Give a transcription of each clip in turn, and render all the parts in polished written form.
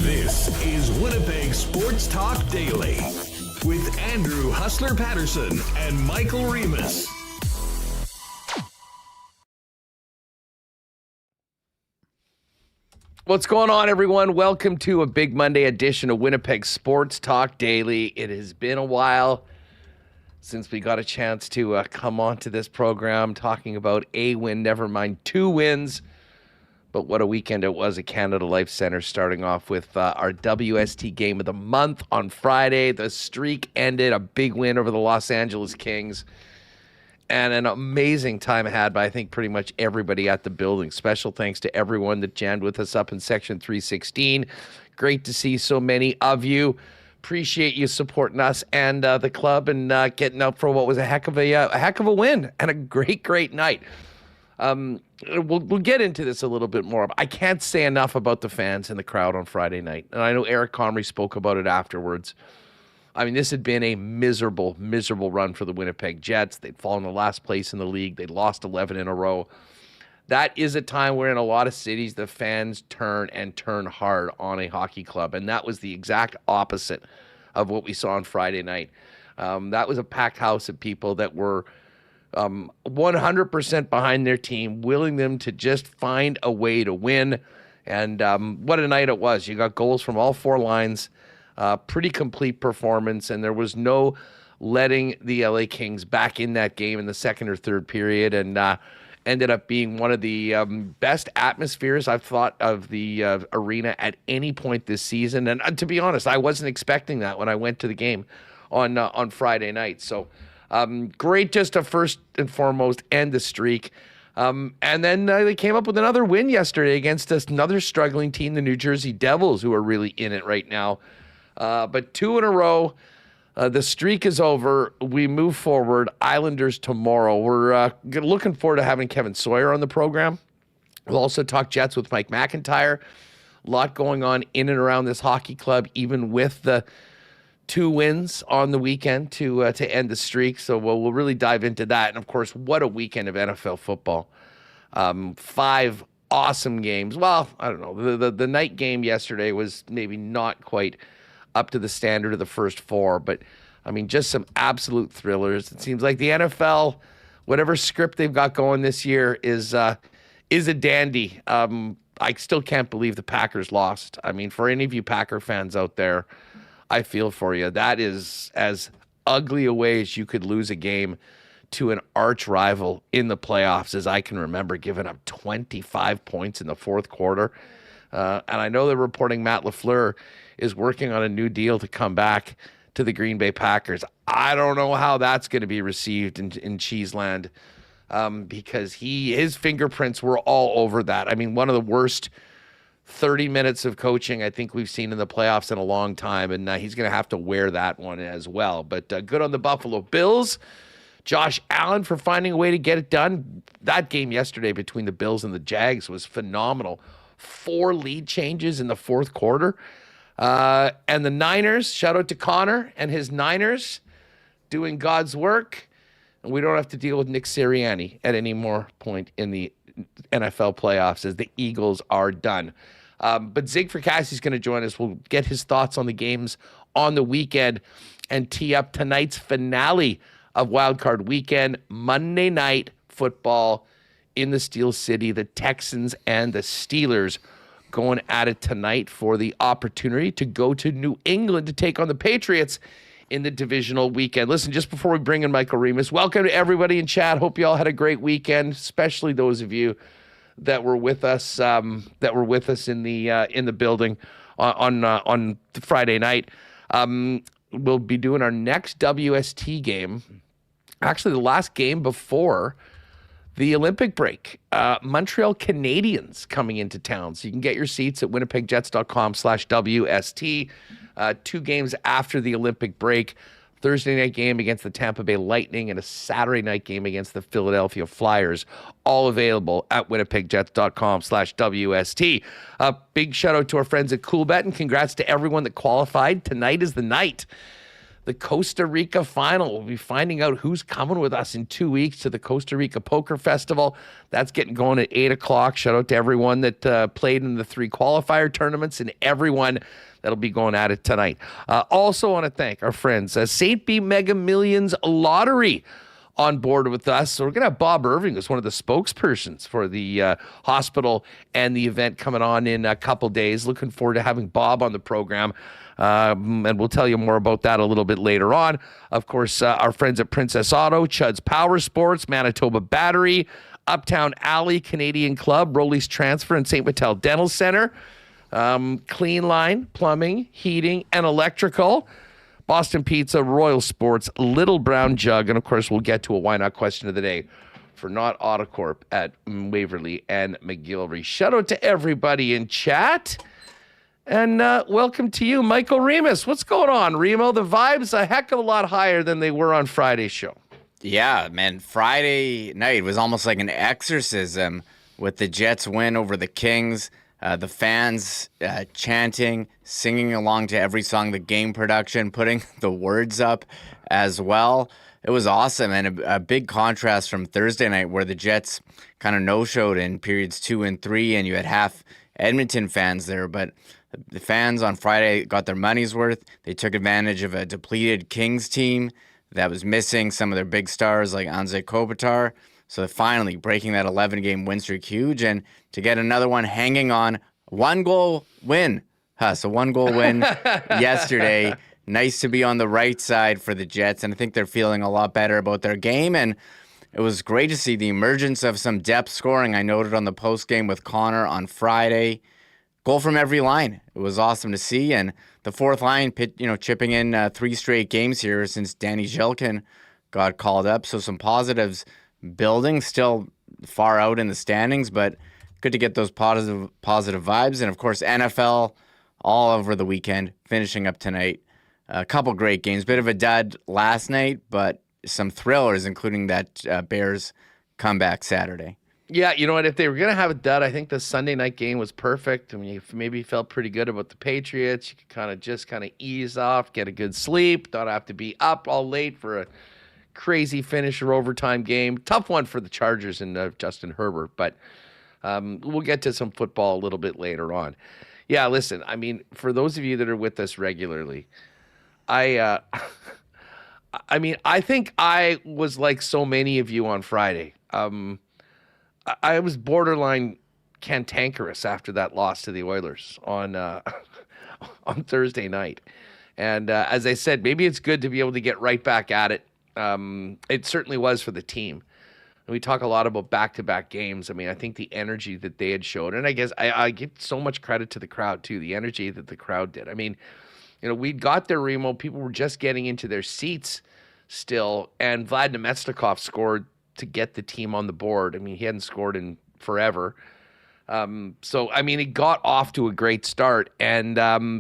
This is Winnipeg Sports Talk Daily with Andrew Hustler Paterson and Michael Remis. What's going on, everyone? Welcome to a big Monday edition of Winnipeg Sports Talk Daily. It has been a while since we got a chance to come on to this program talking about a win, never mind 2 wins. But what a weekend it was at Canada Life Centre, starting off with our WST game of the month on Friday. The streak ended, a big win over the Los Angeles Kings, and an amazing time had by, I think, pretty much everybody at the building. Special thanks to everyone that jammed with us up in Section 316. Great to see so many of you. Appreciate you supporting us and the club and getting up for what was a heck of a win and a great night. We'll get into this a little bit more. I can't say enough about the fans and the crowd on Friday night. And I know Eric Comry spoke about it afterwards. I mean, this had been a miserable run for the Winnipeg Jets. They'd fallen to last place in the league. They'd lost 11 in a row. That is a time where in a lot of cities, the fans turn hard on a hockey club. And that was the exact opposite of what we saw on Friday night. That was a packed house of people that were 100% behind their team, willing them to just find a way to win. And what a night it was. You got goals from all 4 lines, pretty complete performance, and there was no letting the LA Kings back in that game in the second or third period, and ended up being one of the best atmospheres I've thought of the arena at any point this season. And to be honest, I wasn't expecting that when I went to the game on Friday night. So great just to first and foremost end the streak. And then they came up with another win yesterday against another struggling team, the New Jersey Devils, who are really in it right now. But 2 in a row. The streak is over. We move forward. Islanders tomorrow. We're looking forward to having Kevin Sawyer on the program. We'll also talk Jets with Mike McIntyre. A lot going on in and around this hockey club, even with the 2 wins on the weekend to end the streak. So we'll really dive into that. And, of course, what a weekend of NFL football. 5 awesome games. Well, I don't know. The night game yesterday was maybe not quite up to the standard of the first 4. But, I mean, just some absolute thrillers. It seems like the NFL, whatever script they've got going this year is a dandy. I still can't believe the Packers lost. I mean, for any of you Packer fans out there, I feel for you. That is as ugly a way as you could lose a game to an arch rival in the playoffs as I can remember, giving up 25 points in the fourth quarter. And I know they're reporting Matt LaFleur is working on a new deal to come back to the Green Bay Packers. I don't know how that's going to be received in Cheeseland because his fingerprints were all over that. I mean, one of the worst 30 minutes of coaching I think we've seen in the playoffs in a long time, and he's going to have to wear that one as well. But good on the Buffalo Bills. Josh Allen for finding a way to get it done. That game yesterday between the Bills and the Jags was phenomenal. 4 lead changes in the fourth quarter. And the Niners, shout out to Connor and his Niners doing God's work. And we don't have to deal with Nick Sirianni at any more point in the NFL playoffs as the Eagles are done. But Zig Fracassi is going to join us. We'll get his thoughts on the games on the weekend and tee up tonight's finale of Wildcard Weekend, Monday Night Football in the Steel City. The Texans and the Steelers going at it tonight for the opportunity to go to New England to take on the Patriots in the divisional weekend. Listen, just before we bring in Michael Remis, welcome to everybody in chat. Hope you all had a great weekend, especially those of you that were with us in the building on Friday night. We'll be doing our next WST game. Actually, the last game before the Olympic break. Montreal Canadiens coming into town. So you can get your seats at winnipegjets.com/WST. 2 games after the Olympic break. Thursday night game against the Tampa Bay Lightning and a Saturday night game against the Philadelphia Flyers, all available at winnipegjets.com/WST. Big shout out to our friends at Coolbet and congrats to everyone that qualified. Tonight is the night. The Costa Rica final. We'll be finding out who's coming with us in 2 weeks to the Costa Rica Poker Festival. That's getting going at 8 o'clock. Shout out to everyone that played in the 3 qualifier tournaments and everyone that'll be going at it tonight. Also want to thank our friends, St. B Mega Millions Lottery on board with us. So we're going to have Bob Irving as one of the spokespersons for the hospital and the event coming on in a couple days. Looking forward to having Bob on the program. And we'll tell you more about that a little bit later on. Of course, our friends at Princess Auto, Chud's Power Sports, Manitoba Battery, Uptown Alley Canadian Club, Rowley's Transfer, and St. Vital Dental Center. Clean Line, Plumbing, Heating, and Electrical. Boston Pizza, Royal Sports, Little Brown Jug, and of course we'll get to a Why Not question of the day for Not Autocorp at Waverly and McGillivray. Shout out to everybody in chat. And welcome to you, Michael Remis. What's going on, Remo? The vibe's a heck of a lot higher than they were on Friday's show. Yeah, man. Friday night was almost like an exorcism with the Jets win over the Kings. The fans chanting, singing along to every song, the game production, putting the words up as well. It was awesome, and a big contrast from Thursday night where the Jets kind of no-showed in periods 2 and 3, and you had half Edmonton fans there, but the fans on Friday got their money's worth. They took advantage of a depleted Kings team that was missing some of their big stars like Anze Kopitar. So finally breaking that 11-game win streak huge, and to get another one hanging on 1-goal win. So 1-goal win yesterday. Nice to be on the right side for the Jets, and I think they're feeling a lot better about their game. And it was great to see the emergence of some depth scoring. I noted on the post game with Connor on Friday. Goal from every line. It was awesome to see, and the fourth line, chipping in 3 straight games here since Danny Zhilkin got called up. So some positives building, still far out in the standings, but good to get those positive vibes. And of course, NFL all over the weekend, finishing up tonight. A couple great games. Bit of a dud last night, but some thrillers, including that Bears comeback Saturday. Yeah, you know what? If they were going to have a dud, I think the Sunday night game was perfect. I mean, you maybe felt pretty good about the Patriots. You could kind of ease off, get a good sleep, don't have to be up all late for a crazy finish or overtime game. Tough one for the Chargers and Justin Herbert, but we'll get to some football a little bit later on. Yeah, listen, I mean, for those of you that are with us regularly, I think I was like so many of you on Friday. I was borderline cantankerous after that loss to the Oilers on on Thursday night. And as I said, maybe it's good to be able to get right back at it. It certainly was for the team. And we talk a lot about back-to-back games. I mean, I think the energy that they had showed, and I guess I give so much credit to the crowd too, the energy that the crowd did. I mean, we'd got there, Remo. People were just getting into their seats still, and Vlad Nemestikov scored to get the team on the board. I mean, he hadn't scored in forever. So, I mean, it got off to a great start, and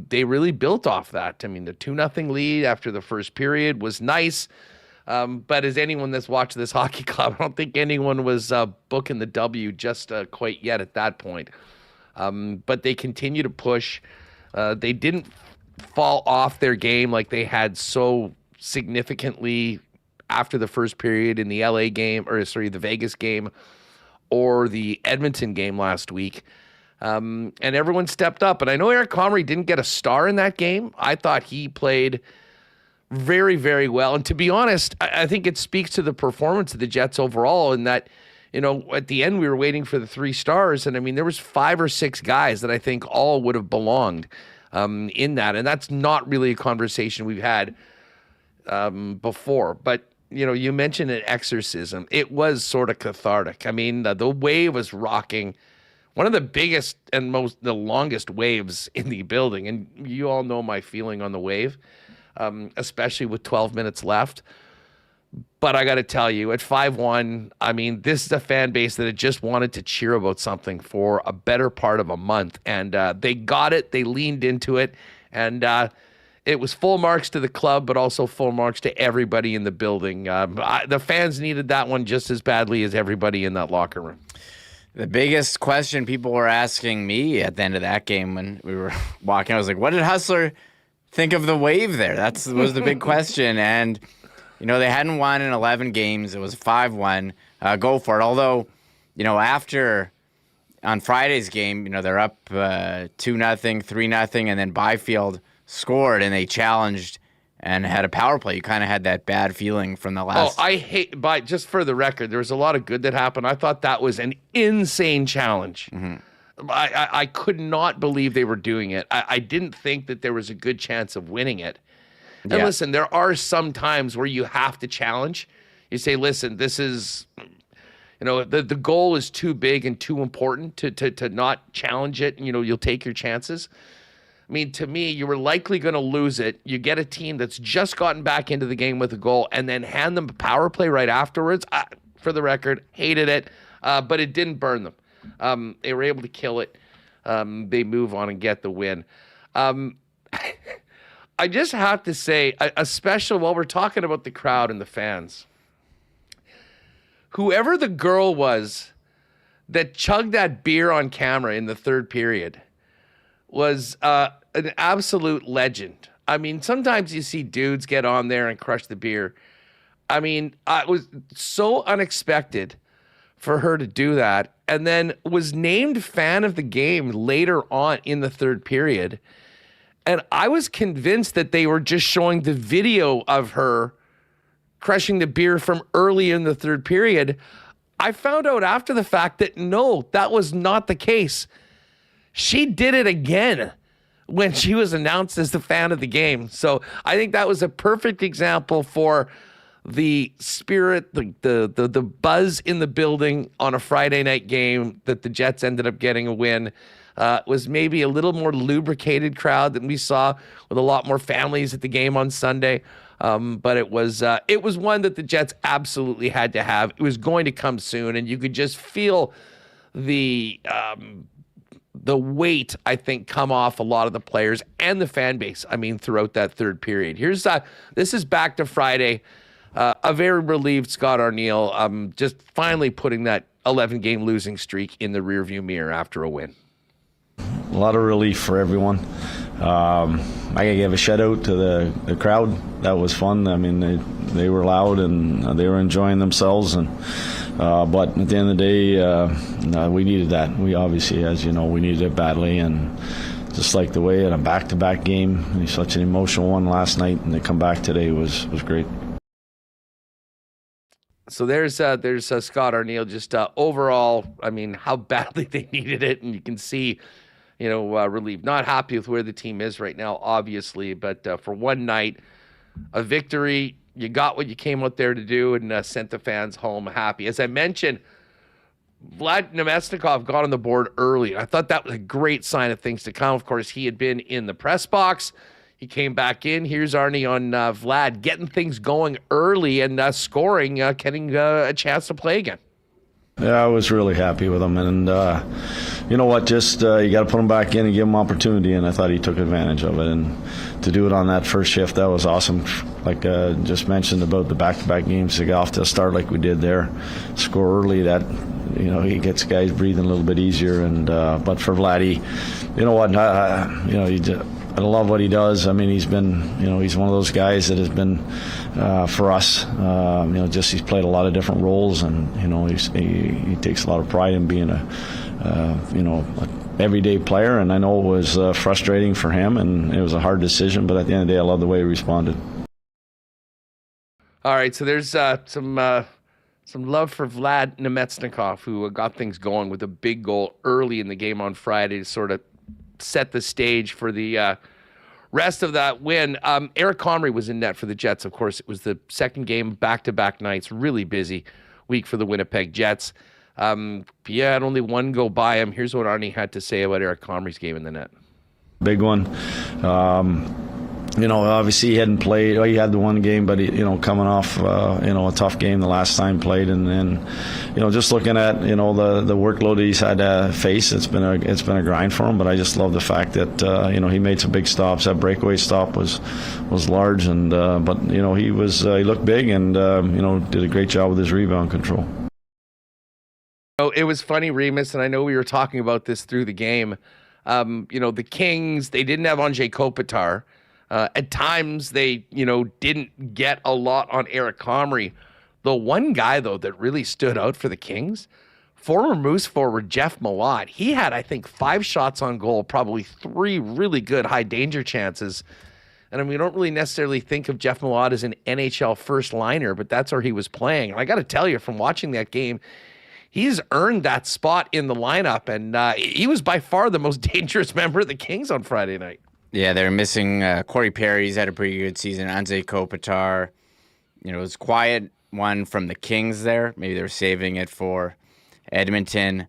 they really built off that. I mean, the 2-0 lead after the first period was nice. But as anyone that's watched this hockey club, I don't think anyone was booking the W just quite yet at that point. But they continue to push. They didn't fall off their game like they had so significantly after the first period in the the Vegas game or the Edmonton game last week. And everyone stepped up. And I know Eric Comry didn't get a star in that game. I thought he played very, very well. And to be honest, I think it speaks to the performance of the Jets overall in that, at the end we were waiting for the 3 stars. And I mean, there was 5 or 6 guys that I think all would have belonged in that. And that's not really a conversation we've had before. But, you mentioned an exorcism. It was sort of cathartic. I mean, the wave was rocking. One of the biggest and the longest waves in the building. And you all know my feeling on the wave, especially with 12 minutes left. But I got to tell you, at 5-1, I mean, this is a fan base that had just wanted to cheer about something for a better part of a month. And they got it. They leaned into it. And it was full marks to the club, but also full marks to everybody in the building. The fans needed that one just as badly as everybody in that locker room. The biggest question people were asking me at the end of that game when we were walking, I was like, what did Hustler think of the wave there? That was the big question. And, you know, they hadn't won in 11 games. It was 5-1. Go for it. Although, you know, after on Friday's game, you know, they're up 2-0, 3-0, and then Byfield scored and they challenged and had a power play. You kind of had that bad feeling from the last. Oh, I hate, just for the record, there was a lot of good that happened. I thought that was an insane challenge. Mm-hmm. I could not believe they were doing it. I didn't think that there was a good chance of winning it. And listen, there are some times where you have to challenge. You say, listen, this is, you know, the goal is too big and too important to not challenge it. You know, you'll take your chances. I mean, to me, you were likely going to lose it. You get a team that's just gotten back into the game with a goal and then hand them a power play right afterwards. For the record, hated it, but it didn't burn them. They were able to kill it. They move on and get the win. I just have to say, a special, while we're talking about the crowd and the fans, whoever the girl was that chugged that beer on camera in the third period was an absolute legend. I mean, sometimes you see dudes get on there and crush the beer. I mean, it was so unexpected for her to do that, and then was named fan of the game later on in the third period. And I was convinced that they were just showing the video of her crushing the beer from early in the third period. I found out after the fact that no, that was not the case. She did it again when she was announced as the fan of the game. So I think that was a perfect example for the spirit, the buzz in the building on a Friday night game that the Jets ended up getting a win. Was maybe a little more lubricated crowd than we saw with a lot more families at the game on Sunday. But it was one that the Jets absolutely had to have. It was going to come soon, and you could just feel the weight, I think, come off a lot of the players and the fan base. I mean, throughout that third period. This is back to Friday. A very relieved Scott Arniel, just finally putting that 11-game losing streak in the rearview mirror after a win. A lot of relief for everyone. I gotta give a shout out to the crowd. That was fun. I mean, they were loud and they were enjoying themselves. And but at the end of the day, we needed that. We obviously, as you know, we needed it badly. And just like the way in a back-to-back game, such an emotional one last night, and they come back today was great. So there's Scott Arniel. Just overall, I mean, how badly they needed it, and you can see, you know, relief. Not happy with where the team is right now, obviously, but for one night, a victory. You got what you came out there to do, and sent the fans home happy. As I mentioned, Vlad Nemesnikov got on the board early. I thought that was a great sign of things to come. Of course, he had been in the press box. He came back in. Here's Arnie on Vlad getting things going early and scoring, getting a chance to play again. Yeah, I was really happy with him. And you know what, just you got to put him back in and give him opportunity, and I thought he took advantage of it. And to do it on that first shift, that was awesome. Like just mentioned about the back-to-back games, to get off to a start like we did there, score early, that, you know, he gets guys breathing a little bit easier. And but for Vladdy, you know what, I love what he does. I mean, he's one of those guys that has been for us. He's played a lot of different roles, and he takes a lot of pride in being an everyday player. And I know it was frustrating for him, and it was a hard decision. But at the end of the day, I love the way he responded. All right, so there's some love for Vlad Nemesnikov, who got things going with a big goal early in the game on Friday to sort of set the stage for the rest of that win. Eric Comry was in net for the Jets. Of course, it was the second game, back-to-back nights, really busy week for the Winnipeg Jets. Had only one go by him. Here's what Arnie had to say about Eric Comry's game in the net. Big one. Obviously he hadn't played. He had the one game, but coming off, a tough game the last time he played, and then, just looking at, the workload that he's had to face, it's been a grind for him. But I just love the fact that, he made some big stops. That breakaway stop was large, and but he looked big, and did a great job with his rebound control. It was funny, Remis, and I know we were talking about this through the game. The Kings, they didn't have Anze Kopitar. At times, they, didn't get a lot on Eric Comrie. The one guy, though, that really stood out for the Kings, former Moose forward Jeff Malott. He had, I think, 5 shots on goal, probably 3 really good high-danger chances. And we don't really necessarily think of Jeff Malott as an NHL first liner, but that's where he was playing. And I got to tell you, from watching that game, he's earned that spot in the lineup, and he was by far the most dangerous member of the Kings on Friday night. Yeah, they're missing Corey Perry's had a pretty good season. Anze Kopitar, it was a quiet one from the Kings there. Maybe they're saving it for Edmonton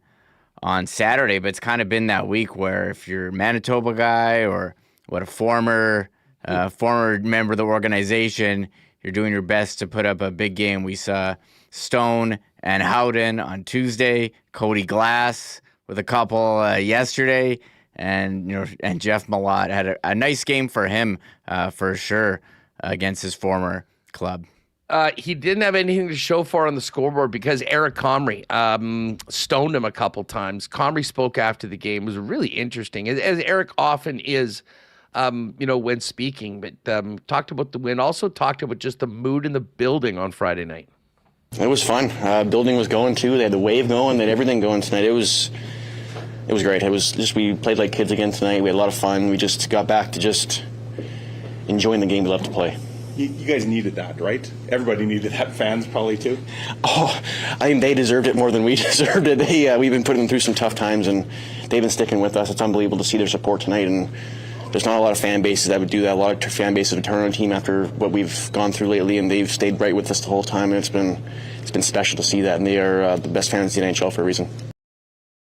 on Saturday, but it's kind of been that week where if you're a Manitoba guy or a former member of the organization, you're doing your best to put up a big game. We saw Stone and Howden on Tuesday, Cody Glass with a couple yesterday. And Jeff Malott had a nice game for him, for sure, against his former club. He didn't have anything to show for on the scoreboard because Eric Comrie stoned him a couple times. Comrie spoke after the game. It was really interesting, as Eric often is, when speaking. But talked about the win. Also talked about just the mood in the building on Friday night. It was fun. Building was going too. They had the wave going. They had everything going tonight. It was great. It was just, we played like kids again tonight. We had a lot of fun. We just got back to just enjoying the game we love to play. You guys needed that, right? Everybody needed that. Fans probably too. Oh, I think they deserved it more than we deserved it. We've been putting them through some tough times, and they've been sticking with us. It's unbelievable to see their support tonight. And there's not a lot of fan bases that would do that. A lot of fan bases would turn on a team after what we've gone through lately, and they've stayed right with us the whole time. And it's been special to see that. And they are the best fans in the NHL for a reason.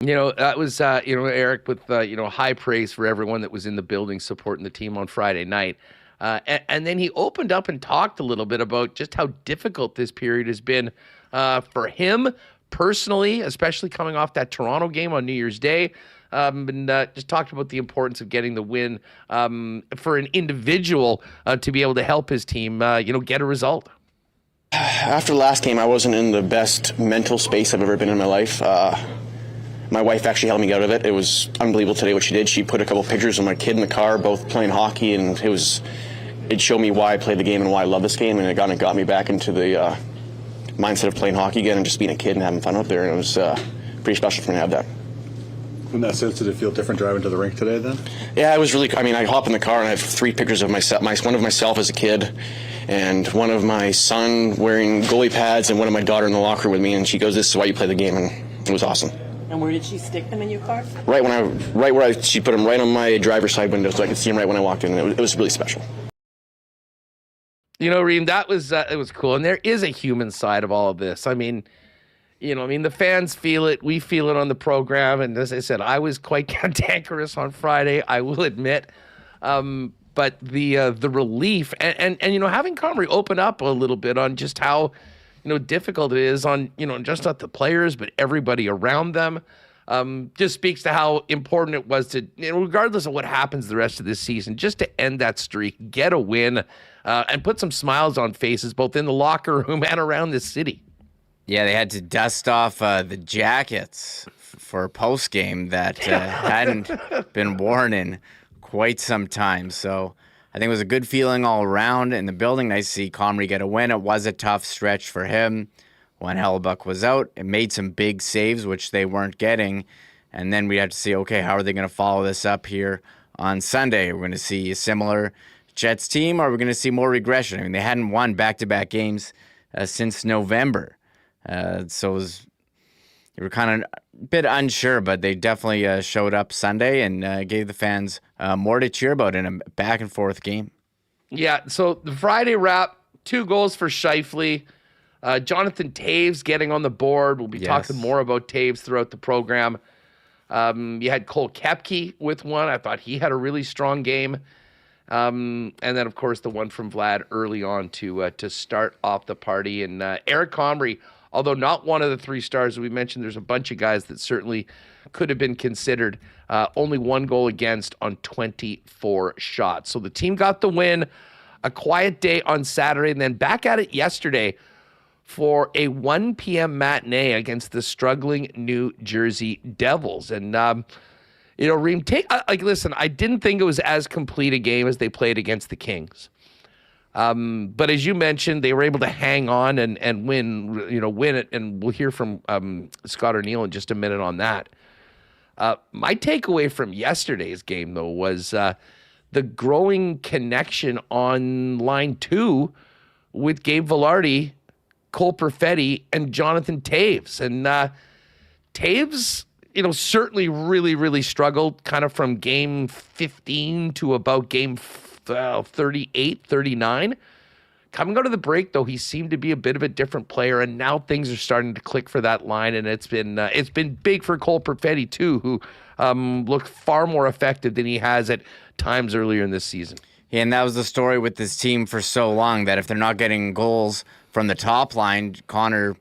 That was, Eric, with, high praise for everyone that was in the building supporting the team on Friday night. And then he opened up and talked a little bit about just how difficult this period has been for him personally, especially coming off that Toronto game on New Year's Day. And just talked about the importance of getting the win for an individual to be able to help his team, get a result. After the last game, I wasn't in the best mental space I've ever been in my life. My wife actually helped me out of it. It was unbelievable today what she did. She put a couple pictures of my kid in the car, both playing hockey, and it showed me why I play the game and why I love this game, and it kind of got me back into the mindset of playing hockey again and just being a kid and having fun out there, and it was pretty special for me to have that. In that sense, did it feel different driving to the rink today then? Yeah, it was really, I hop in the car and I have 3 pictures of myself, one of myself as a kid, and one of my son wearing goalie pads, and one of my daughter in the locker with me, and she goes, "This is why you play the game," and it was awesome. And where did she stick them in your car? She put them right on my driver's side window so I could see them right when I walked in. It was really special. Reem, that was it was cool, and there is a human side of all of this. The fans feel it, we feel it on the program, and as I said, I was quite cantankerous on Friday, I will admit. But the relief and having Comrie open up a little bit on just how difficult it is on, just not the players, but everybody around them. Just speaks to how important it was to, regardless of what happens the rest of this season, just to end that streak, get a win, and put some smiles on faces, both in the locker room and around the city. Yeah, they had to dust off the jackets for a post game that hadn't been worn in quite some time. So I think it was a good feeling all around in the building. Nice to see Comrie get a win. It was a tough stretch for him when Hellebuyck was out. It made some big saves, which they weren't getting. And then we had to see, okay, how are they going to follow this up here on Sunday? We're going to see a similar Jets team, or we're going to see more regression. They hadn't won back-to-back games since November. So they were kind of a bit unsure, but they definitely showed up Sunday and gave the fans more to cheer about in a back-and-forth game. Yeah, so the Friday wrap, 2 goals for Scheifele. Jonathan Toews getting on the board. We'll be talking more about Toews throughout the program. You had Cole Koepke with one. I thought he had a really strong game. And then, of course, the one from Vlad early on to start off the party. And Eric Comry, although not one of the 3 stars that we mentioned, there's a bunch of guys that certainly could have been considered. Only 1 goal against on 24 shots. So the team got the win. A quiet day on Saturday, and then back at it yesterday for a 1 p.m. matinee against the struggling New Jersey Devils. And, Reem, listen, I didn't think it was as complete a game as they played against the Kings. But as you mentioned, they were able to hang on and win it. And we'll hear from Scott O'Neill in just a minute on that. My takeaway from yesterday's game, though, was the growing connection on line 2 with Gabe Vilardi, Cole Perfetti, and Jonathan Toews. And Toews, certainly really, really struggled kind of from game 15 to about game 38, 39. Coming out of the break, though, he seemed to be a bit of a different player, and now things are starting to click for that line, and it's been big for Cole Perfetti, too, who looked far more effective than he has at times earlier in this season. Yeah, and that was the story with this team for so long, that if they're not getting goals from the top line, Connor,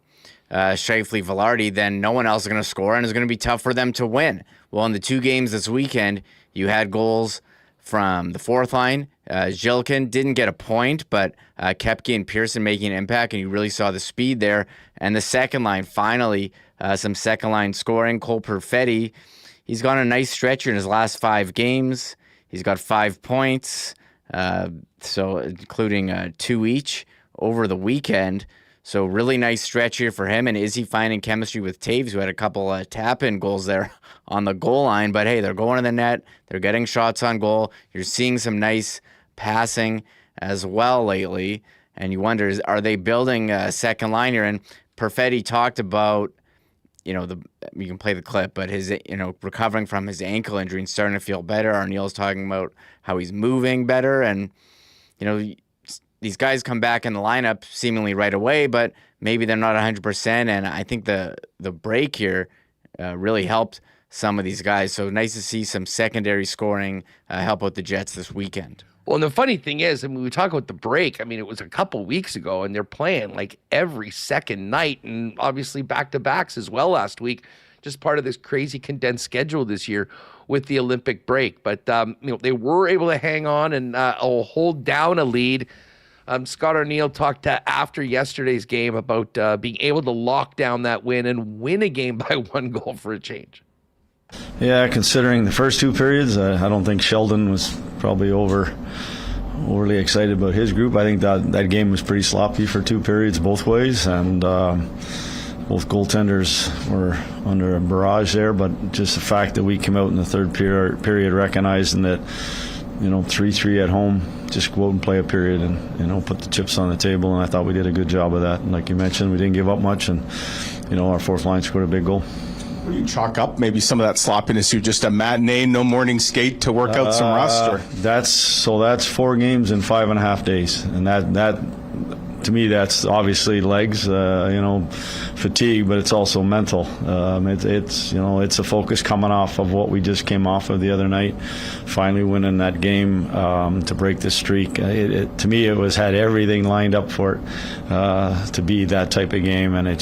Scheifele, Vilardi, then no one else is going to score, and it's going to be tough for them to win. Well, in the 2 games this weekend, you had goals from the 4th line. Zhilkin didn't get a point, but Koepke and Paterson making an impact, and you really saw the speed there. And the 2nd line, finally, some second-line scoring. Cole Perfetti, he's gone a nice stretch in his last 5 games. He's got 5 points, so including 2 each over the weekend. So really nice stretch here for him. And is he finding chemistry with Toews, who had a couple tap-in goals there on the goal line? But hey, they're going to the net. They're getting shots on goal. You're seeing some nice passing as well lately. And you wonder, are they building a second line here? And Perfetti talked about, you can play the clip, but his, recovering from his ankle injury and starting to feel better. Arneal's talking about how he's moving better. And, these guys come back in the lineup seemingly right away, but maybe they're not 100%. And I think the break here really helped some of these guys. So nice to see some secondary scoring help out the Jets this weekend. Well, and the funny thing is, we talk about the break. It was a couple weeks ago, and they're playing like every second night, and obviously back-to-backs as well last week. Just part of this crazy condensed schedule this year with the Olympic break. But they were able to hang on and hold down a lead. Scott O'Neill talked after yesterday's game about being able to lock down that win and win a game by 1 goal for a change. Yeah, considering the first 2 periods, I don't think Sheldon was probably overly excited about his group. I think that game was pretty sloppy for 2 periods both ways, and both goaltenders were under a barrage there. But just the fact that we came out in the 3rd period recognizing that 3-3 at home, just go out and play a period and put the chips on the table, and I thought we did a good job of that. And like you mentioned, we didn't give up much, and our 4th line scored a big goal. Will you chalk up maybe some of that sloppiness to just a matinee, no morning skate to work out some rust? Or? That's 4 games in 5.5 days, and that to me, that's obviously legs, fatigue, but it's also mental. It's a focus coming off of what we just came off of the other night, finally winning that game to break the streak. To me, it had everything lined up for it to be that type of game, and we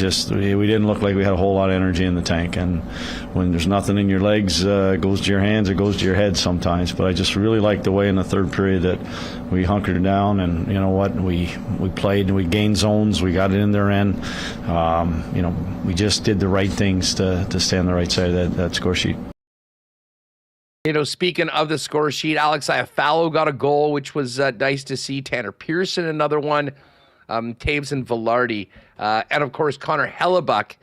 didn't look like we had a whole lot of energy in the tank. And when there's nothing in your legs, it goes to your hands, it goes to your head sometimes. But I just really liked the way in the 3rd period that we hunkered down, and we played and we gained zones, we got it in their end. We just did the right things to stay on the right side of that score sheet. Speaking of the score sheet, Alex Iafallo got a goal, which was nice to see. Tanner Pearson, another one. Toews and Vilardi. And, of course, Connor Hellebuck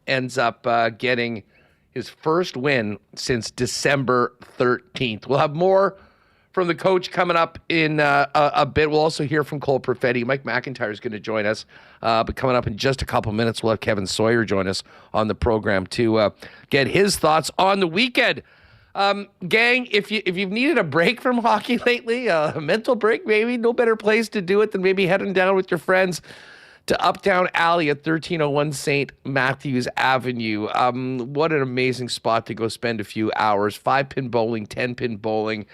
ends up getting his first win since December 13th. We'll have more from the coach coming up in a bit. We'll also hear from Cole Perfetti. Mike McIntyre is going to join us. But coming up in just a couple minutes, we'll have Kevin Sawyer join us on the program to get his thoughts on the weekend. Gang, if you've needed a break from hockey lately, a mental break maybe, no better place to do it than maybe heading down with your friends to Uptown Alley at 1301 St. Matthews Avenue. What an amazing spot to go spend a few hours. 5-pin bowling, 10-pin bowling.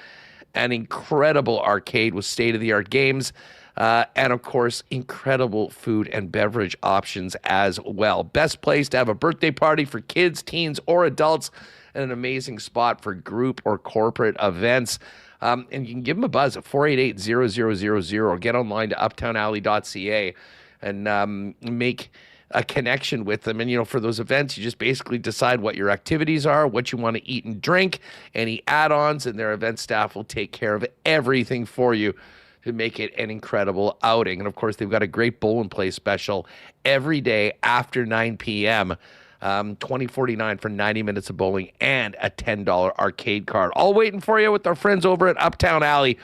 an incredible arcade with state-of-the-art games. And of course, incredible food and beverage options as well. Best place to have a birthday party for kids, teens, or adults, and an amazing spot for group or corporate events. And you can give them a buzz at 488-0000 or get online to uptownalley.ca and make a connection with them. And, for those events, you just basically decide what your activities are, what you want to eat and drink, any add-ons, and their event staff will take care of everything for you to make it an incredible outing. And of course, they've got a great bowl and play special every day after 9 p.m. $20.49 for 90 minutes of bowling and a $10 arcade card. All waiting for you with our friends over at Uptown Alley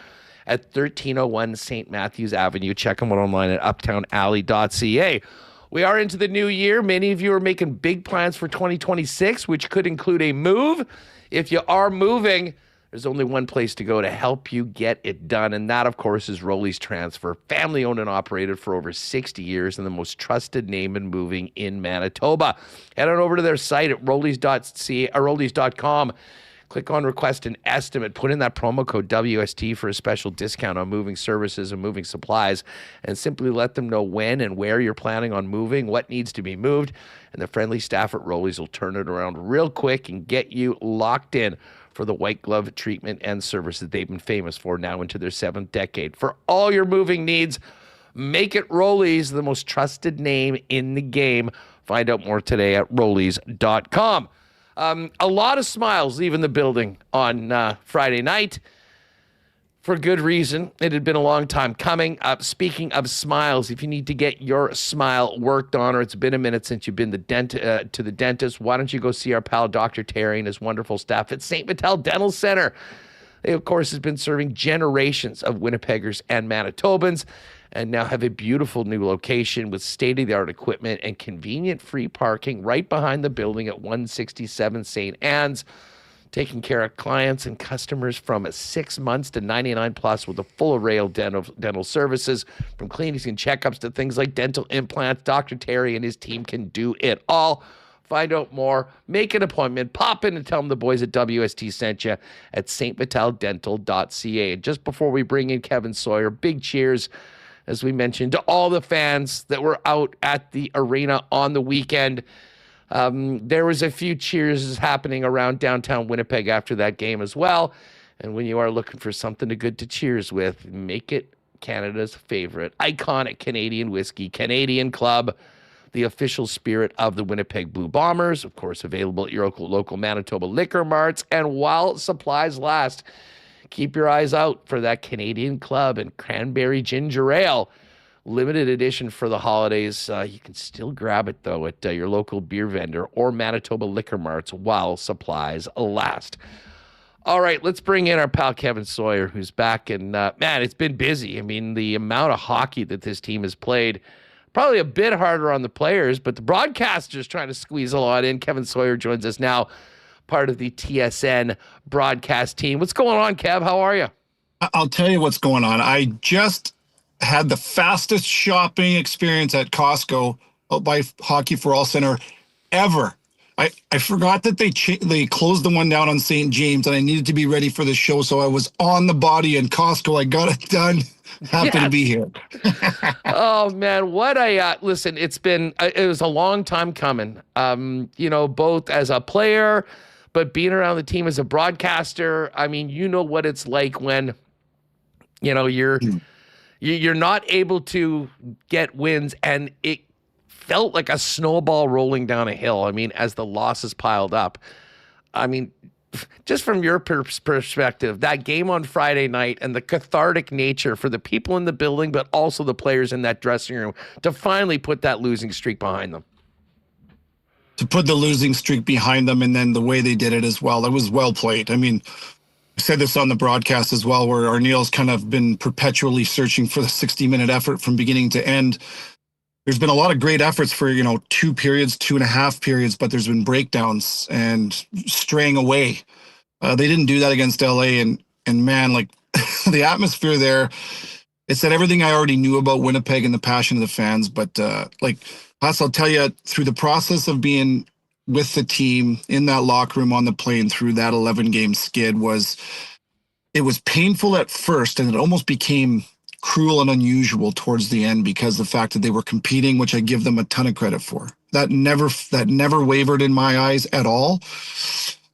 at 1301 St. Matthews Avenue. Check them out online at uptownalley.ca. We are into the new year. Many of you are making big plans for 2026, which could include a move. If you are moving, there's only one place to go to help you get it done, and that, of course, is Rolly's Transfer, family-owned and operated for over 60 years and the most trusted name in moving in Manitoba. Head on over to their site at rollys.com. Click on Request an Estimate. Put in that promo code WST for a special discount on moving services and moving supplies, and simply let them know when and where you're planning on moving, what needs to be moved, and the friendly staff at Rolly's will turn it around real quick and get you locked in for the white glove treatment and service that they've been famous for now into their 7th decade. For all your moving needs, make it Rolly's, the most trusted name in the game. Find out more today at rollys.com. A lot of smiles leaving the building on Friday night. For good reason. It had been a long time coming. Speaking of smiles, if you need to get your smile worked on, or it's been a minute since you've been to the dentist, why don't you go see our pal Dr. Terry and his wonderful staff at St. Vital Dental Center. They, of course, has been serving generations of Winnipeggers and Manitobans, and now have a beautiful new location with state-of-the-art equipment and convenient free parking right behind the building at 167 St. Anne's. Taking care of clients and customers from 6 months to 99 plus with a full array of dental services, from cleanings and checkups to things like dental implants. Dr. Terry and his team can do it all. Find out more, make an appointment, pop in and tell them the boys at WST sent you at stvitaldental.ca. And just before we bring in Kevin Sawyer, big cheers, as we mentioned, to all the fans that were out at the arena on the weekend. There was a few cheers happening around downtown Winnipeg after that game as well. And when you are looking for something good to cheers with, make it Canada's favorite iconic Canadian whiskey, Canadian Club, the official spirit of the Winnipeg Blue Bombers. Of course, available at your local Manitoba liquor marts. And while supplies last, keep your eyes out for that Canadian Club and cranberry ginger ale. Limited edition for the holidays. You can still grab it, though, at your local beer vendor or Manitoba liquor marts while supplies last. All right, let's bring in our pal Kevin Sawyer, who's back. And, man, it's been busy. I mean, the amount of hockey that this team has played, probably a bit harder on the players, but the broadcasters trying to squeeze a lot in. Kevin Sawyer joins us now, part of the TSN broadcast team. What's going on, Kev? How are you? I'll tell you what's going on. I just had the fastest shopping experience at Costco out by Hockey for All Center ever. I forgot that they closed the one down on St. James, and I needed to be ready for the show, so I was on the body in Costco. I got it done. Happy to be here. Oh, man, what listen, it was a long time coming, both as a player, but being around the team as a broadcaster. I mean, you know what it's like when, you're not able to get wins, and it felt like a snowball rolling down a hill. I mean, as the losses piled up. I mean, just from your perspective, that game on Friday night and the cathartic nature for the people in the building, but also the players in that dressing room to finally put that losing streak behind them. To put the losing streak behind them, and then the way they did it as well, it was well played. I mean, I said this on the broadcast as well, where Arneil's kind of been perpetually searching for the 60-minute effort from beginning to end. There's been a lot of great efforts for, 2 periods, 2.5 periods, but there's been breakdowns and straying away. They didn't do that against LA, and man, like the atmosphere there, it said everything I already knew about Winnipeg and the passion of the fans. But I'll tell you, through the process of being with the team in that locker room on the plane through that 11-game skid, was it was painful at first, and it almost became cruel and unusual towards the end because the fact that they were competing, which I give them a ton of credit for. That never wavered in my eyes at all.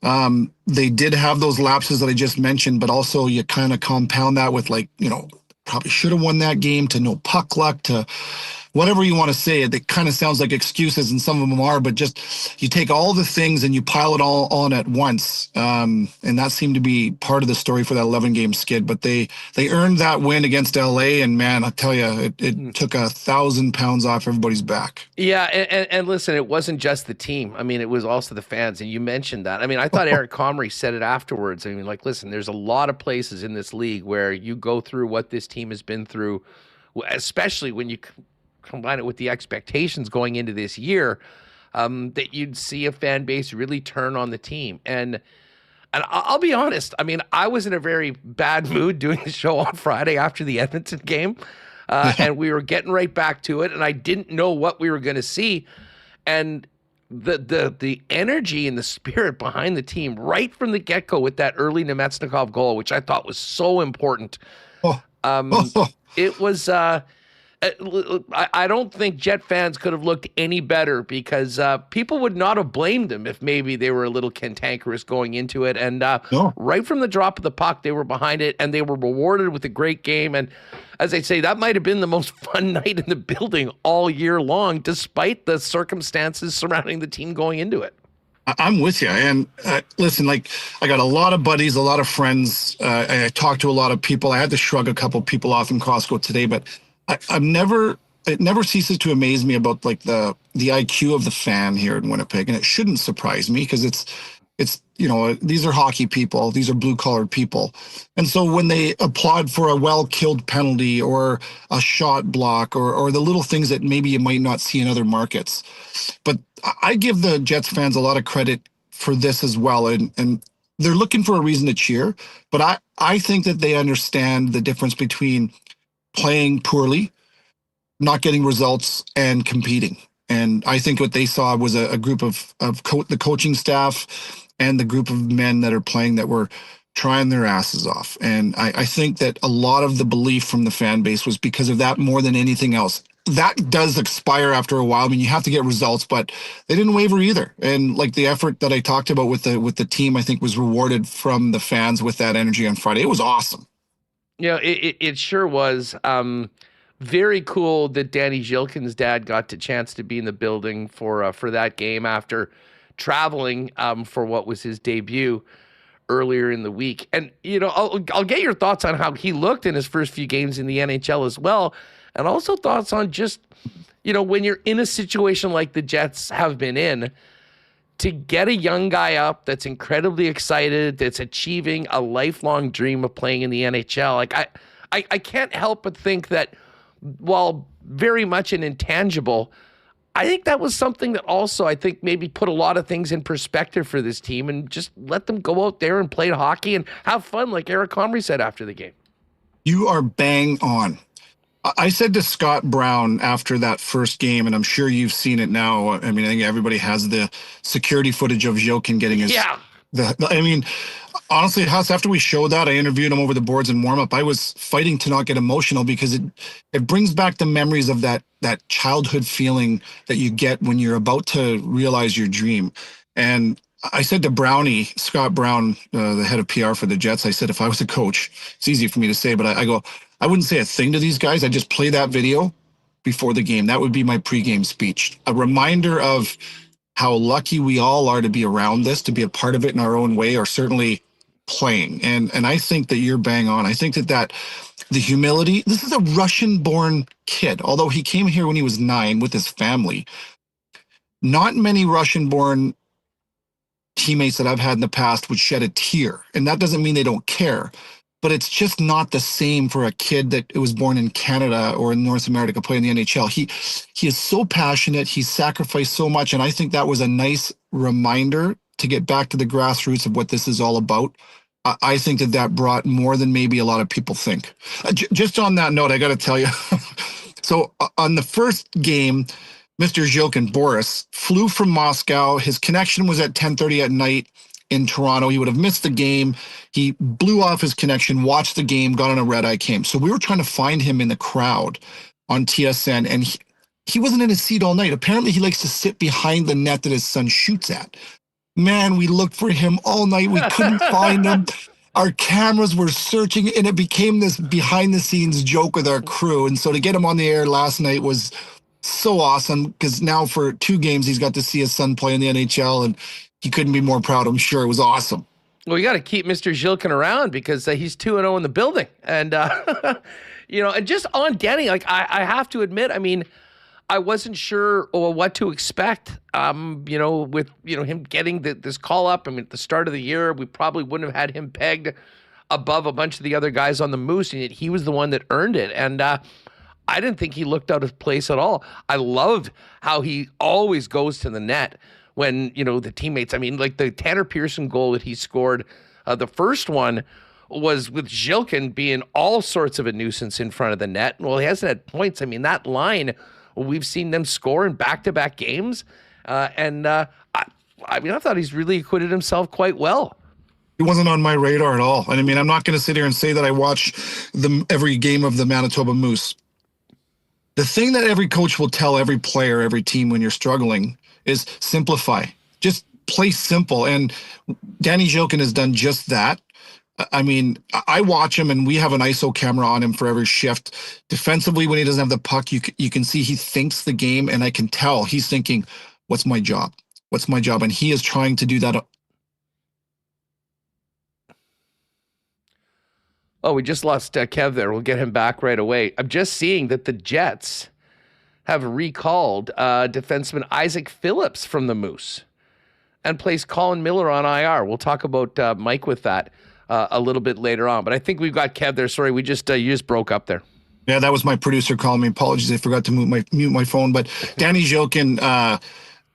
They did have those lapses that I just mentioned, but also you kind of compound that with, like, you know, probably should have won that game, to no puck luck, to whatever you want to say. It kind of sounds like excuses, and some of them are, but just you take all the things and you pile it all on at once. And that seemed to be part of the story for that 11-game skid. But they earned that win against LA, and man, I tell you, it took 1,000 pounds off everybody's back. Yeah, and listen, it wasn't just the team. I mean, it was also the fans, and you mentioned that. I mean, I thought Eric Comry said it afterwards. I mean, like, listen, there's a lot of places in this league where you go through what this team has been through, especially when you combine it with the expectations going into this year, that you'd see a fan base really turn on the team. And I'll be honest, I mean, I was in a very bad mood doing the show on Friday after the Edmonton game, and we were getting right back to it, and I didn't know what we were going to see. And the energy and the spirit behind the team right from the get-go with that early Nemetsnikov goal, which I thought was so important. It was... I don't think Jet fans could have looked any better, because people would not have blamed them if maybe they were a little cantankerous going into it. And right from the drop of the puck, they were behind it, and they were rewarded with a great game. And as I say, that might have been the most fun night in the building all year long, despite the circumstances surrounding the team going into it. I'm with you. And listen, like, I got a lot of buddies, a lot of friends. I talked to a lot of people. I had to shrug a couple people off in Costco today, but it never ceases to amaze me about, like, the IQ of the fan here in Winnipeg. And it shouldn't surprise me, because it's, you know, these are hockey people. These are blue collared people. And so when they applaud for a well-killed penalty or a shot block or the little things that maybe you might not see in other markets. But I give the Jets fans a lot of credit for this as well. And they're looking for a reason to cheer. But I think that they understand the difference between playing poorly, not getting results, and competing. And I think what they saw was a group of the coaching staff and the group of men that are playing that were trying their asses off. And I think that a lot of the belief from the fan base was because of that more than anything else. That does expire after a while. I mean, you have to get results, but they didn't waver either. And like the effort that I talked about with the team, I think was rewarded from the fans with that energy on Friday. It was awesome. Yeah, it sure was. Very cool that Danny Zhilkin's dad got the chance to be in the building for that game after traveling for what was his debut earlier in the week. And, you know, I'll get your thoughts on how he looked in his first few games in the NHL as well, and also thoughts on just, you know, when you're in a situation like the Jets have been in, to get a young guy up that's incredibly excited, that's achieving a lifelong dream of playing in the NHL. Like, I can't help but think that, while very much an intangible, I think that was something that also, I think, maybe put a lot of things in perspective for this team and just let them go out there and play hockey and have fun, like Eric Comry said after the game. You are bang on. I said to Scott Brown after that first game, and I'm sure you've seen it now. I mean, I think everybody has the security footage of Zhilkin getting his... Yeah. I mean, honestly, Huss, after we showed that, I interviewed him over the boards in warm-up. I was fighting to not get emotional because it brings back the memories of that childhood feeling that you get when you're about to realize your dream. And I said to Scott Brown, the head of PR for the Jets, I said, if I was a coach, it's easy for me to say, but I go, I wouldn't say a thing to these guys. I'd just play that video before the game. That would be my pregame speech. A reminder of how lucky we all are to be around this, to be a part of it in our own way, or certainly playing. And I think that you're bang on. I think that the humility, this is a Russian-born kid, although he came here when he was 9 with his family. Not many Russian-born teammates that I've had in the past would shed a tear. And that doesn't mean they don't care, but it's just not the same for a kid that was born in Canada or in North America playing the NHL. He is so passionate. He's sacrificed so much. And I think that was a nice reminder to get back to the grassroots of what this is all about. I think that brought more than maybe a lot of people think. Just on that note, I got to tell you. So on the first game, Mr. Zhilkin, Boris, flew from Moscow. His connection was at 10:30 at night. in Toronto. He would have missed the game. He blew off his connection, watched the game, got on a red eye, came. So we were trying to find him in the crowd on TSN, and he wasn't in his seat all night. Apparently he likes to sit behind the net that his son shoots at. Man, we looked for him all night. We couldn't find him. Our cameras were searching, and it became this behind-the-scenes joke with our crew. And so to get him on the air last night was so awesome, because now for 2 games he's got to see his son play in the NHL, and he couldn't be more proud. I'm sure it was awesome. Well, you got to keep Mr. Zhilkin around because he's 2-0 in the building. And, and just on Denny, like I have to admit, I mean, I wasn't sure what to expect, with, him getting this call up. I mean, at the start of the year, we probably wouldn't have had him pegged above a bunch of the other guys on the Moose, and yet he was the one that earned it. And I didn't think he looked out of place at all. I loved how he always goes to the net when, the teammates, I mean, like the Tanner Pearson goal that he scored, the first one was with Zhilkin being all sorts of a nuisance in front of the net. Well, he hasn't had points. I mean, that line, we've seen them score in back-to-back games. I thought he's really acquitted himself quite well. He wasn't on my radar at all. And I mean, I'm not going to sit here and say that I watch every game of the Manitoba Moose. The thing that every coach will tell every player, every team when you're struggling is simplify. Just play simple. And Danny Zhilkin has done just that. I mean, I watch him, and we have an ISO camera on him for every shift. Defensively, when he doesn't have the puck, you can see he thinks the game, and I can tell he's thinking, what's my job? What's my job? And he is trying to do that. Oh, we just lost Kev there. We'll get him back right away. I'm just seeing that the Jets have recalled defenseman Isaac Phillips from the Moose and placed Colin Miller on IR. We'll talk about Mike with that a little bit later on. But I think we've got Kev there. Sorry, you just broke up there. Yeah, that was my producer calling me. Apologies, I forgot to mute my phone. But Danny Zhilkin,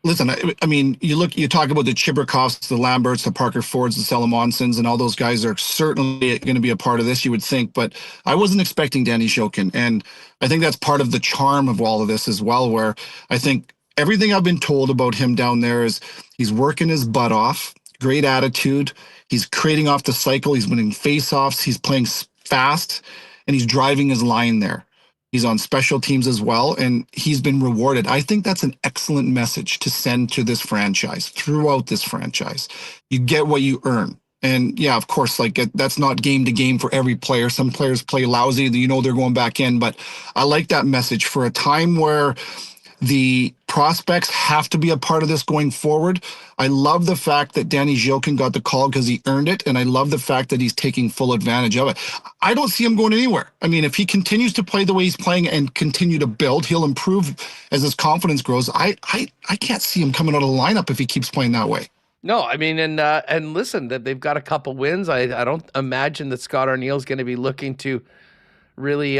listen, I mean, you talk about the Chibrakovs, the Lamberts, the Parker Fords, the Salamonsons, and all those guys are certainly going to be a part of this, you would think. But I wasn't expecting Danny Zhilkin. And I think that's part of the charm of all of this as well, where I think everything I've been told about him down there is he's working his butt off, great attitude. He's creating off the cycle. He's winning faceoffs. He's playing fast, and he's driving his line there. He's on special teams as well, and he's been rewarded. I think that's an excellent message to send to this franchise, throughout this franchise. You get what you earn. And yeah, of course, like that's not game to game for every player. Some players play lousy, they're going back in. But I like that message for a time where the prospects have to be a part of this going forward. I love the fact that Danny Zhilkin got the call because he earned it, and I love the fact that he's taking full advantage of it. I don't see him going anywhere. I mean, if he continues to play the way he's playing and continue to build, he'll improve as his confidence grows. I can't see him coming out of the lineup if he keeps playing that way. No, I mean, and listen, that they've got a couple wins. I don't imagine that Scott Arniel's going to be looking to really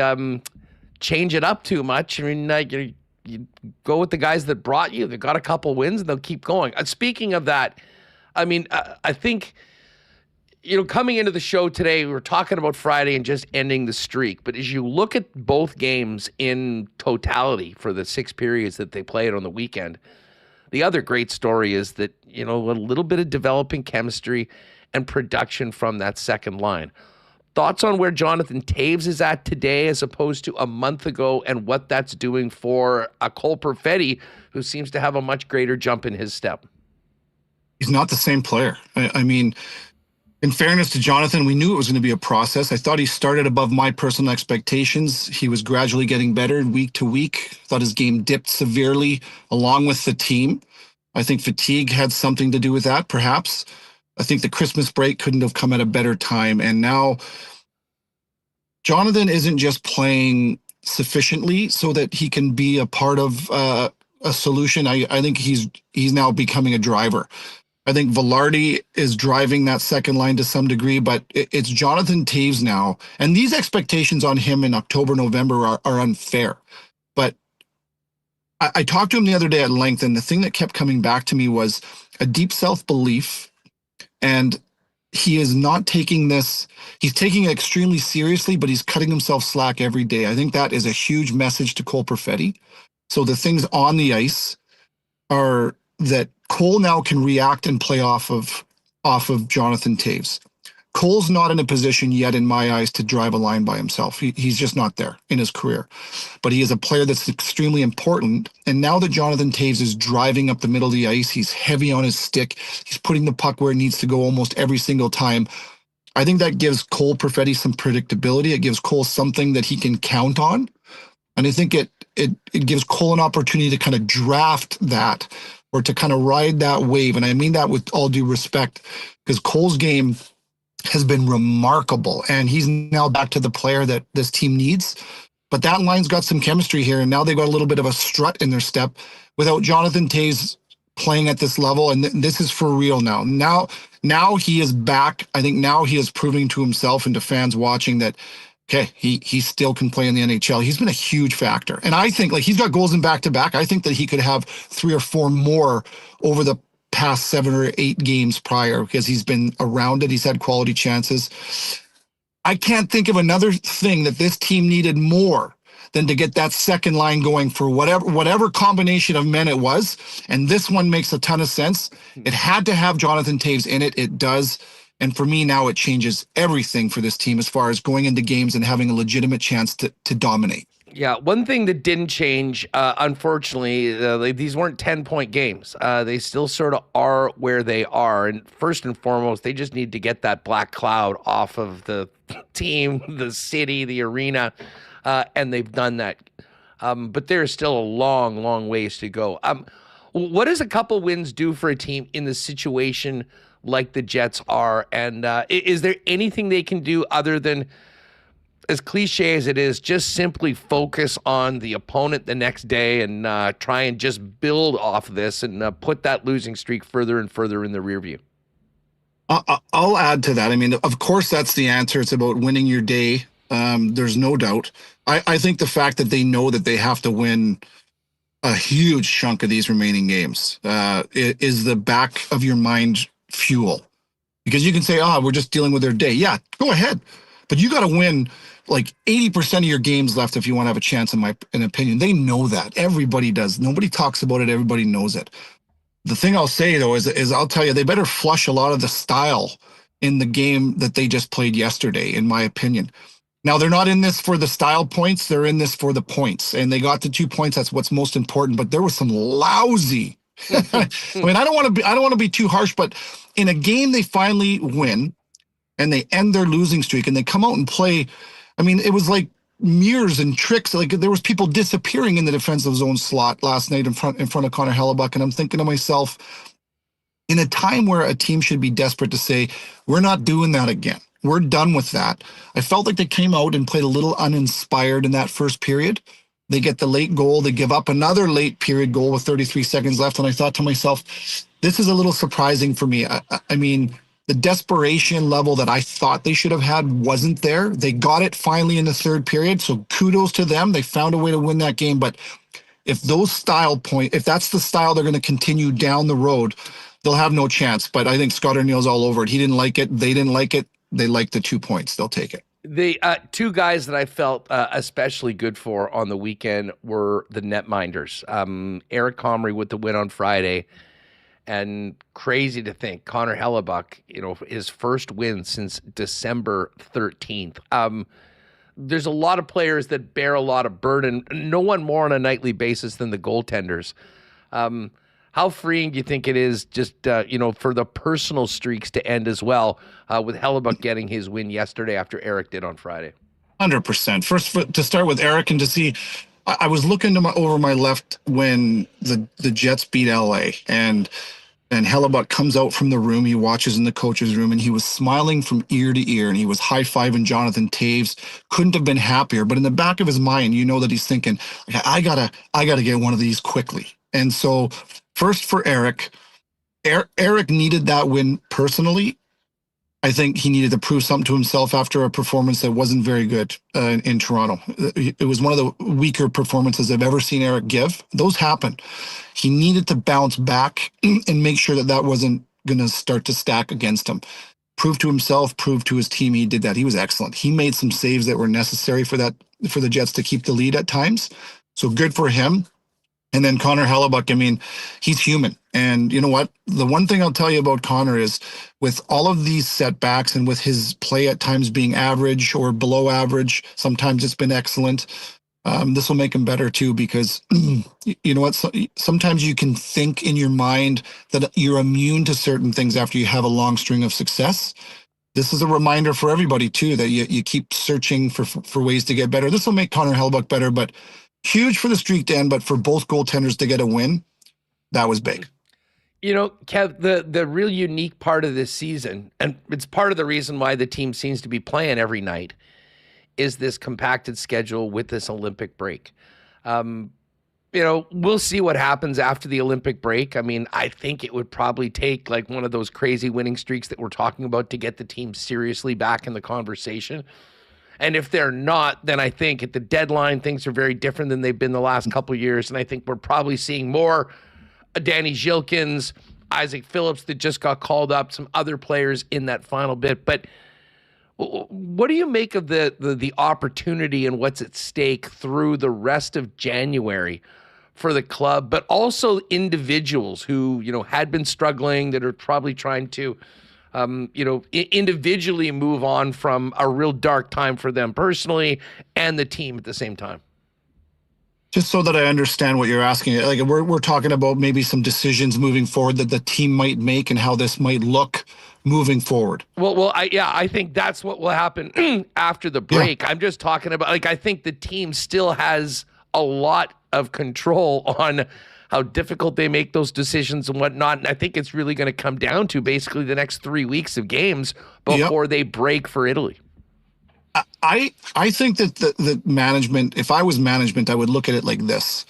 change it up too much. I mean, you go with the guys that brought you. They've got a couple wins, and they'll keep going. Speaking of that, I mean, I think, coming into the show today, we were talking about Friday and just ending the streak. But as you look at both games in totality for the 6 periods that they played on the weekend, the other great story is that, a little bit of developing chemistry and production from that second line. Thoughts on where Jonathan Toews is at today as opposed to a month ago, and what that's doing for a Cole Perfetti, who seems to have a much greater jump in his step? He's not the same player. I mean, in fairness to Jonathan, we knew it was going to be a process. I thought he started above my personal expectations. He was gradually getting better week to week. Thought his game dipped severely along with the team. I think fatigue had something to do with that, perhaps. I think the Christmas break couldn't have come at a better time. And now Jonathan isn't just playing sufficiently so that he can be a part of a solution. I think he's now becoming a driver. I think Velarde is driving that second line to some degree, but it's Jonathan Toews now. And these expectations on him in October, November are unfair. But I talked to him the other day at length, and the thing that kept coming back to me was a deep self-belief. And he is not taking this, he's taking it extremely seriously, but he's cutting himself slack every day. I think that is a huge message to Cole Perfetti. So the things on the ice are that Cole now can react and play off of off of Jonathan Toews. Cole's not in a position yet, in my eyes, to drive a line by himself. He's just not there in his career. But he is a player that's extremely important. And now that Jonathan Toews is driving up the middle of the ice, he's heavy on his stick. He's putting the puck where it needs to go almost every single time. I think that gives Cole Perfetti some predictability. It gives Cole something that he can count on. And I think it gives Cole an opportunity to kind of draft that, or to kind of ride that wave. And I mean that with all due respect, because Cole's game has been remarkable, and he's now back to the player that this team needs. But that line's got some chemistry here, and now they've got a little bit of a strut in their step without Jonathan Toews playing at this level, and this is for real now. Now he is back. I think now he is proving to himself and to fans watching that, okay, he still can play in the NHL. He's been a huge factor. And I think, like, he's got goals in back-to-back. I think that he could have 3 or 4 more over the past 7 or 8 games prior, because he's been around it. He's had quality chances. I can't think of another thing that this team needed more than to get that second line going for whatever combination of men it was. And this one makes a ton of sense. It had to have Jonathan Toews in it. It does. And for me now, it changes everything for this team as far as going into games and having a legitimate chance to dominate. Yeah, one thing that didn't change, unfortunately, these weren't 10-point games. They still sort of are where they are. And first and foremost, they just need to get that black cloud off of the team, the city, the arena, and they've done that. But there's still a long, long ways to go. What does a couple wins do for a team in the situation like the Jets are? And is there anything they can do other than, as cliche as it is, just simply focus on the opponent the next day and try and just build off of this and put that losing streak further and further in the rear view? I'll add to that. I mean, of course, that's the answer. It's about winning your day. There's no doubt. I think the fact that they know that they have to win a huge chunk of these remaining games is the back of your mind fuel. Because you can say, we're just dealing with their day. Yeah, go ahead. But you got to win like 80% of your games left if you want to have a chance, in my opinion. They know that. Everybody does. Nobody talks about it. Everybody knows it. The thing I'll say, though, is I'll tell you, they better flush a lot of the style in the game that they just played yesterday, in my opinion. Now, they're not in this for the style points. They're in this for the points. And they got the 2 points. That's what's most important. But there was some lousy. I mean, I don't want to be too harsh, but in a game they finally win and they end their losing streak and they come out and play. I mean, it was like mirrors and tricks. Like, there was people disappearing in the defensive zone slot last night in front of Connor Hellebuyck. And I'm thinking to myself, in a time where a team should be desperate to say, we're not doing that again, we're done with that, I felt like they came out and played a little uninspired in that first period. They get the late goal. They give up another late period goal with 33 seconds left. And I thought to myself, this is a little surprising for me. I mean, the desperation level that I thought they should have had wasn't there. They got it finally in the third period. So kudos to them. They found a way to win that game. But if that's the style they're going to continue down the road, they'll have no chance. But I think Scott Arniel's all over it. He didn't like it. They didn't like it. They liked the 2 points. They'll take it. The 2 guys that I felt especially good for on the weekend were the netminders. Eric Comry with the win on Friday. And crazy to think, Connor Hellebuyck, his first win since December 13th. There's a lot of players that bear a lot of burden, no one more on a nightly basis than the goaltenders. How freeing do you think it is just, for the personal streaks to end as well, with Hellebuyck getting his win yesterday after Eric did on Friday? 100%. First, to start with Eric and to see, I was looking over my left when the Jets beat LA, and Hellebuyck comes out from the room. He watches in the coach's room, and he was smiling from ear to ear, and he was high-fiving Jonathan Toews. Couldn't have been happier. But in the back of his mind, that he's thinking, I gotta get one of these quickly. And so, first for Eric, Eric needed that win personally. I think he needed to prove something to himself after a performance that wasn't very good in Toronto. It was one of the weaker performances I've ever seen Eric give. Those happen. He needed to bounce back and make sure that wasn't going to start to stack against him. Prove to himself, prove to his team he did that. He was excellent. He made some saves that were necessary for the Jets to keep the lead at times. So good for him. And then Connor Hellebuck, I mean, he's human. And you know what? The one thing I'll tell you about Connor is with all of these setbacks and with his play at times being average or below average, sometimes it's been excellent. This will make him better too, because you know what? Sometimes you can think in your mind that you're immune to certain things after you have a long string of success. This is a reminder for everybody too, that you keep searching for ways to get better. This will make Connor Hellebuck better, but huge for the streak to end, but for both goaltenders to get a win, that was big. You know, Kev, the real unique part of this season, and it's part of the reason why the team seems to be playing every night, is this compacted schedule with this Olympic break. You know, we'll see what happens after the Olympic break. I mean, I think it would probably take like one of those crazy winning streaks that we're talking about to get the team seriously back in the conversation. And if they're not, then I think at the deadline, things are very different than they've been the last couple of years. And I think we're probably seeing more Danny Zhilkins, Isaac Phillips that just got called up, some other players in that final bit. But what do you make of the opportunity and what's at stake through the rest of January for the club, but also individuals who, you know, had been struggling, that are probably trying to individually move on from a real dark time for them personally and the team at the same time? Just so that I understand what you're asking, like we're talking about maybe some decisions moving forward that the team might make and how this might look moving forward. I think that's what will happen after the break. Yeah. I'm just talking about, like, I think the team still has a lot of control on how difficult they make those decisions and whatnot. And I think it's really going to come down to basically the next 3 weeks of games before they break for Italy. I think that the management, if I was management, I would look at it like this.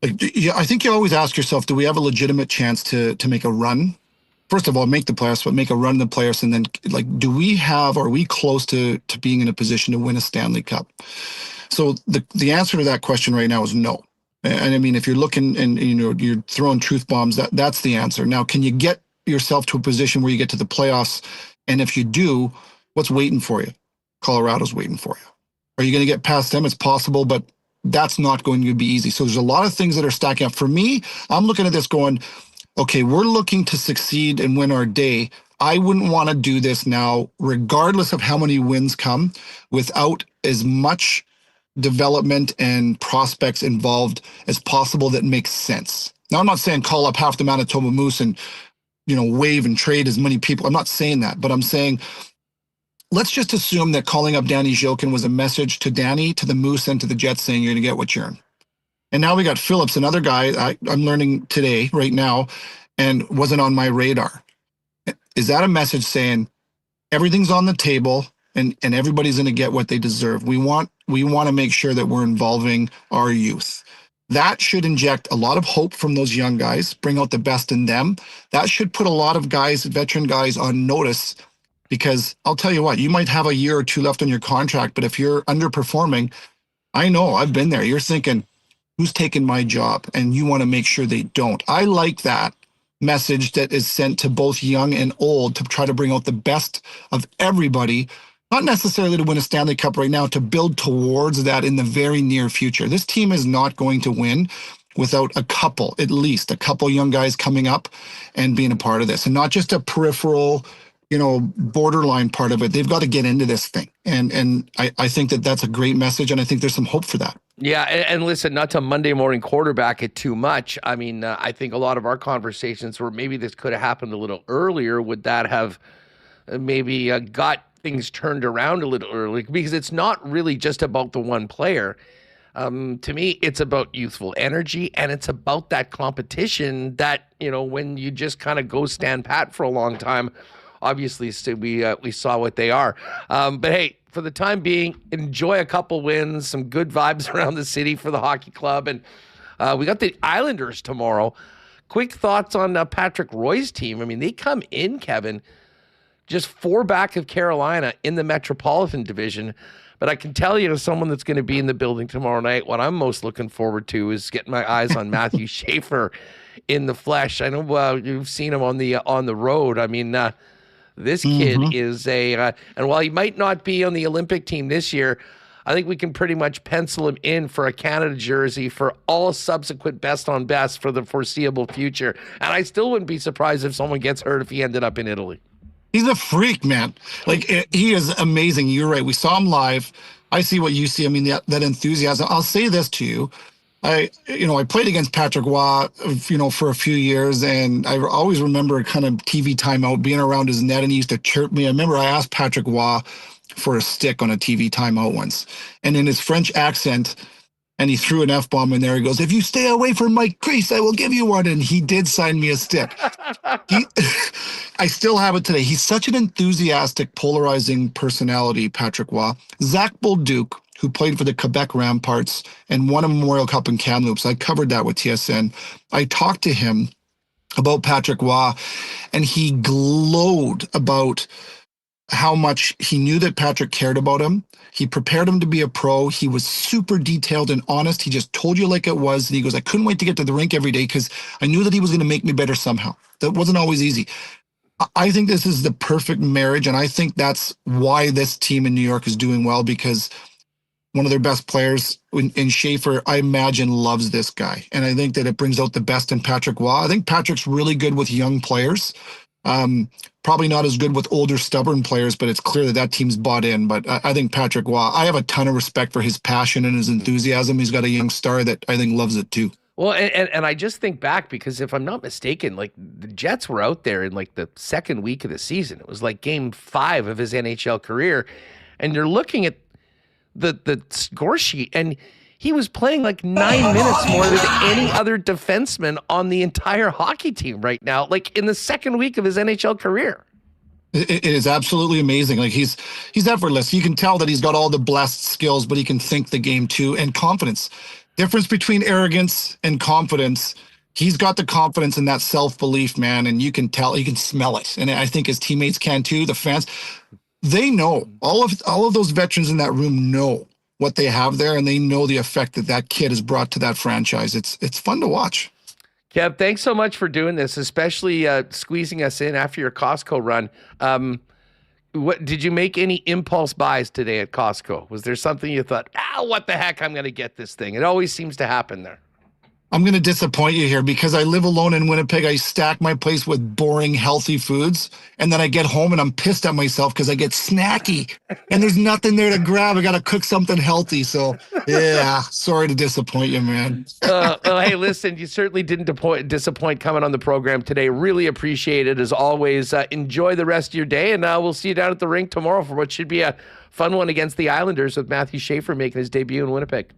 Like, I think you always ask yourself, do we have a legitimate chance to make a run? First of all, make the playoffs, but make a run in the playoffs. And then, like, are we close to being in a position to win a Stanley Cup? So the answer to that question right now is no. And I mean, if you're looking and you're throwing truth bombs, that's the answer. Now, can you get yourself to a position where you get to the playoffs? And if you do, what's waiting for you? Colorado's waiting for you. Are you going to get past them? It's possible, but that's not going to be easy. So there's a lot of things that are stacking up. For me, I'm looking at this going, okay, we're looking to succeed and win our day. I wouldn't want to do this now, regardless of how many wins come, without as much development and prospects involved as possible that makes sense. Now, I'm not saying call up half the Manitoba Moose and, waive and trade as many people. I'm not saying that, but I'm saying let's just assume that calling up Danny Zhilkin was a message to Danny, to the Moose, and to the Jets saying you're going to get what you earn. And now we got Phillips, another guy I'm learning today, right now, and wasn't on my radar. Is that a message saying everything's on the table and everybody's going to get what they deserve? We want to make sure that we're involving our youth. That should inject a lot of hope from those young guys, bring out the best in them. That should put a lot of guys, veteran guys, on notice, because I'll tell you what, you might have a year or two left on your contract, but if you're underperforming, I know, I've been there. You're thinking, who's taking my job? And you want to make sure they don't. I like that message that is sent to both young and old to try to bring out the best of everybody, not necessarily to win a Stanley Cup right now, to build towards that in the very near future. This team is not going to win without at least a couple young guys coming up and being a part of this, and not just a peripheral, borderline part of it. They've got to get into this thing. And I think that that's a great message, and I think there's some hope for that. Yeah, and listen, not to Monday morning quarterback it too much. I mean, I think a lot of our conversations were maybe this could have happened a little earlier. Would that have maybe got things turned around a little early? Because it's not really just about the one player. To me, it's about youthful energy, and it's about that competition that, when you just kind of go stand pat for a long time, obviously we saw what they are. But hey, for the time being, enjoy a couple wins, some good vibes around the city for the hockey club. And we got the Islanders tomorrow. Quick thoughts on Patrick Roy's team. I mean, they come in, Kevin, just 4 back of Carolina in the Metropolitan Division. But I can tell you, as someone that's going to be in the building tomorrow night, what I'm most looking forward to is getting my eyes on Matthew Schaefer in the flesh. I know you've seen him on the road. I mean, this kid is and while he might not be on the Olympic team this year, I think we can pretty much pencil him in for a Canada jersey for all subsequent best on best for the foreseeable future. And I still wouldn't be surprised if someone gets hurt if he ended up in Italy. He's a freak, man. Like, he is amazing. You're right. We saw him live. I see what you see. I mean, that enthusiasm. I'll say this to you. I played against Patrick Waugh, for a few years, and I always remember kind of TV timeout, being around his net, and he used to chirp me. I remember I asked Patrick Waugh for a stick on a TV timeout once, and in his French accent, and he threw an F-bomb in there. He goes, "If you stay away from Mike Crease, I will give you one." And he did sign me a stick. I still have it today. He's such an enthusiastic, polarizing personality, Patrick Waugh. Zach Bolduc, who played for the Quebec Ramparts and won a Memorial Cup in Kamloops. I covered that with TSN. I talked to him about Patrick Waugh, and he glowed about how much he knew that Patrick cared about him. He prepared him to be a pro. He was super detailed and honest. He just told you like it was. And he goes, "I couldn't wait to get to the rink every day because I knew that he was going to make me better somehow." That wasn't always easy. I think this is the perfect marriage, and I think that's why this team in New York is doing well, because one of their best players in Schaefer, I imagine, loves this guy. And I think that it brings out the best in Patrick Waugh. I think Patrick's really good with young players. Probably not as good with older, stubborn players, but it's clear that team's bought in. But I think Patrick Waugh, I have a ton of respect for his passion and his enthusiasm. He's got a young star that I think loves it too. Well, and I just think back, because if I'm not mistaken, like, the Jets were out there in like the second week of the season. It was like game 5 of his NHL career. And you're looking at the score sheet, and he was playing like 9 minutes more than any other defenseman on the entire hockey team right now, like in the second week of his NHL career. It is absolutely amazing. Like, he's effortless. You can tell that he's got all the blessed skills, but he can think the game too, and confidence. Difference between arrogance and confidence. He's got the confidence and that self-belief, man, and you can tell, you can smell it. And I think his teammates can too, the fans. They know, all of those veterans in that room know what they have there, and they know the effect that kid has brought to that franchise. It's fun to watch. Kev, thanks so much for doing this, especially squeezing us in after your Costco run. What did you make any impulse buys today at Costco? Was there something you thought, what the heck, I'm going to get this thing? It always seems to happen there. I'm going to disappoint you here, because I live alone in Winnipeg. I stack my place with boring, healthy foods, and then I get home and I'm pissed at myself because I get snacky and there's nothing there to grab. I got to cook something healthy. So, yeah, sorry to disappoint you, man. Hey, listen, you certainly didn't disappoint coming on the program today. Really appreciate it, as always. Enjoy the rest of your day, and we'll see you down at the rink tomorrow for what should be a fun one against the Islanders, with Matthew Schaefer making his debut in Winnipeg.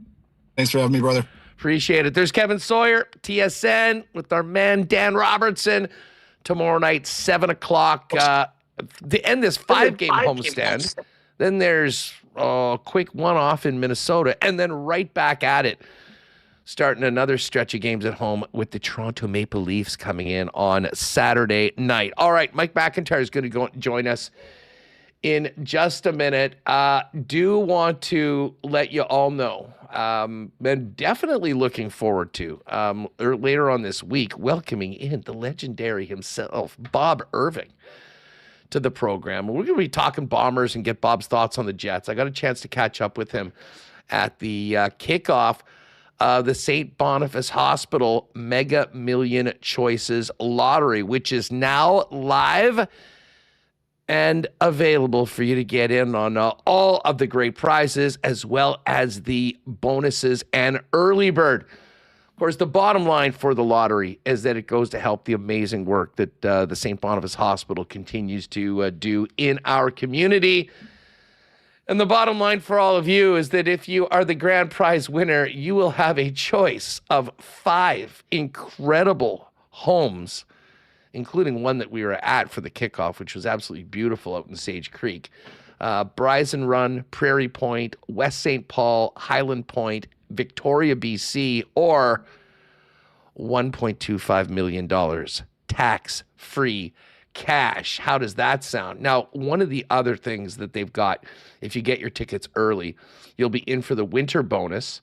Thanks for having me, brother. Appreciate it. There's Kevin Sawyer, TSN, with our man Dan Robertson. Tomorrow night, 7 o'clock, to end this 5-game homestand. Then there's a quick one-off in Minnesota, and then right back at it, starting another stretch of games at home with the Toronto Maple Leafs coming in on Saturday night. All right, Mike McIntyre is going to join us in just a minute. Do want to let you all know, and definitely looking forward to later on this week, welcoming in the legendary himself, Bob Irving, to the program. We're going to be talking Bombers and get Bob's thoughts on the Jets. I got a chance to catch up with him at the kickoff of the St. Boniface Hospital Mega Million Choices Lottery, which is now live and available for you to get in on all of the great prizes, as well as the bonuses and early bird. Of course, the bottom line for the lottery is that it goes to help the amazing work that the St. Boniface Hospital continues to do in our community. And the bottom line for all of you is that if you are the grand prize winner, you will have a choice of 5 incredible homes, including one that we were at for the kickoff, which was absolutely beautiful out in Sage Creek. Bryson Run, Prairie Point, West St. Paul, Highland Point, Victoria, BC, or $1.25 million tax-free cash. How does that sound? Now, one of the other things that they've got, if you get your tickets early, you'll be in for the winter bonus,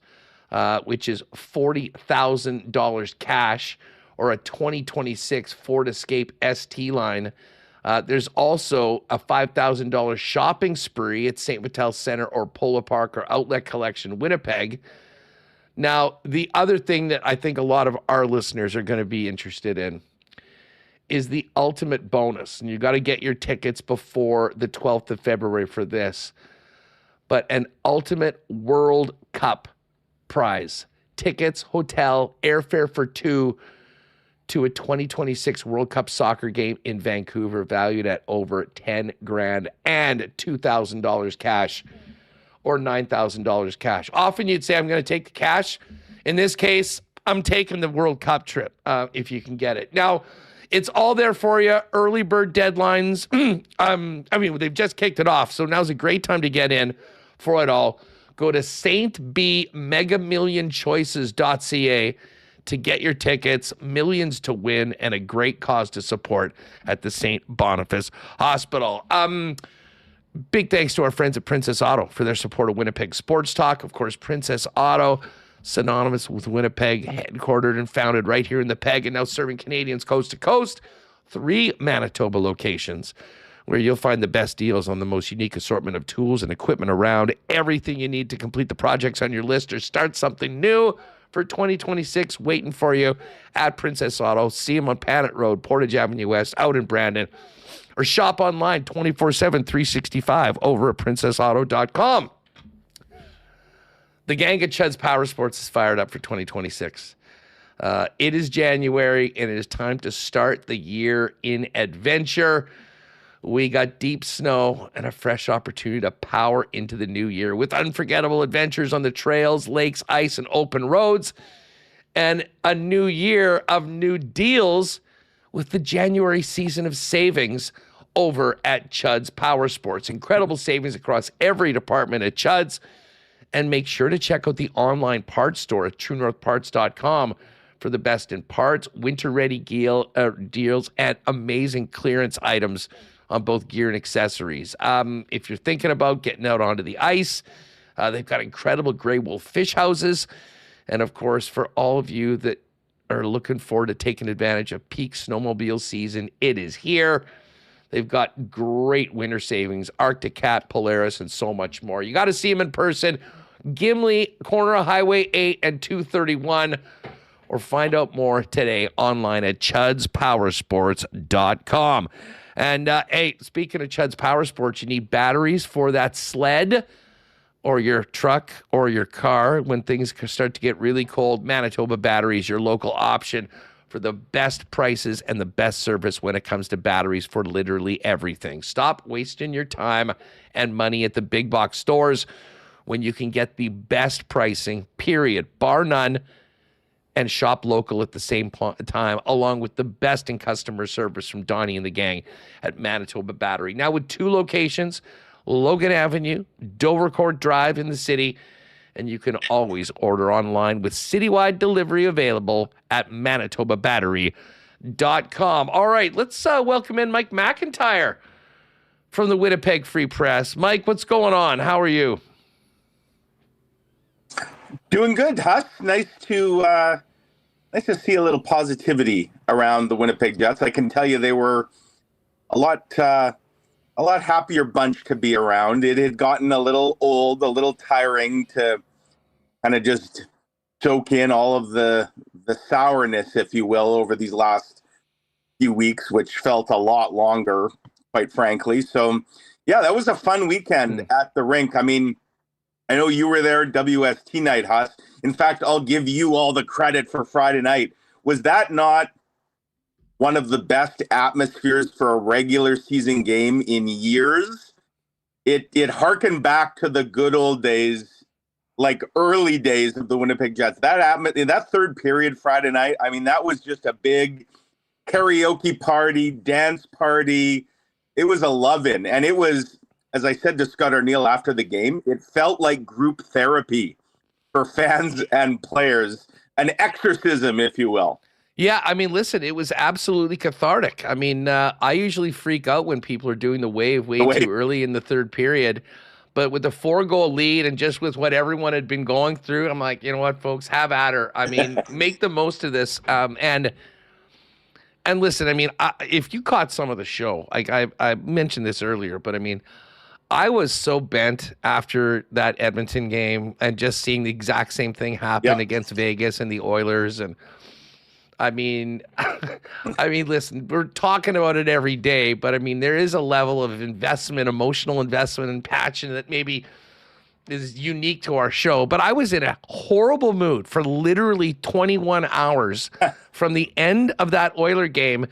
which is $40,000 cash, or a 2026 Ford Escape ST line There's also a $5,000 shopping spree at St. Vital Center or Polo Park or Outlet Collection, Winnipeg. Now, the other thing that I think a lot of our listeners are going to be interested in is the ultimate bonus. And you got to get your tickets before the 12th of February for this. But an ultimate World Cup prize. Tickets, hotel, airfare for two to a 2026 World Cup soccer game in Vancouver, valued at over $10,000 and $2,000 cash or $9,000 cash. Often you'd say, I'm going to take the cash. In this case, I'm taking the World Cup trip if you can get it. Now, it's all there for you. Early bird deadlines. They've just kicked it off, so now's a great time to get in for it all. Go to stbmegamillionchoices.ca to get your tickets, millions to win, and a great cause to support at the St. Boniface Hospital. Big thanks to our friends at Princess Auto for their support of Winnipeg Sports Talk. Of course, Princess Auto, synonymous with Winnipeg, headquartered and founded right here in the Peg, and now serving Canadians coast to coast. 3 Manitoba locations where you'll find the best deals on the most unique assortment of tools and equipment around. Everything you need to complete the projects on your list or start something new for 2026 waiting for you at Princess Auto. See them on Panet Road, Portage Avenue West, out in Brandon, or shop online 24/7, 365 over at princessauto.com. The gang at Chud's Power Sports is fired up for 2026. It is January, and it is time to start the year in adventure. We got deep snow and a fresh opportunity to power into the new year with unforgettable adventures on the trails, lakes, ice, and open roads, and a new year of new deals with the January season of savings over at Chud's Power Sports. Incredible savings across every department at Chud's. And make sure to check out the online parts store at truenorthparts.com for the best in parts, winter-ready deals, and amazing clearance items on both gear and accessories. If you're thinking about getting out onto the ice, they've got incredible gray wolf fish houses. And, of course, for all of you that are looking forward to taking advantage of peak snowmobile season, it is here. They've got great winter savings, Arctic Cat, Polaris, and so much more. You got to see them in person. Gimli, corner of Highway 8 and 231, or find out more today online at chudspowersports.com. And, hey, speaking of Chud's Power Sports, you need batteries for that sled or your truck or your car when things start to get really cold. Manitoba Batteries, your local option for the best prices and the best service when it comes to batteries for literally everything. Stop wasting your time and money at the big box stores when you can get the best pricing, period, bar none, and shop local at the same time, along with the best in customer service from Donnie and the gang at Manitoba Battery. Now with 2 locations, Logan Avenue, Dovercourt Drive in the city, and you can always order online with citywide delivery available at manitobabattery.com. All right, let's welcome in Mike McIntyre from the Winnipeg Free Press. Mike, what's going on? How are you? Doing good, Huss. Nice to see a little positivity around the Winnipeg Jets. I can tell you they were a lot happier bunch to be around. It had gotten a little old, a little tiring to kind of just soak in all of the sourness, if you will, over these last few weeks, which felt a lot longer, quite frankly. So, yeah, that was a fun weekend at the rink. I mean, I know you were there WST night, Huss. In fact, I'll give you all the credit for Friday night. Was that not one of the best atmospheres for a regular season game in years? It harkened back to the good old days, like early days of the Winnipeg Jets. That third period Friday night, I mean, that was just a big karaoke party, dance party. It was a love-in, and it was, as I said to Scott Arneal after the game, it felt like group therapy for fans and players, an exorcism, if you will. Yeah, I mean, listen, it was absolutely cathartic. I mean, I usually freak out when people are doing the wave too early in the third period. But with the 4-goal lead and just with what everyone had been going through, I'm like, you know what, folks, have at her. I mean, make the most of this. And And listen, I mean, if you caught some of the show, like I mentioned this earlier, but I mean, I was so bent after that Edmonton game and just seeing the exact same thing happen against Vegas and the Oilers. And I mean, listen, we're talking about it every day, but I mean, there is a level of investment, emotional investment and passion that maybe is unique to our show. But I was in a horrible mood for literally 21 hours from the end of that Oiler game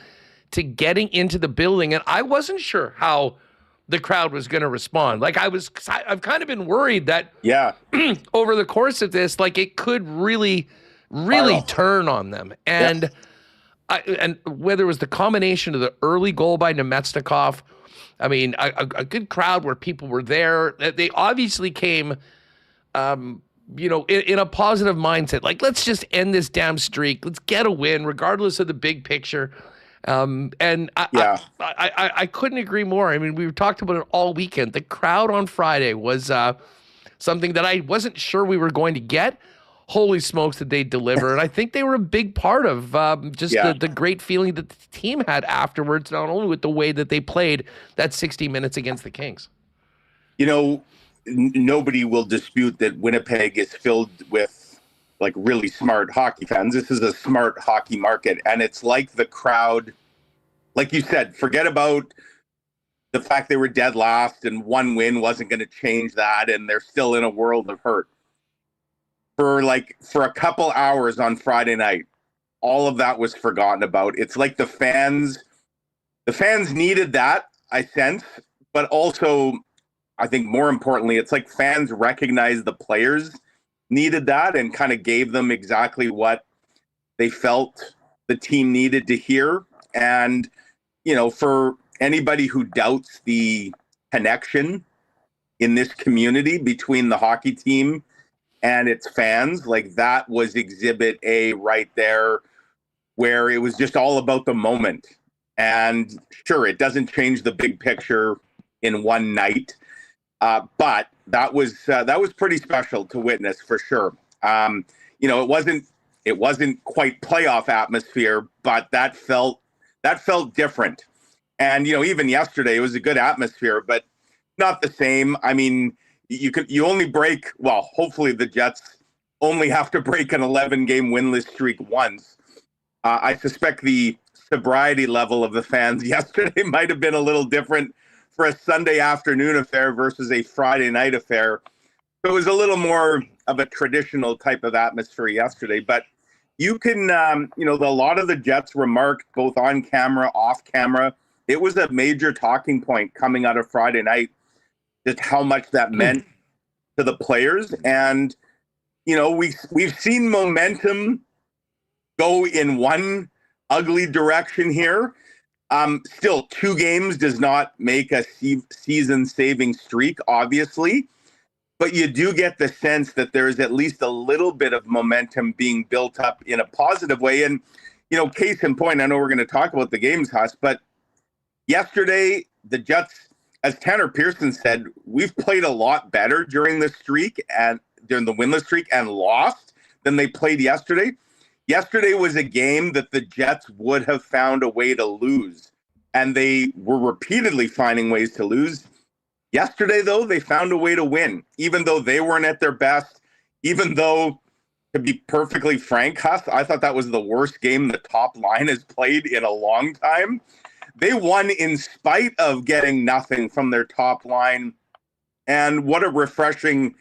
to getting into the building. And I wasn't sure how the crowd was going to respond. Like I've kind of been worried that over the course of this, like it could really turn on them. And and whether it was the combination of the early goal by Nemestikov, I mean, a good crowd where people were there. They obviously came, in a positive mindset. Like, let's just end this damn streak. Let's get a win, regardless of the big picture. I couldn't agree more. I mean, we've talked about it all weekend. The crowd on Friday was something that I wasn't sure we were going to get. Holy smokes, did they deliver? And I think they were a big part of the great feeling that the team had afterwards, not only with the way that they played that 60 minutes against the Kings. You know, nobody will dispute that Winnipeg is filled with like really smart hockey fans. This is a smart hockey market. And it's like the crowd, like you said, forget about the fact they were dead last and one win wasn't going to change that. And they're still in a world of hurt. For a couple hours on Friday night, all of that was forgotten about. It's like the fans needed that, I sense, but also I think more importantly, it's like fans recognized the players needed that and kind of gave them exactly what they felt the team needed to hear. And, for anybody who doubts the connection in this community between the hockey team and its fans, like that was exhibit A right there, where it was just all about the moment. And sure, it doesn't change the big picture in one night, but that was pretty special to witness for sure. It wasn't quite playoff atmosphere, but that felt different. And even yesterday, it was a good atmosphere, but not the same. I mean, you only break, well, hopefully the Jets only have to break an 11-game winless streak once. I suspect the sobriety level of the fans yesterday might have been a little different for a Sunday afternoon affair versus a Friday night affair. So it was a little more of a traditional type of atmosphere yesterday. But you can, a lot of the Jets remarked both on camera, off camera. It was a major talking point coming out of Friday night, just how much that meant to the players. And, we've seen momentum go in one ugly direction here. Still, 2 games does not make a season-saving streak, obviously. But you do get the sense that there is at least a little bit of momentum being built up in a positive way. And, case in point, I know we're going to talk about the games, Huss, but yesterday, the Jets, as Tanner Pearson said, we've played a lot better during the streak and during the winless streak and lost than they played yesterday. Yesterday was a game that the Jets would have found a way to lose, and they were repeatedly finding ways to lose. Yesterday, though, they found a way to win, even though they weren't at their best, even though, to be perfectly frank, Huss, I thought that was the worst game the top line has played in a long time. They won in spite of getting nothing from their top line, and what a refreshing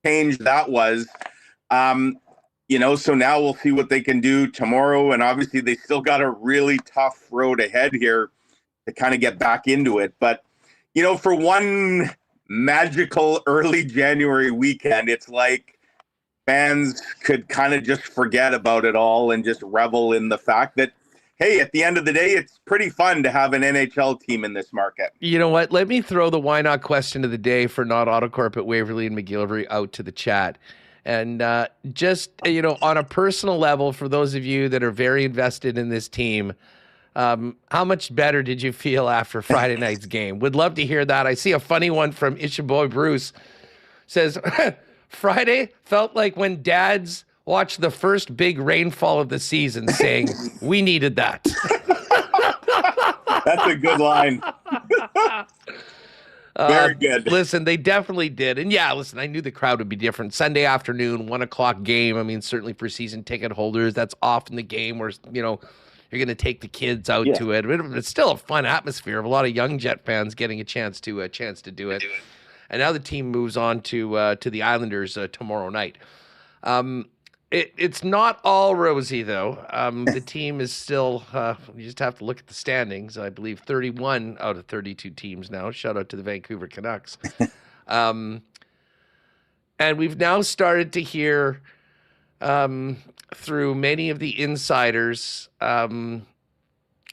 change that was. So now we'll see what they can do tomorrow. And obviously they still got a really tough road ahead here to kind of get back into it. But, for one magical early January weekend, it's like fans could kind of just forget about it all and just revel in the fact that, hey, at the end of the day, it's pretty fun to have an NHL team in this market. You know what? Let me throw the why not question of the day for Not Autocorp at Waverly and McGillivray out to the chat. And just, on a personal level, for those of you that are very invested in this team, how much better did you feel after Friday night's game? Would love to hear that. I see a funny one from Ishaboy Bruce. Says, Friday felt like when dads watched the first big rainfall of the season saying, we needed that. That's a good line. Very good. Listen, they definitely did. And yeah, listen, I knew the crowd would be different. Sunday afternoon, 1:00 game. I mean, certainly for season ticket holders, that's often the game where, you're going to take the kids out to it. But it's still a fun atmosphere of a lot of young Jet fans getting a chance to do it. And now the team moves on to the Islanders tomorrow night. It's not all rosy, though. The team is still, you just have to look at the standings. I believe 31 out of 32 teams now. Shout out to the Vancouver Canucks. And we've now started to hear through many of the insiders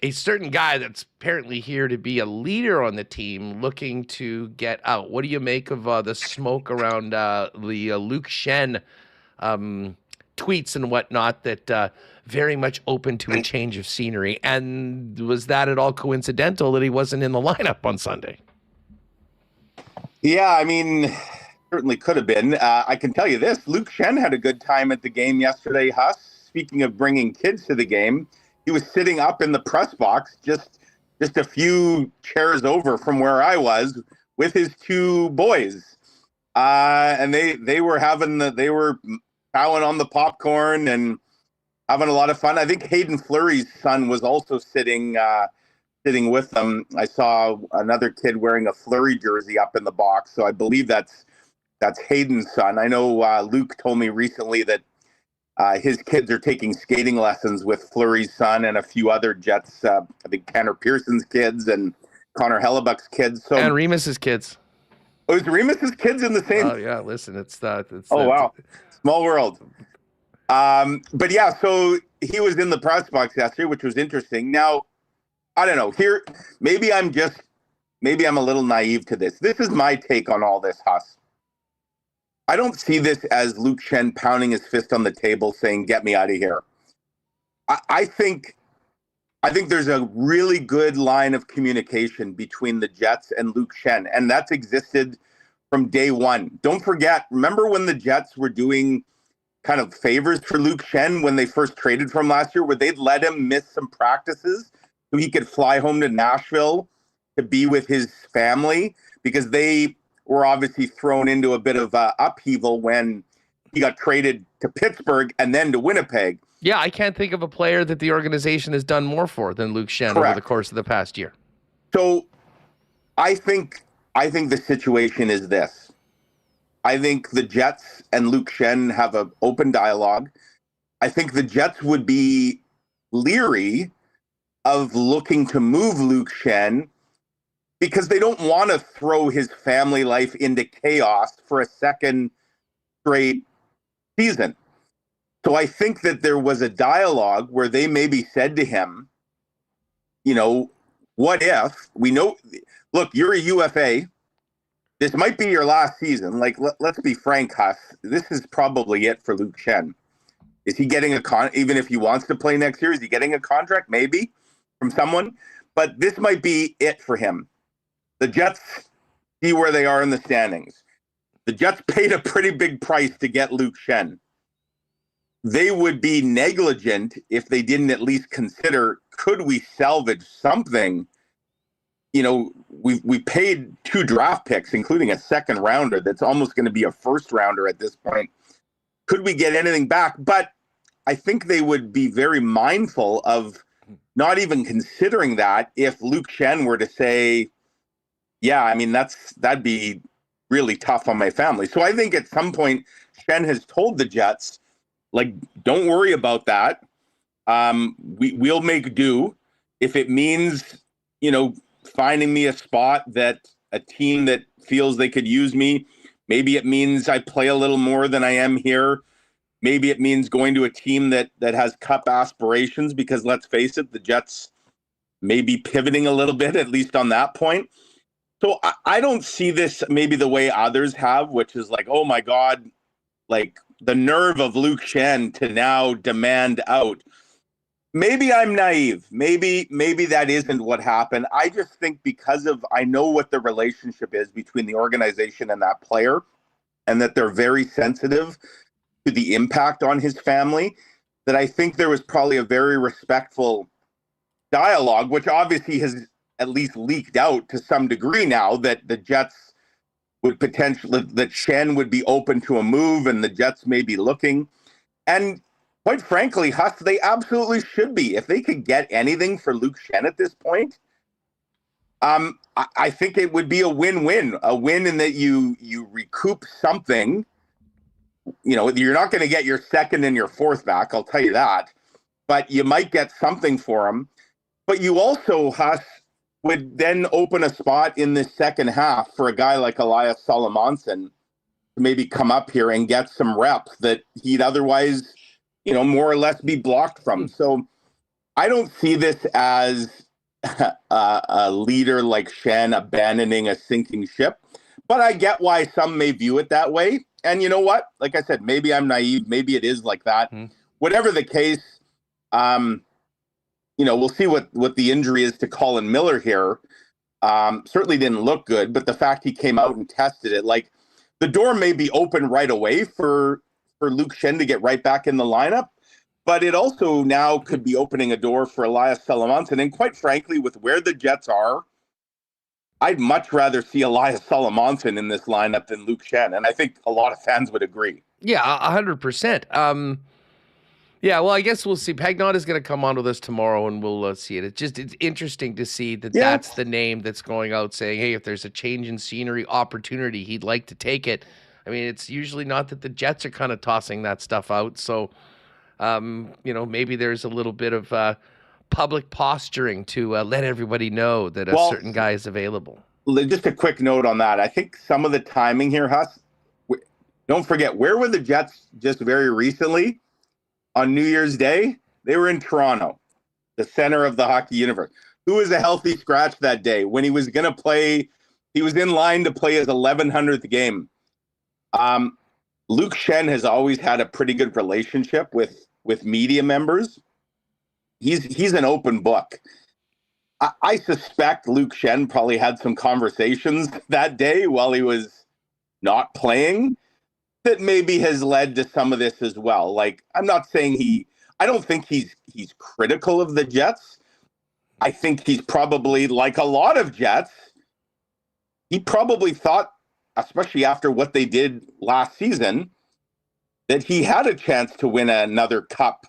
a certain guy that's apparently here to be a leader on the team looking to get out. What do you make of the smoke around the Luke Schenn tweets and whatnot that very much open to a change of scenery? And was that at all coincidental that he wasn't in the lineup on Sunday? Yeah, I mean, certainly could have been. I can tell you this, Luke Schenn had a good time at the game yesterday, Huss. Speaking of bringing kids to the game, he was sitting up in the press box just a few chairs over from where I was with his two boys. And they were chowing on the popcorn and having a lot of fun. I think Hayden Fleury's son was also sitting with them. I saw another kid wearing a Fleury jersey up in the box, so I believe that's Hayden's son. I know Luke told me recently that his kids are taking skating lessons with Fleury's son and a few other Jets. I think Tanner Pearson's kids and Connor Hellebuck's kids. So, and Remis's kids. Oh, is Remis's kids in the same? Oh yeah, listen, wow, small world. But yeah, so he was in the press box yesterday, which was interesting. Now, I don't know. Here, maybe I'm a little naive to this. This is my take on all this, Huss. I don't see this as Luke Schenn pounding his fist on the table saying, "Get me out of here." I think there's a really good line of communication between the Jets and Luke Schenn, and that's existed from day one. Don't forget, remember when the Jets were doing kind of favors for Luke Schenn when they first traded from last year, where they'd let him miss some practices so he could fly home to Nashville to be with his family, because they were obviously thrown into a bit of upheaval when he got traded to Pittsburgh and then to Winnipeg. Yeah, I can't think of a player that the organization has done more for than Luke Schenn over the course of the past year. So I think the situation is this. I think the Jets and Luke Schenn have an open dialogue. I think the Jets would be leery of looking to move Luke Schenn because they don't want to throw his family life into chaos for a second straight season. So I think that there was a dialogue where they maybe said to him, what if we know, look, you're a UFA. This might be your last season. Like, let's be frank, Huss. This is probably it for Luke Schenn. Is he getting even if he wants to play next year, is he getting a contract? Maybe from someone, but this might be it for him. The Jets see where they are in the standings. The Jets paid a pretty big price to get Luke Schenn. They would be negligent if they didn't at least consider, could we salvage something? We paid 2 draft picks, including a second rounder that's almost going to be a first rounder at this point. Could we get anything back? But I think they would be very mindful of not even considering that if Luke Schenn were to say, yeah, I mean, that'd be really tough on my family. So I think at some point, Schenn has told the Jets, like, don't worry about that. We'll make do. If it means, finding me a spot that a team that feels they could use me, maybe it means I play a little more than I am here. Maybe it means going to a team that has cup aspirations, because let's face it, the Jets may be pivoting a little bit, at least on that point. So I don't see this maybe the way others have, which is like, oh my God, like the nerve of Luke Schenn to now demand out. Maybe I'm naive. Maybe that isn't what happened. I just think I know what the relationship is between the organization and that player, and that they're very sensitive to the impact on his family, that I think there was probably a very respectful dialogue, which obviously has at least leaked out to some degree now, that the Jets would potentially, that Schenn would be open to a move and the Jets may be looking. And quite frankly, Huss, they absolutely should be. If they could get anything for Luke Schenn at this point, I think it would be a win-win in that you recoup something. You know, you're not going to get your second and your fourth back, I'll tell you that, but you might get something for him. But you also, Huss, would then open a spot in the second half for a guy like Elias Salomonson to maybe come up here and get some reps that he'd otherwise, you know, more or less be blocked from. So I don't see this as a leader like Schenn abandoning a sinking ship, but I get why some may view it that way. And you know what? Like I said, maybe I'm naive. Maybe it is like that. Whatever the case, you know, we'll see what the injury is to Colin Miller here. Certainly didn't look good, but the fact he came out and tested it, like, the door may be open right away for Luke Schenn to get right back in the lineup, but it also now could be opening a door for Elias Salomonson. And quite frankly, with where the Jets are, I'd much rather see Elias Salomonson in this lineup than Luke Schenn. And I think a lot of fans would agree. Yeah, 100%. Yeah, well, I guess we'll see. Pagnot is going to come on with us tomorrow, and we'll see it. It's interesting to see that that's the name that's going out saying, hey, if there's a change in scenery opportunity, he'd like to take it. I mean, it's usually not that the Jets are kind of tossing that stuff out. So, you know, maybe there's a little bit of public posturing to let everybody know that a certain guy is available. Just a quick note on that. I think some of the timing here, Huss, don't forget, where were the Jets just very recently? On New Year's Day, they were in Toronto, the center of the hockey universe. Who was a healthy scratch that day when he was going to play? He was in line to play his 1100th game. Luke Schenn has always had a pretty good relationship with media members. He's an open book. I suspect Luke Schenn probably had some conversations that day while he was not playing that maybe has led to some of this as well. Like, I'm not saying I don't think he's critical of the Jets. I think he's probably, like a lot of Jets, he probably thought, especially after what they did last season, that he had a chance to win another cup.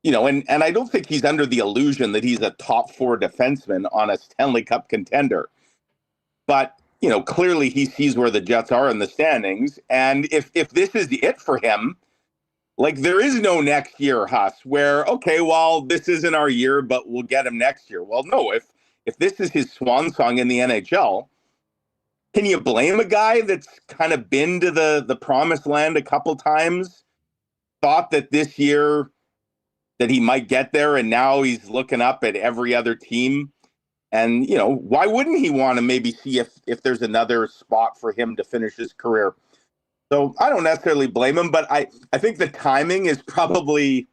You know, and I don't think he's under the illusion that he's a top 4 defenseman on a Stanley Cup contender. But you know, clearly he sees where the Jets are in the standings. And if this is it for him, like, there is no next year, Huss, where, okay, well, this isn't our year, but we'll get him next year. Well, no, if this is his swan song in the NHL, can you blame a guy that's kind of been to the promised land a couple times, thought that this year that he might get there, and now he's looking up at every other team? And, you know, why wouldn't he want to maybe see if there's another spot for him to finish his career? So I don't necessarily blame him, but I think the timing is probably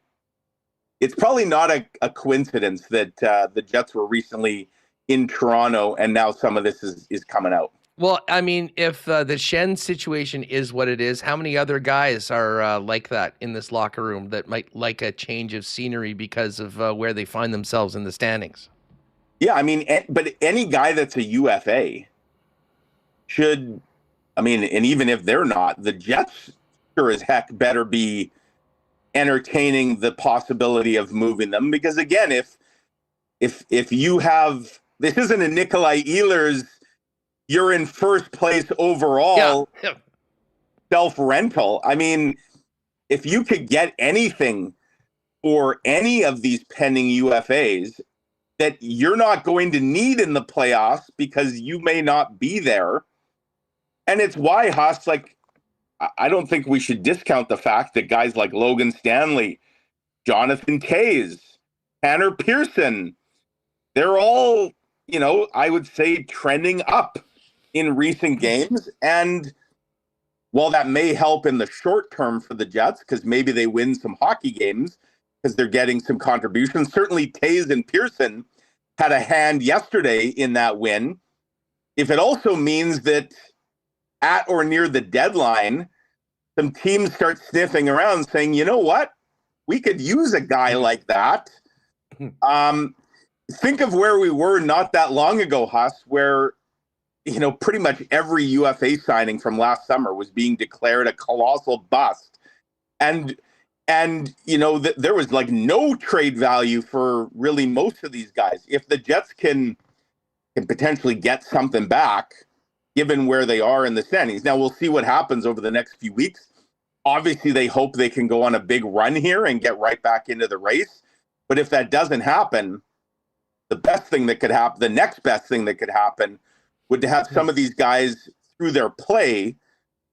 not a coincidence that the Jets were recently in Toronto and now some of this is coming out. Well, I mean, if the Schenn situation is what it is, how many other guys are like that in this locker room that might like a change of scenery because of where they find themselves in the standings? Yeah, I mean, but any guy that's a UFA should, I mean, and even if they're not, the Jets sure as heck better be entertaining the possibility of moving them. Because again, if you have, this isn't a Nikolai Ehlers, you're in first place overall self-rental. I mean, if you could get anything for any of these pending UFAs that you're not going to need in the playoffs because you may not be there. And it's why, Haas, like, I don't think we should discount the fact that guys like Logan Stanley, Jonathan Toews, Tanner Pearson, they're all, you know, I would say trending up in recent games. And while that may help in the short term for the Jets, because maybe they win some hockey games, because they're getting some contributions. Certainly Toews and Pearson had a hand yesterday in that win. If it also means that at or near the deadline, some teams start sniffing around saying, you know what, we could use a guy like that. think of where we were not that long ago, Huss, where, pretty much every UFA signing from last summer was being declared a colossal bust. And there was like no trade value for really most of these guys. If the Jets can potentially get something back, given where they are in the standings. Now, we'll see what happens over the next few weeks. Obviously, they hope they can go on a big run here and get right back into the race. But if that doesn't happen, the next best thing that could happen would to have some of these guys, through their play,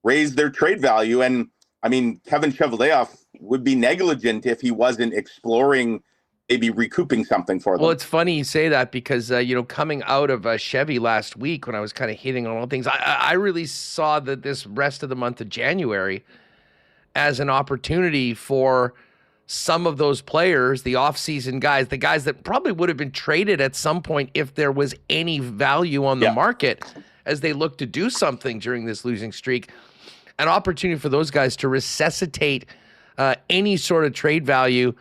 raise their trade value. And, Kevin Cheveldayoff would be negligent if he wasn't exploring maybe recouping something for them. Well, it's funny you say that because, coming out of Chevy last week when I was kind of hitting on all things, I really saw that this rest of the month of January as an opportunity for some of those players, the offseason guys, the guys that probably would have been traded at some point if there was any value on the market as they look to do something during this losing streak, an opportunity for those guys to resuscitate any sort of trade value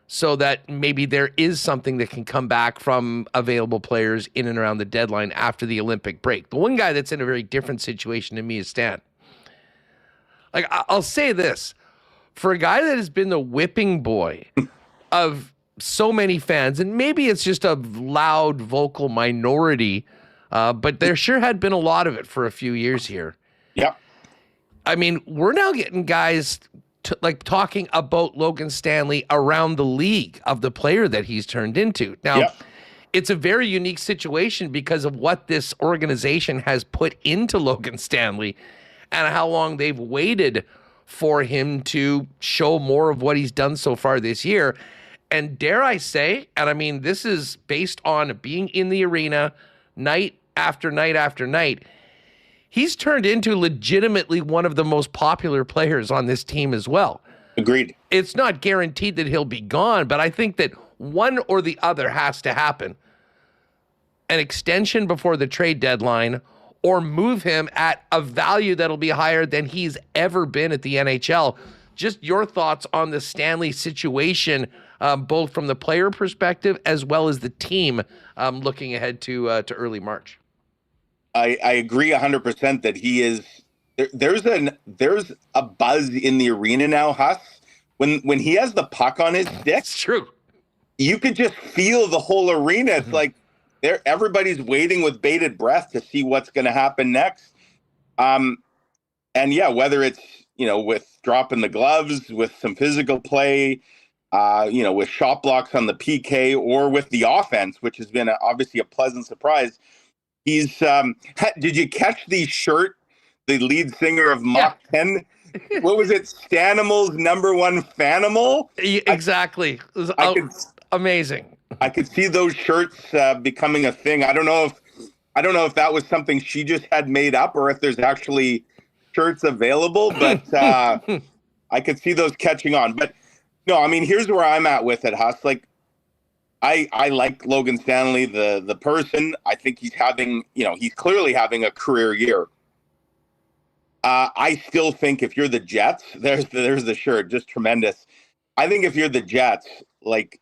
so that maybe there is something that can come back from available players in and around the deadline after the Olympic break. The one guy that's in a very different situation to me is Stan. Like, I'll say this. For a guy that has been the whipping boy of so many fans, and maybe it's just a loud vocal minority, but there sure had been a lot of it for a few years here. Yep. We're now getting guys talking about Logan Stanley around the league of the player that he's turned into. Now, it's a very unique situation because of what this organization has put into Logan Stanley and how long they've waited for him to show more of what he's done so far this year. And dare I say, and this is based on being in the arena night after night after night, he's turned into legitimately one of the most popular players on this team as well. Agreed. It's not guaranteed that he'll be gone, but I think that one or the other has to happen. An extension before the trade deadline or move him at a value that'll be higher than he's ever been at the NHL. Just your thoughts on the Stanley situation, both from the player perspective as well as the team looking ahead to early March. I agree 100% that he is. There's a buzz in the arena now, Huss. When he has the puck on his stick, it's true. You could just feel the whole arena. It's like everybody's waiting with bated breath to see what's going to happen next. And whether it's with dropping the gloves, with some physical play, with shot blocks on the PK, or with the offense, which has been obviously a pleasant surprise. He's did you catch the shirt the lead singer of Mach 10? What was it? Stanimal's #1 Fanimal? Exactly. It was amazing. I could see those shirts becoming a thing. I don't know if that was something she just had made up or if there's actually shirts available, but I could see those catching on. But no, here's where I'm at with it, Huss. Like, I like Logan Stanley, the person. I think he's clearly having a career year. I still think if you're the Jets, there's the shirt, just tremendous. I think if you're the Jets, like,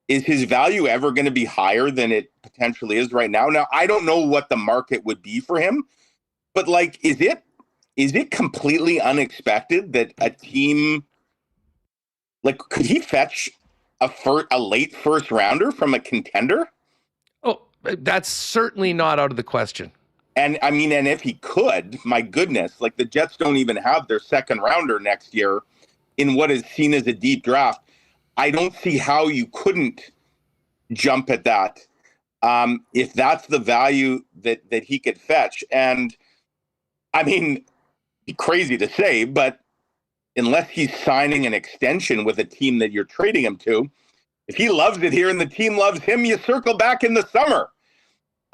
is his value ever going to be higher than it potentially is right now? Now, I don't know what the market would be for him, but like, is it completely unexpected that a team, like, could he fetch a late first rounder from a contender? Oh, that's certainly not out of the question. And and if he could, my goodness, like, the Jets don't even have their second rounder next year in what is seen as a deep draft. I don't see how you couldn't jump at that if that's the value that he could fetch. And crazy to say, but unless he's signing an extension with a team that you're trading him to, if he loves it here and the team loves him, you circle back in the summer.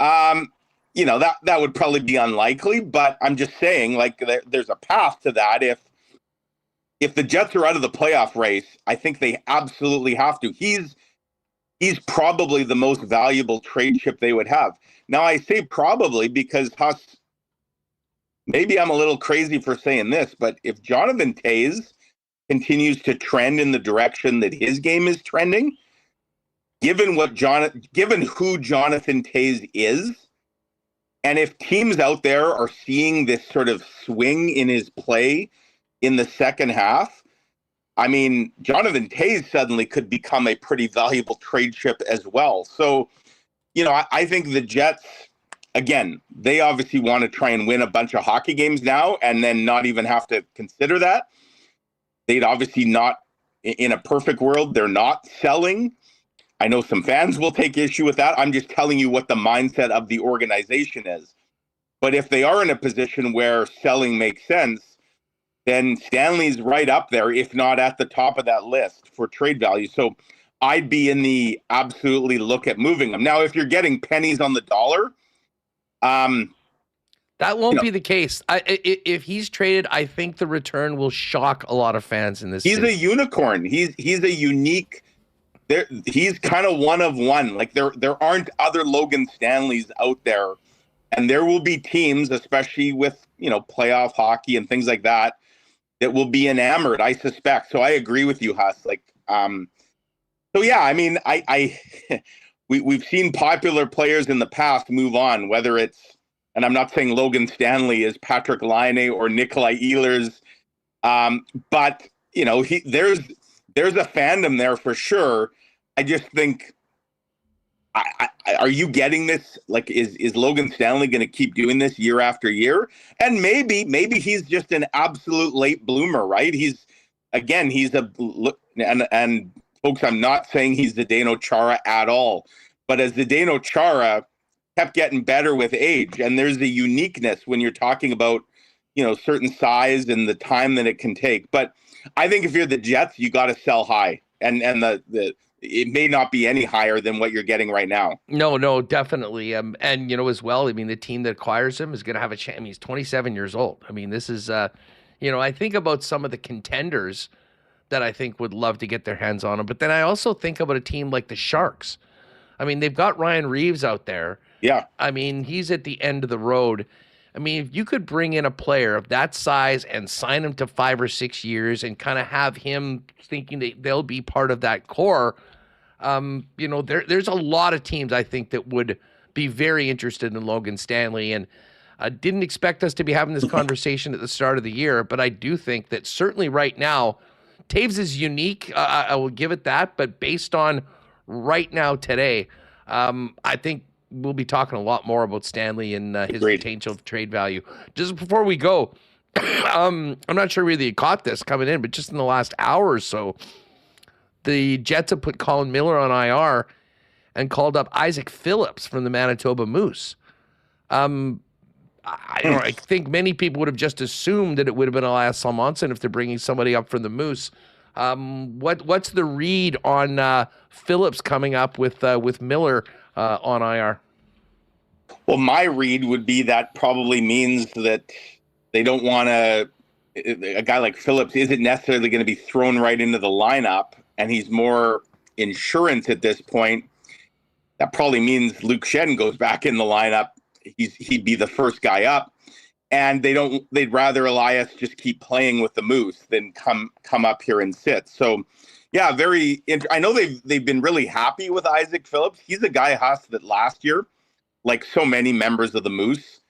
That would probably be unlikely, but I'm just saying, like, there's a path to that. If the Jets are out of the playoff race, I think they absolutely have to. He's probably the most valuable trade chip they would have. Now, I say probably because, Huss, maybe I'm a little crazy for saying this, but if Jonathan Toews continues to trend in the direction that his game is trending, given who Jonathan Toews is, and if teams out there are seeing this sort of swing in his play in the second half, I mean, Jonathan Toews suddenly could become a pretty valuable trade chip as well. So, I think the Jets, again, they obviously want to try and win a bunch of hockey games now and then not even have to consider that. They'd obviously not, in a perfect world, they're not selling. I know some fans will take issue with that. I'm just telling you what the mindset of the organization is. But if they are in a position where selling makes sense, then Stanley's right up there, if not at the top of that list for trade value. So I'd be in the absolutely look at moving them. Now, if you're getting pennies on the dollar, that won't be the case. If he's traded, I think the return will shock a lot of fans in this. He's a unicorn. He's a unique. He's kind of one of one. Like there aren't other Logan Stanleys out there, and there will be teams, especially with playoff hockey and things like that, that will be enamored, I suspect. So I agree with you, Huss. So yeah, I mean, we've seen popular players in the past move on, whether it's, and I'm not saying Logan Stanley is Patrick Laine or Nikolai Ehlers, but there's a fandom there for sure. I just think, are you getting this? Like, is Logan Stanley going to keep doing this year after year? And maybe he's just an absolute late bloomer, right? He's and folks, I'm not saying he's Zdeno Chara at all, but as Zdeno Chara kept getting better with age, and there's a uniqueness when you're talking about, certain size and the time that it can take. But I think if you're the Jets, you got to sell high, and it may not be any higher than what you're getting right now. No, definitely. And as well, I mean, the team that acquires him is going to have a chance. I mean, he's 27 years old. I mean, this is, I think about some of the contenders that I think would love to get their hands on him. But then I also think about a team like the Sharks. I mean, they've got Ryan Reeves out there. Yeah. I mean, he's at the end of the road. I mean, if you could bring in a player of that size and sign him to 5 or 6 years and kind of have him thinking that they'll be part of that core, there's a lot of teams I think that would be very interested in Logan Stanley. And I didn't expect us to be having this conversation at the start of the year, but I do think that certainly right now, Toews is unique. I will give it that. But based on right now today, I think we'll be talking a lot more about Stanley and his potential trade value. Just before we go, I'm not sure whether you caught this coming in, but just in the last hour or so, the Jets have put Colin Miller on IR and called up Isaac Phillips from the Manitoba Moose. I think many people would have just assumed that it would have been Elias Salmonson if they're bringing somebody up from the Moose. What's the read on Phillips coming up with Miller on IR? Well, my read would be that probably means that they don't want a guy like Phillips isn't necessarily going to be thrown right into the lineup, and he's more insurance at this point. That probably means Luke Schenn goes back in the lineup. He'd be the first guy up, and they'd rather Elias just keep playing with the Moose than come up here and sit. So yeah, I know they've been really happy with Isaac Phillips. He's a guy, Huss, that last year, like so many members of the Moose,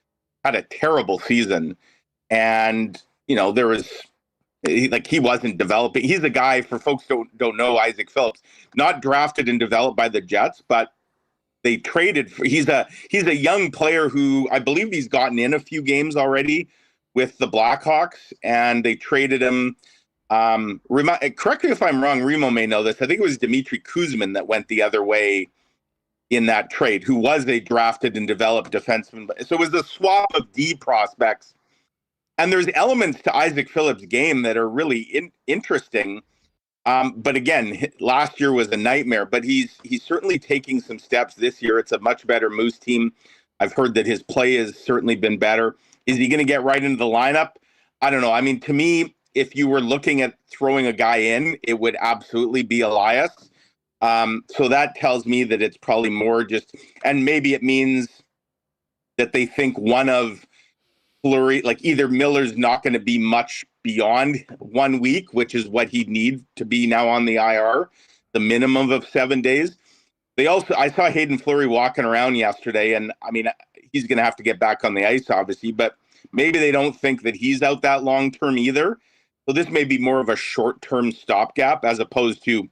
had a terrible season. And, he wasn't developing. He's a guy, for folks who don't know Isaac Phillips, not drafted and developed by the Jets, but they traded for, he's a young player who I believe he's gotten in a few games already with the Blackhawks, and they traded him. Correct me if I'm wrong, Remo may know this. I think it was Dmitry Kuzmin that went the other way in that trade, who was a drafted and developed defenseman. So it was a swap of D prospects. And there's elements to Isaac Phillips' game that are really interesting. But again, last year was a nightmare, but he's certainly taking some steps this year. It's a much better Moose team. I've heard that his play has certainly been better. Is he going to get right into the lineup? I don't know. I mean, to me, if you were looking at throwing a guy in, it would absolutely be Elias. So that tells me that it's probably more just, and maybe it means that they think one of Fleury, like either Miller's not going to be much beyond 1 week, which is what he'd need to be now on the IR, the minimum of 7 days. I saw Hayden Fleury walking around yesterday, and I mean, he's going to have to get back on the ice, obviously, but maybe they don't think that he's out that long term either. So this may be more of a short term stopgap as opposed to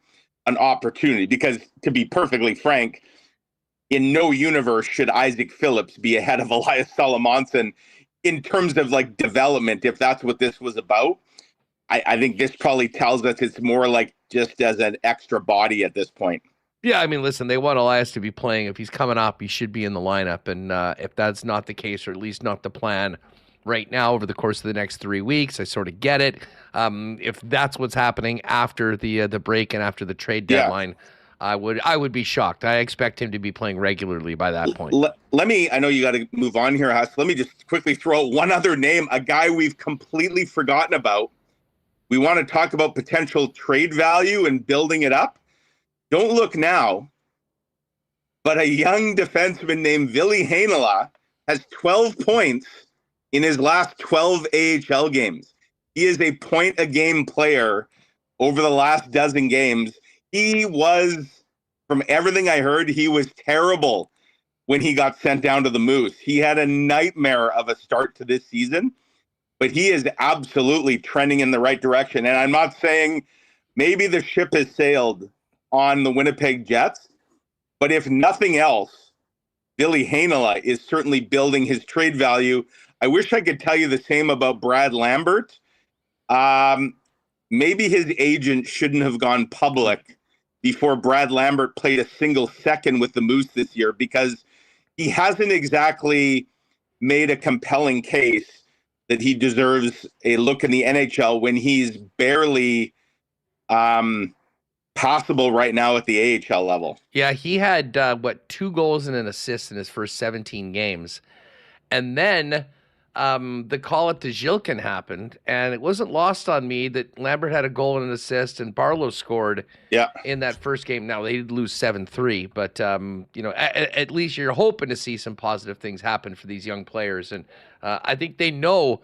an opportunity. Because to be perfectly frank, in no universe should Isaac Phillips be ahead of Elias Salamonson in terms of like development, if that's what this was about. I think this probably tells us it's more like just as an extra body at this point. Yeah, I mean, listen, they want Elias to be playing. If he's coming up, he should be in the lineup. And if that's not the case, or at least not the plan right now over the course of the next 3 weeks, I sort of get it. If that's what's happening after the break and after the trade deadline, I would be shocked. I expect him to be playing regularly by that point. Let me, I know you got to move on here, Huss. Let me just quickly throw out one other name, a guy we've completely forgotten about. We want to talk about potential trade value and building it up. Don't look now, but a young defenseman named Ville Heinola has 12 points in his last 12 AHL games. He is a point-a-game player over the last dozen games. He was, from everything I heard, he was terrible when he got sent down to the Moose. He had a nightmare of a start to this season, but he is absolutely trending in the right direction. And I'm not saying maybe the ship has sailed on the Winnipeg Jets, but if nothing else, Ville Heinola is certainly building his trade value. I wish I could tell you the same about Brad Lambert. Maybe his agent shouldn't have gone public before Brad Lambert played a single second with the Moose this year, because he hasn't exactly made a compelling case that he deserves a look in the NHL when he's barely possible right now at the AHL level. Yeah, he had 2 goals and an assist in his first 17 games. And then the call it to Zhilkin happened, and it wasn't lost on me that Lambert had a goal and an assist, and Barlow scored in that first game. Now, they did lose 7-3, but, at least you're hoping to see some positive things happen for these young players. And I think they know,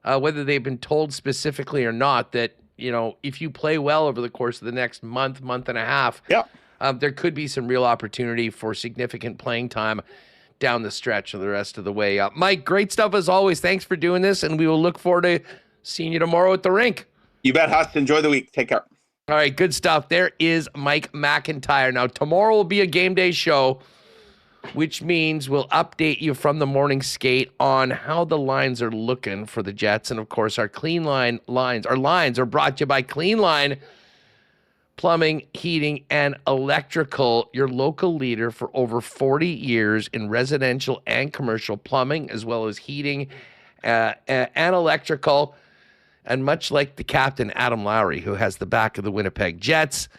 whether they've been told specifically or not, that, if you play well over the course of the next month and a half, there could be some real opportunity for significant playing time down the stretch of the rest of the way. Mike, great stuff as always. Thanks for doing this, and we will look forward to seeing you tomorrow at the rink. You bet, Huss. Enjoy the week. Take care. All right, good stuff. There is Mike McIntyre. Now, tomorrow will be a game day show, which means we'll update you from the morning skate on how the lines are looking for the Jets. And, of course, our lines are brought to you by Clean Line Plumbing, Heating, and Electrical, your local leader for over 40 years in residential and commercial plumbing, as well as heating and electrical. And much like the captain, Adam Lowry, who has the back of the Winnipeg Jets,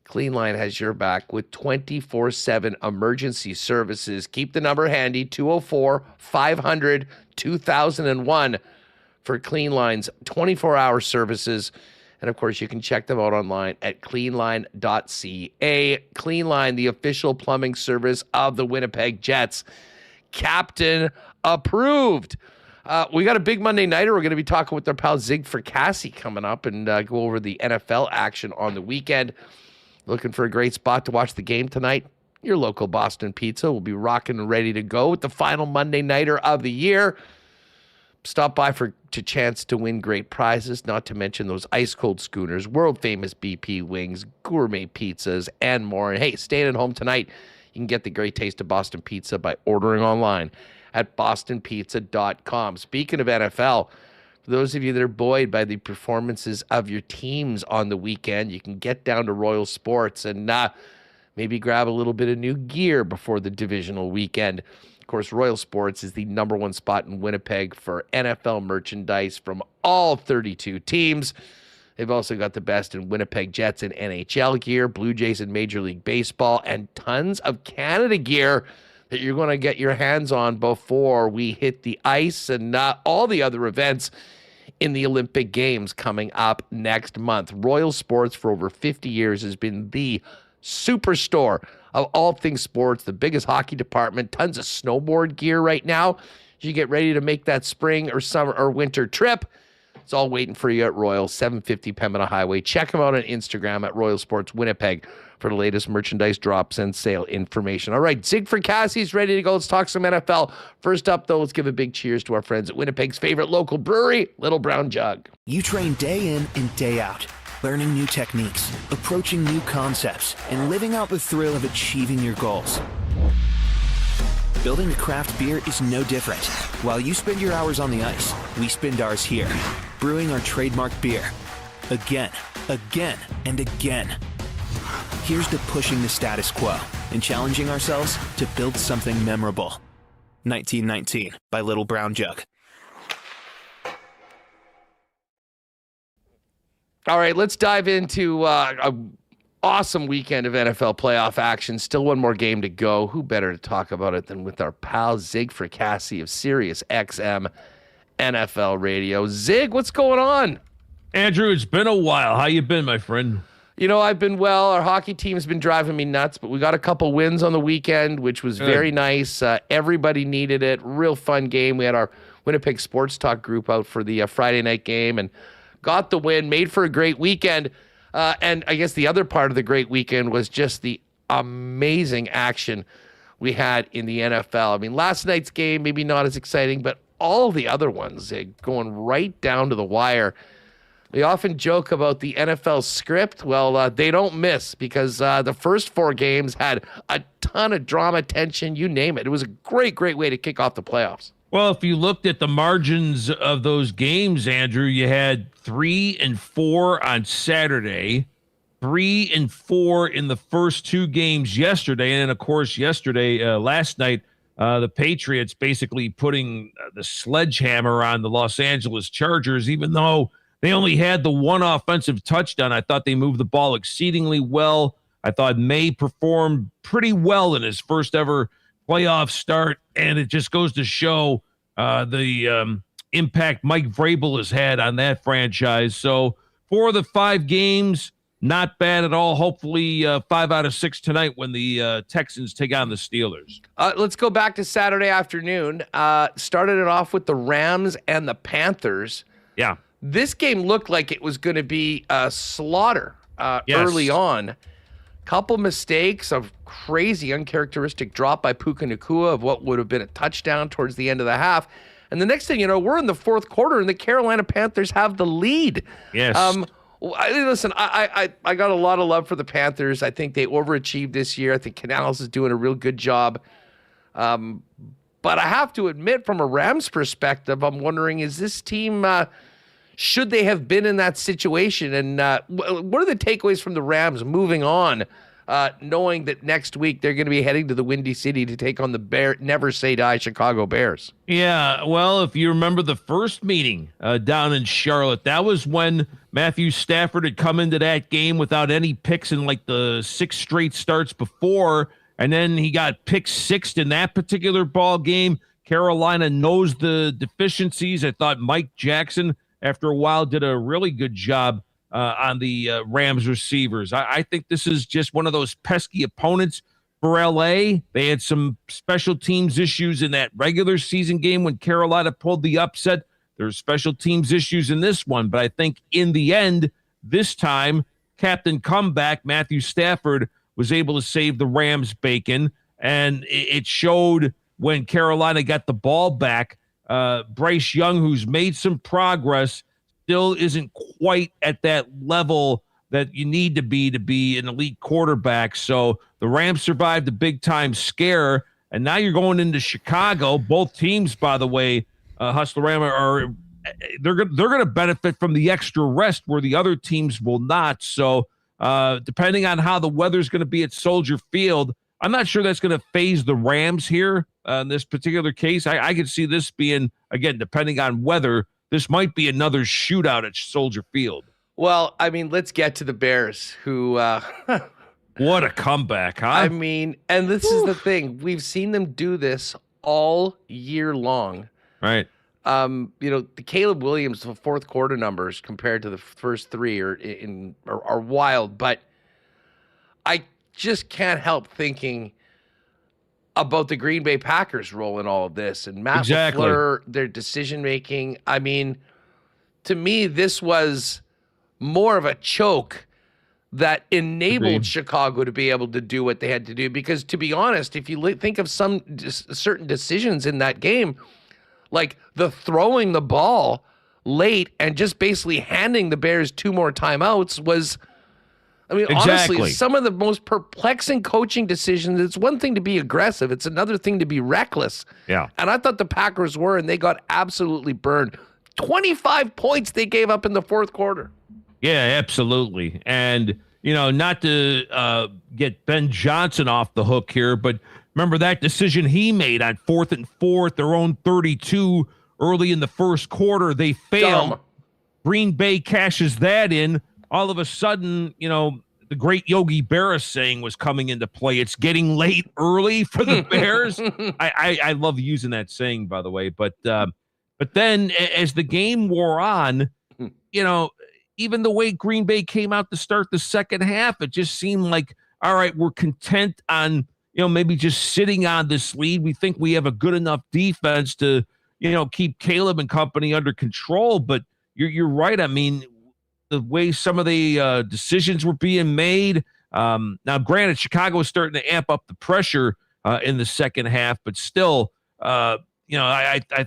Clean Line has your back with 24/7 emergency services. Keep the number handy, 204-500-2001 for Clean Line's 24-hour services. And, of course, you can check them out online at cleanline.ca. Clean Line, the official plumbing service of the Winnipeg Jets. Captain approved. We got a big Monday nighter. We're going to be talking with our pal Zig Fracassi coming up and go over the NFL action on the weekend. Looking for a great spot to watch the game tonight? Your local Boston Pizza will be rocking and ready to go with the final Monday nighter of the year. Stop by for a chance to win great prizes, not to mention those ice-cold schooners, world-famous BP wings, gourmet pizzas, and more. And, hey, staying at home tonight, you can get the great taste of Boston Pizza by ordering online at bostonpizza.com. Speaking of NFL, for those of you that are buoyed by the performances of your teams on the weekend, you can get down to Royal Sports and maybe grab a little bit of new gear before the divisional weekend. Of course, Royal Sports is the #1 spot in Winnipeg for NFL merchandise from all 32 teams. They've also got the best in Winnipeg Jets and NHL gear, Blue Jays and Major League Baseball, and tons of Canada gear that you're going to get your hands on before we hit the ice and all the other events in the Olympic Games coming up next month. Royal Sports for over 50 years has been the superstore of all things sports, the biggest hockey department, tons of snowboard gear right now. You get ready to make that spring or summer or winter trip. It's all waiting for you at Royal, 750 Pembina Highway. Check them out on Instagram at Royal Sports Winnipeg for the latest merchandise drops and sale information. All right, Zig Fracassi is ready to go. Let's talk some NFL. First up, though, let's give a big cheers to our friends at Winnipeg's favorite local brewery, Little Brown Jug. You train day in and day out, learning new techniques, approaching new concepts, and living out the thrill of achieving your goals. Building a craft beer is no different. While you spend your hours on the ice, we spend ours here, brewing our trademark beer. Again, and again. Here's to pushing the status quo and challenging ourselves to build something memorable. 1919 by Little Brown Jug. All right, let's dive into a awesome weekend of NFL playoff action. Still one more game to go. Who better to talk about it than with our pal Zig Fracassi of SiriusXM NFL Radio. Zig, what's going on? Andrew, it's been a while. How you been, my friend? You know, I've been well. Our hockey team's been driving me nuts, but we got a couple wins on the weekend, which was very nice. Everybody needed it. Real fun game. We had our Winnipeg Sports Talk group out for the Friday night game and got the win, made for a great weekend. And I guess the other part of the great weekend was just the amazing action we had in the NFL. I mean, last night's game, maybe not as exciting, but all the other ones, going right down to the wire. We often joke about the NFL script. Well, they don't miss because the first 4 games had a ton of drama, tension, you name it. It was a great, great way to kick off the playoffs. Well, if you looked at the margins of those games, Andrew, you had 3-4 on Saturday, 3-4 in the first 2 games yesterday. And, of course, last night, the Patriots basically putting the sledgehammer on the Los Angeles Chargers, even though they only had the one offensive touchdown. I thought they moved the ball exceedingly well. I thought May performed pretty well in his first ever playoff start, and it just goes to show the impact Mike Vrabel has had on that franchise. So 4 of the 5 games, not bad at all. Hopefully 5 out of 6 tonight when the Texans take on the Steelers. Let's go back to Saturday afternoon. Started it off with the Rams and the Panthers. Yeah. This game looked like it was going to be a slaughter early on. Couple mistakes, a crazy uncharacteristic drop by Puka Nacua of what would have been a touchdown towards the end of the half. And the next thing you know, we're in the fourth quarter and the Carolina Panthers have the lead. Yes. Listen, I got a lot of love for the Panthers. I think they overachieved this year. I think Canales is doing a real good job. But I have to admit, from a Rams perspective, I'm wondering, is this team... should they have been in that situation? And what are the takeaways from the Rams moving on, knowing that next week they're going to be heading to the Windy City to take on the never say die Chicago Bears? Yeah, well, if you remember the first meeting down in Charlotte, that was when Matthew Stafford had come into that game without any picks in like the 6 straight starts before, and then he got picked 6th in that particular ball game. Carolina knows the deficiencies. I thought Mike Jackson, after a while, did a really good job on the Rams receivers. I think this is just one of those pesky opponents for LA. They had some special teams issues in that regular season game when Carolina pulled the upset. There's special teams issues in this one, but I think in the end, this time, Captain Comeback, Matthew Stafford, was able to save the Rams bacon, and it showed when Carolina got the ball back. Bryce Young, who's made some progress, still isn't quite at that level that you need to be an elite quarterback. So the Rams survived a big-time scare, and now you're going into Chicago. Both teams, by the way, Hustlerama, they're going to benefit from the extra rest where the other teams will not. So depending on how the weather's going to be at Soldier Field, I'm not sure that's going to phase the Rams here in this particular case. I could see this being, again, depending on weather, this might be another shootout at Soldier Field. Well, I mean, let's get to the Bears, who... what a comeback, huh? I mean, and this is the thing. We've seen them do this all year long. Right. You know, the Caleb Williams, the fourth quarter numbers compared to the first 3 are wild, but I just can't help thinking about the Green Bay Packers role in all of this and Matt LaFleur, their decision making. I mean, to me, this was more of a choke that enabled Chicago to be able to do what they had to do. Because to be honest, if you think of some certain decisions in that game, like the throwing the ball late and just basically handing the Bears 2 more timeouts was, I mean, honestly, some of the most perplexing coaching decisions. It's one thing to be aggressive. It's another thing to be reckless. Yeah. And I thought the Packers were, and they got absolutely burned. 25 points they gave up in the fourth quarter. Yeah, absolutely. And, not to get Ben Johnson off the hook here, but remember that decision he made on 4th and 4 at their own 32 early in the first quarter. They failed. Dumb. Green Bay cashes that in. All of a sudden, the great Yogi Berra saying was coming into play. It's getting late early for the Bears. I love using that saying, by the way. But then as the game wore on, even the way Green Bay came out to start the second half, it just seemed like, all right, we're content on, maybe just sitting on this lead. We think we have a good enough defense to, keep Caleb and company under control. But you're right. I mean, the way some of the decisions were being made. Now, granted, Chicago was starting to amp up the pressure in the second half, but still, I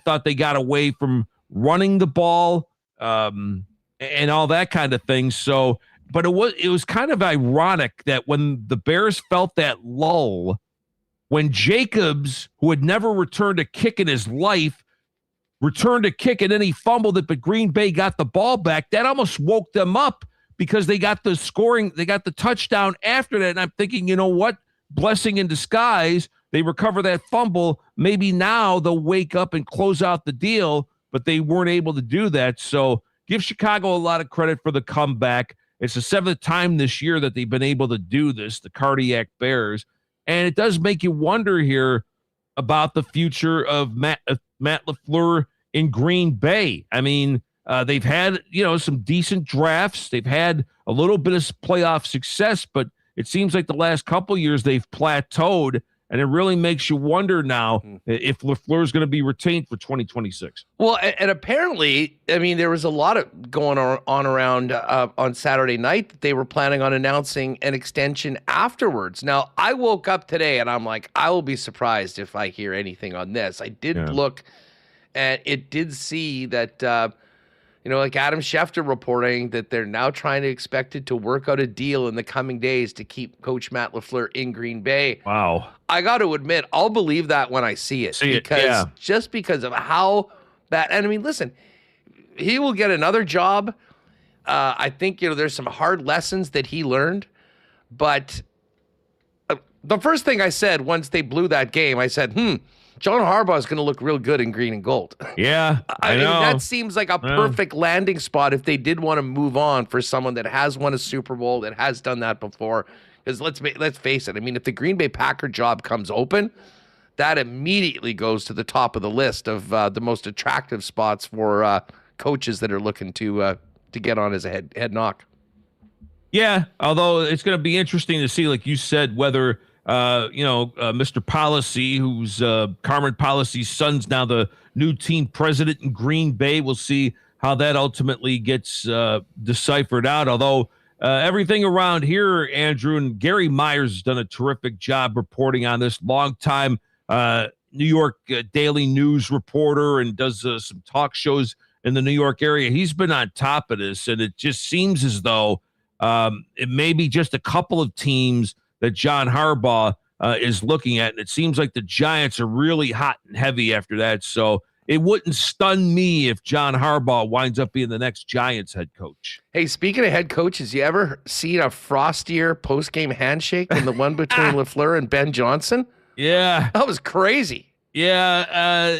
thought they got away from running the ball and all that kind of thing. So, but it was kind of ironic that when the Bears felt that lull, when Jacobs, who had never returned a kick in his life, returned a kick and then he fumbled it, but Green Bay got the ball back. That almost woke them up because they got the scoring, they got the touchdown after that. And I'm thinking, you know what? Blessing in disguise. They recover that fumble. Maybe now they'll wake up and close out the deal, but they weren't able to do that. So give Chicago a lot of credit for the comeback. It's the 7th time this year that they've been able to do this, the Cardiac Bears. And it does make you wonder here about the future of Matt LaFleur in Green Bay. I mean, they've had, some decent drafts. They've had a little bit of playoff success, but it seems like the last couple years they've plateaued, and it really makes you wonder now if LaFleur is going to be retained for 2026. Well, and apparently, I mean, there was a lot of going on around on Saturday night that they were planning on announcing an extension afterwards. Now, I woke up today and I'm like, I will be surprised if I hear anything on this. I did look, and it did see that, like Adam Schefter reporting that they're now trying to expect it to work out a deal in the coming days to keep Coach Matt LaFleur in Green Bay. Wow. I got to admit, I'll believe that when I see it. Just because of how bad. And I mean, listen, he will get another job. I think, there's some hard lessons that he learned. But the first thing I said once they blew that game, I said, John Harbaugh is going to look real good in green and gold. Yeah, I know. mean, that seems like a perfect landing spot if they did want to move on for someone that has won a Super Bowl, that has done that before. Because let's face it. I mean, if the Green Bay Packer job comes open, that immediately goes to the top of the list of the most attractive spots for coaches that are looking to get on as a head knock. Yeah, although it's going to be interesting to see, like you said, whether Mr. Policy, who's Carmen Policy's son's now the new team president in Green Bay. We'll see how that ultimately gets deciphered out. Although everything around here, Andrew, and Gary Myers has done a terrific job reporting on this. Longtime New York Daily News reporter and does some talk shows in the New York area. He's been on top of this, and it just seems as though it may be just a couple of teams that John Harbaugh is looking at. And it seems like the Giants are really hot and heavy after that. So it wouldn't stun me if John Harbaugh winds up being the next Giants head coach. Hey, speaking of head coaches, you ever seen a frostier post-game handshake than the one between LaFleur and Ben Johnson? Yeah. That was crazy. Yeah.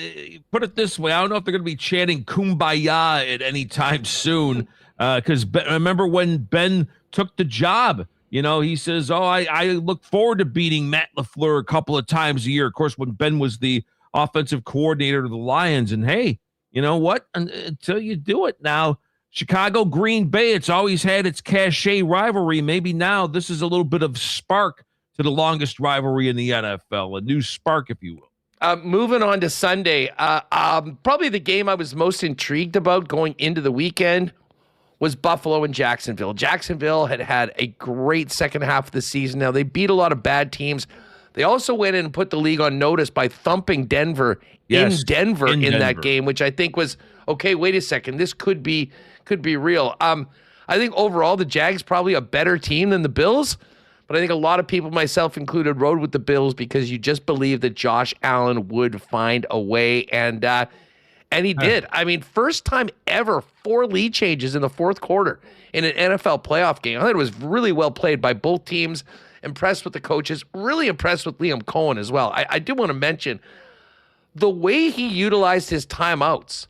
Put it this way. I don't know if they're going to be chanting Kumbaya at any time soon. Because remember when Ben took the job, he says, I look forward to beating Matt LaFleur a couple of times a year. Of course, when Ben was the offensive coordinator of the Lions. And hey, you know what? Until you do it now, Chicago, Green Bay, it's always had its cachet rivalry. Maybe now this is a little bit of spark to the longest rivalry in the NFL, a new spark, if you will. Moving on to Sunday, probably the game I was most intrigued about going into the weekend was Buffalo and Jacksonville. Jacksonville had a great second half of the season. Now, they beat a lot of bad teams. They also went in and put the league on notice by thumping Denver in Denver in that game, which I think was, okay, wait a second, this could be real. I think overall the Jags probably a better team than the Bills, but I think a lot of people, myself included, rode with the Bills because you just believe that Josh Allen would find a way, and he did. I mean, first time ever, 4 lead changes in the fourth quarter in an NFL playoff game. I thought it was really well played by both teams. Impressed with the coaches. Really impressed with Liam Cohen as well. I do want to mention the way he utilized his timeouts,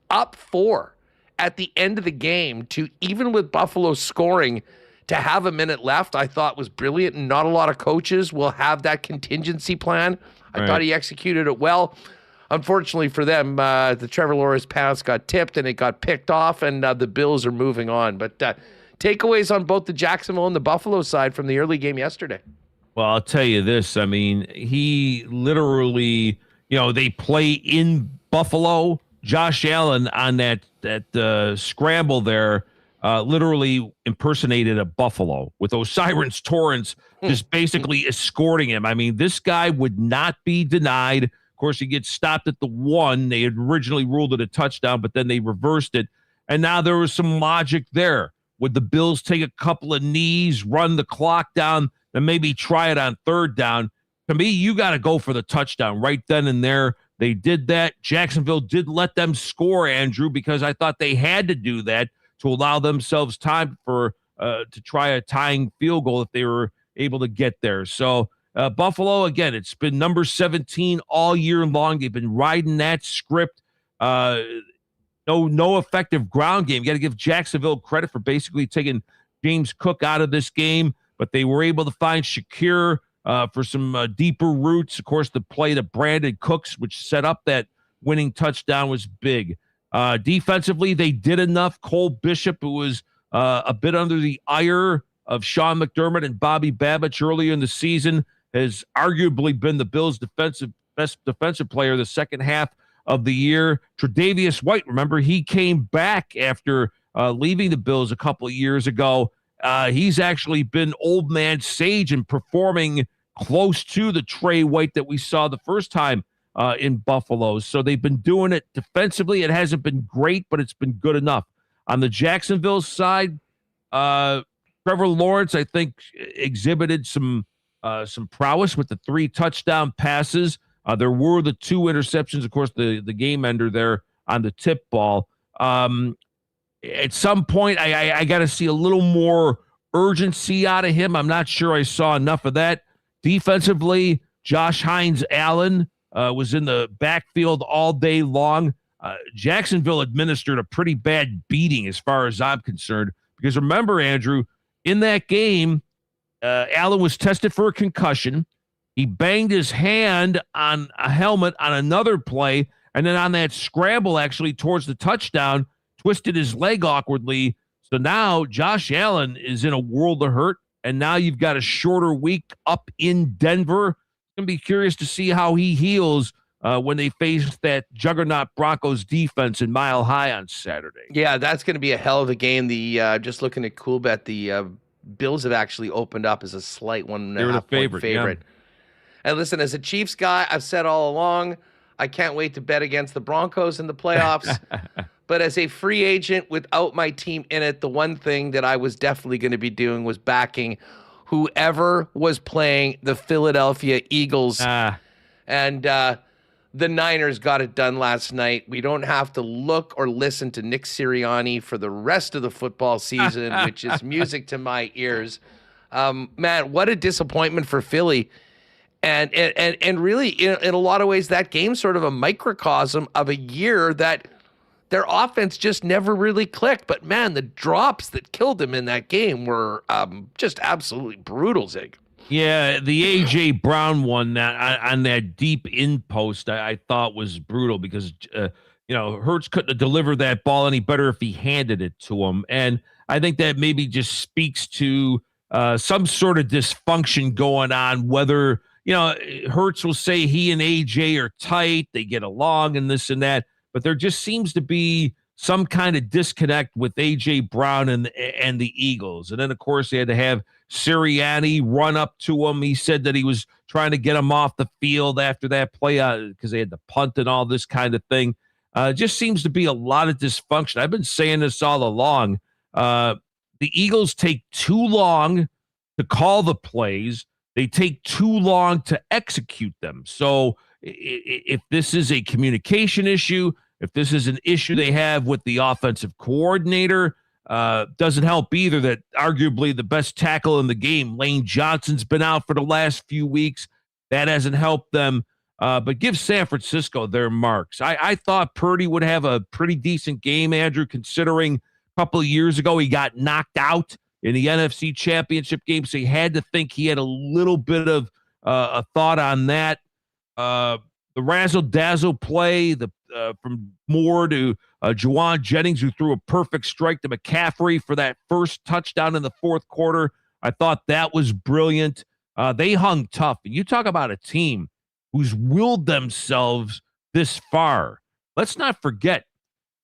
up 4 at the end of the game, to even with Buffalo scoring, to have a minute left, I thought was brilliant. And not a lot of coaches will have that contingency plan. I thought he executed it well. Unfortunately for them, the Trevor Lawrence pass got tipped and it got picked off, and the Bills are moving on. But takeaways on both the Jacksonville and the Buffalo side from the early game yesterday. Well, I'll tell you this. I mean, he literally, they play in Buffalo. Josh Allen on that scramble there literally impersonated a buffalo with O'Cyrus Torrance just basically escorting him. I mean, this guy would not be denied. Of course, he gets stopped at the 1. They had originally ruled it a touchdown, but then they reversed it. And now there was some logic there. Would the Bills take a couple of knees, run the clock down, and maybe try it on third down? To me, you got to go for the touchdown right then and there. They did that. Jacksonville did let them score, Andrew, because I thought they had to do that to allow themselves time for to try a tying field goal if they were able to get there. So Buffalo, again, it's been number 17 all year long. They've been riding that script. No effective ground game. You got to give Jacksonville credit for basically taking James Cook out of this game, but they were able to find Shakir for some deeper routes. Of course, the play to Brandon Cooks, which set up that winning touchdown, was big. Defensively, they did enough. Cole Bishop, who was a bit under the ire of Sean McDermott and Bobby Babich earlier in the season, has arguably been the Bills' best defensive player the second half of the year. Tre'Davious White, remember, he came back after leaving the Bills a couple of years ago. He's actually been old man sage and performing close to the Trey White that we saw the first time in Buffalo. So they've been doing it defensively. It hasn't been great, but it's been good enough. On the Jacksonville side, Trevor Lawrence, I think, exhibited some prowess with the 3 touchdown passes. There were the 2 interceptions, of course, the game ender there on the tip ball. At some point, I got to see a little more urgency out of him. I'm not sure I saw enough of that. Defensively, Josh Hines-Allen was in the backfield all day long. Jacksonville administered a pretty bad beating as far as I'm concerned, because remember, Andrew, in that game, Allen was tested for a concussion. He banged his hand on a helmet on another play, and then on that scramble actually towards the touchdown, twisted his leg awkwardly. So now Josh Allen is in a world of hurt, and now you've got a shorter week up in Denver. I'm going to be curious to see how he heals when they face that juggernaut Broncos defense in Mile High on Saturday. Yeah, that's going to be a hell of a game. Just looking at CoolBet, the Bills have actually opened up as a slight 1.5 point favorite. Yeah. And listen, as a Chiefs guy, I've said all along, I can't wait to bet against the Broncos in the playoffs. But as a free agent without my team in it, the one thing that I was definitely going to be doing was backing whoever was playing the Philadelphia Eagles. And the Niners got it done last night. We don't have to look or listen to Nick Sirianni for the rest of the football season, which is music to my ears. Man, what a disappointment for Philly. And really, in a lot of ways, that game's sort of a microcosm of a year that their offense just never really clicked. But, man, the drops that killed them in that game were just absolutely brutal, Zig. Yeah, the A.J. Brown one that on that deep in post, I thought was brutal because, Hurts couldn't have delivered that ball any better if he handed it to him. And I think that maybe just speaks to some sort of dysfunction going on, whether Hurts will say he and AJ are tight, they get along and this and that, but there just seems to be some kind of disconnect with AJ Brown and the Eagles. And then, of course, they had to have Sirianni run up to him. He said that he was trying to get him off the field after that play because they had to punt and all this kind of thing. Just seems to be a lot of dysfunction. I've been saying this all along. The Eagles take too long to call the plays. They take too long to execute them. So if this is a communication issue, if this is an issue they have with the offensive coordinator, doesn't help either that arguably the best tackle in the game, Lane Johnson's been out for the last few weeks. That hasn't helped them. But give San Francisco their marks. I thought Purdy would have a pretty decent game, Andrew, considering a couple of years ago he got knocked out in the NFC Championship game, so you had to think he had a little bit of a thought on that. The razzle-dazzle play, from Moore to Juwan Jennings, who threw a perfect strike to McCaffrey for that first touchdown in the fourth quarter. I thought that was brilliant. They hung tough. And you talk about a team who's willed themselves this far. Let's not forget,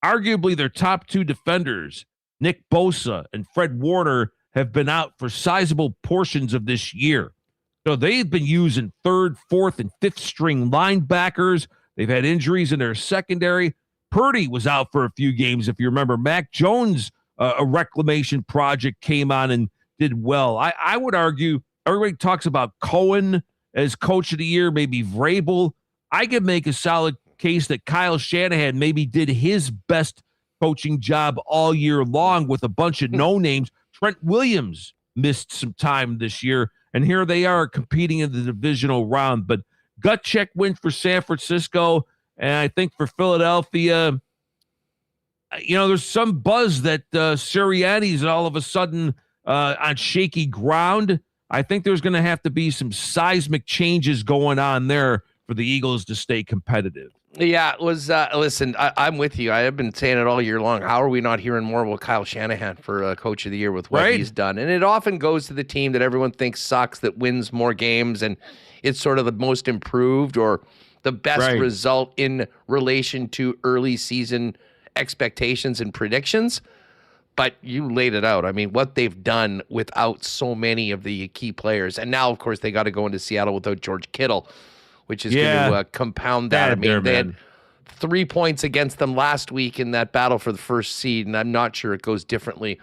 arguably their top two defenders, Nick Bosa and Fred Warner, have been out for sizable portions of this year. So they've been using third, fourth, and fifth string linebackers. They've had injuries in their secondary. Purdy was out for a few games, if you remember. Mac Jones, a reclamation project, came on and did well. I would argue, everybody talks about Cohen as coach of the year, maybe Vrabel. I could make a solid case that Kyle Shanahan maybe did his best coaching job all year long with a bunch of no-names. Trent Williams missed some time this year, and here they are competing in the divisional round. But gut check win for San Francisco, and I think for Philadelphia, there's some buzz that Sirianni's all of a sudden on shaky ground. I think there's going to have to be some seismic changes going on there for the Eagles to stay competitive. Yeah, it was, listen, I'm with you. I have been saying it all year long. How are we not hearing more about Kyle Shanahan for Coach of the Year with what he's done? And it often goes to the team that everyone thinks sucks, that wins more games, and it's sort of the most improved or the best result in relation to early season expectations and predictions. But you laid it out. I mean, what they've done without so many of the key players. And now, of course, they got to go into Seattle without George Kittle, which is going to compound that. They had 3 points against them last week in that battle for the first seed, and I'm not sure it goes differently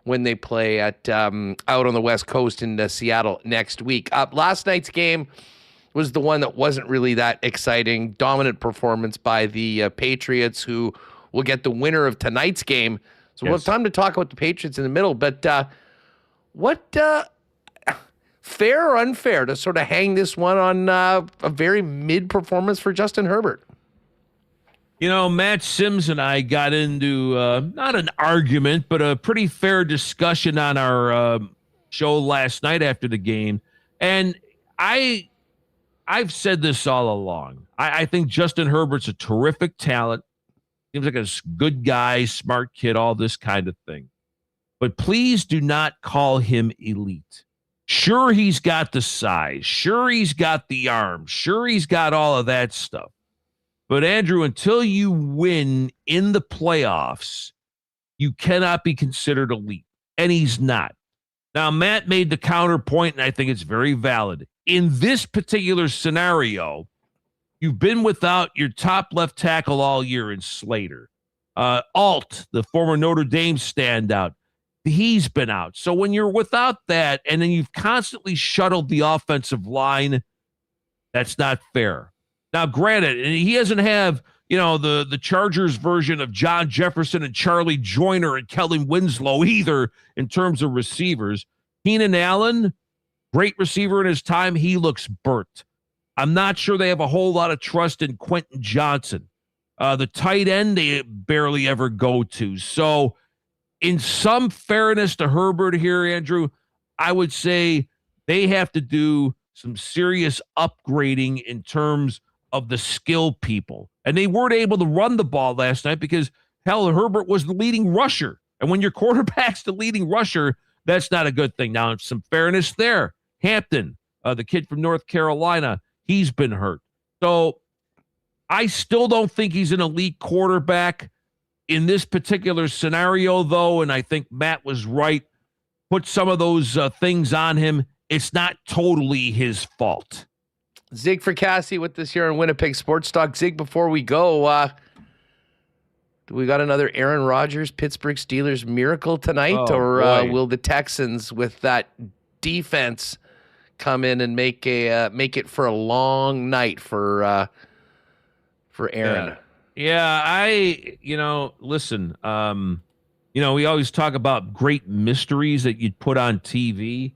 when they play at out on the West Coast in Seattle next week. Last night's game was the one that wasn't really that exciting. Dominant performance by the Patriots, who will get the winner of tonight's game. So we'll have time to talk about the Patriots in the middle, but what fair or unfair to sort of hang this one on a very mid performance for Justin Herbert? Matt Sims and I got into not an argument, but a pretty fair discussion on our show last night after the game. And I've said this all along. I think Justin Herbert's a terrific talent. Seems like a good guy, smart kid, all this kind of thing. But please do not call him elite. Sure, he's got the size. Sure, he's got the arm. Sure, he's got all of that stuff. But, Andrew, until you win in the playoffs, you cannot be considered elite. And he's not. Now, Matt made the counterpoint, and I think it's very valid. In this particular scenario, you've been without your top left tackle all year in Slater. Alt, the former Notre Dame standout, he's been out. So when you're without that, and then you've constantly shuttled the offensive line, that's not fair. Now, granted, he doesn't have, the Chargers version of John Jefferson and Charlie Joyner and Kellen Winslow either in terms of receivers. Keenan Allen, great receiver in his time. He looks burnt. I'm not sure they have a whole lot of trust in Quentin Johnson. The tight end they barely ever go to. So in some fairness to Herbert here, Andrew, I would say they have to do some serious upgrading in terms of the skill people. And they weren't able to run the ball last night because, Herbert was the leading rusher. And when your quarterback's the leading rusher, that's not a good thing. Now, some fairness there. Hampton, The kid from North Carolina, he's been hurt. So I still don't think he's an elite quarterback in this particular scenario, though, and I think Matt was right. Put some of those things on him. It's not totally his fault. Zig Fracassi with us here on Winnipeg Sports Talk. Zig, before we go, do we got another Aaron Rodgers, Pittsburgh Steelers miracle tonight? Or will the Texans, with that defense, come in and make it for a long night for Aaron? Listen, we always talk about great mysteries that you'd put on TV.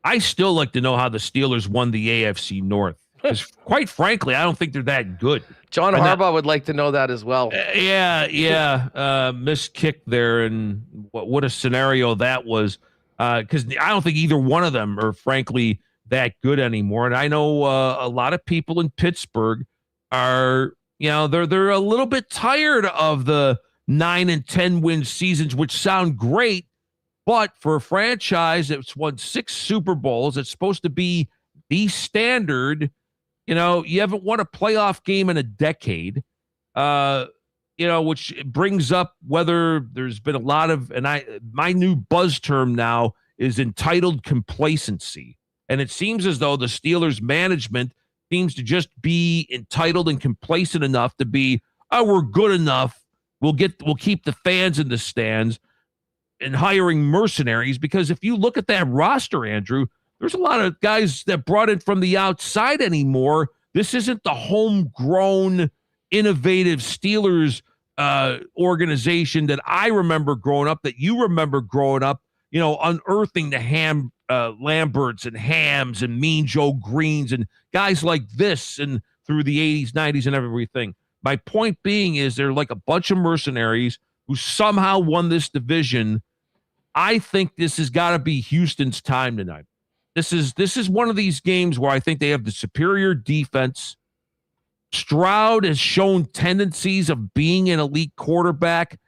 I still like to know how the Steelers won the AFC North. Because quite frankly, I don't think they're that good. John Harbaugh would like to know that as well. Missed kick there, and what a scenario that was. Because I don't think either one of them are, frankly, that good anymore. And I know a lot of people in Pittsburgh are, they're a little bit tired of the 9 and 10 win seasons, which sound great, but for a franchise that's won 6 Super Bowls, it's supposed to be the standard. You haven't won a playoff game in a decade, which brings up whether there's been a lot of, my new buzz term now is entitled complacency. And it seems as though the Steelers management seems to just be entitled and complacent enough to be, we're good enough. We'll keep the fans in the stands, and hiring mercenaries. Because if you look at that roster, Andrew, there's a lot of guys that brought in from the outside anymore. This isn't the homegrown, innovative Steelers organization that I remember growing up, that you remember growing up, unearthing the Lamberts and Hams and Mean Joe Greens and guys like this, and through the 80s, 90s, and everything. My point being is they're like a bunch of mercenaries who somehow won this division. I think this has got to be Houston's time tonight. This is one of these games where I think they have the superior defense. Stroud has shown tendencies of being an elite quarterback.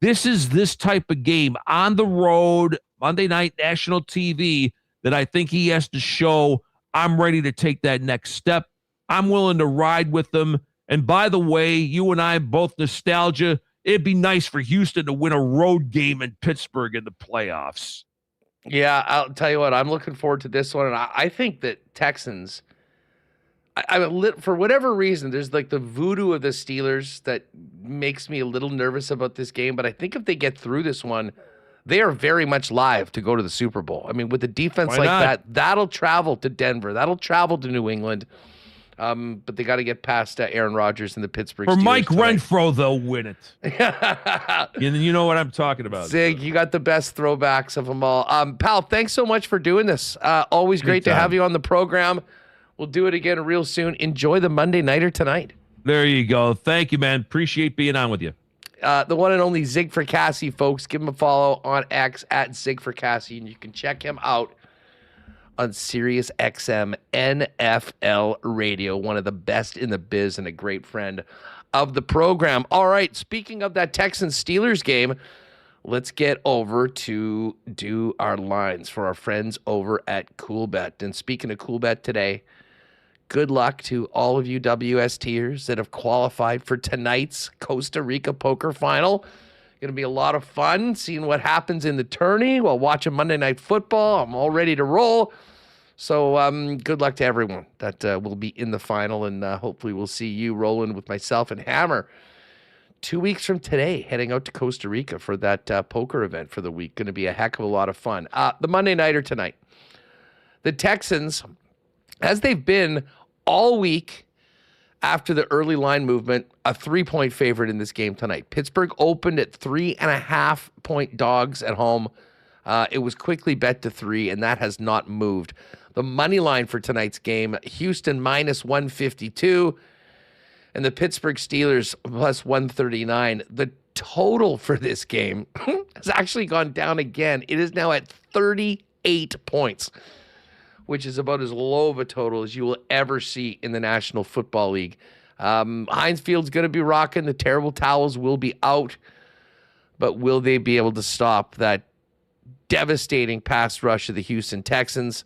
This is this type of game on the road, Monday night national TV, that I think he has to show, I'm ready to take that next step. I'm willing to ride with them. And by the way, you and I both nostalgia. It'd be nice for Houston to win a road game in Pittsburgh in the playoffs. Yeah, I'll tell you what, I'm looking forward to this one. And I think that Texans, for whatever reason, there's like the voodoo of the Steelers that makes me a little nervous about this game. But I think if they get through this one, they are very much live to go to the Super Bowl. I mean, with a defense like that, that'll travel to Denver. That'll travel to New England. But they got to get past Aaron Rodgers and the Pittsburgh Steelers. For Mike tonight. Renfro, they'll win it. You know what I'm talking about. Zig, you got the best throwbacks of them all. Pal, thanks so much for doing this. Always great to have you on the program. We'll do it again real soon. Enjoy the Monday Nighter tonight. There you go. Thank you, man. Appreciate being on with you. The one and only Zig Fracassi, folks. Give him a follow on X at Zig Fracassi, and you can check him out on SiriusXM NFL Radio, one of the best in the biz and a great friend of the program. All right, speaking of that Texans-Steelers game, let's get over to do our lines for our friends over at CoolBet. And speaking of CoolBet today, good luck to all of you WSTers that have qualified for tonight's Costa Rica poker final. Going to be a lot of fun seeing what happens in the tourney while watching Monday Night Football. I'm all ready to roll. So good luck to everyone that will be in the final, and hopefully we'll see you rolling with myself and Hammer 2 weeks from today, heading out to Costa Rica for that poker event for the week. Going to be a heck of a lot of fun. The Monday Nighter tonight. The Texans, as they've been all week, after the early line movement, a 3-point favorite in this game tonight. Pittsburgh opened at 3.5-point dogs at home. It was quickly bet to 3, and that has not moved. The money line for tonight's game, Houston minus 152, and the Pittsburgh Steelers plus 139. The total for this game has actually gone down again. It is now at 38 points, which is about as low of a total as you will ever see in the National Football League. Heinz Field's going to be rocking. The terrible towels will be out. But will they be able to stop that devastating pass rush of the Houston Texans?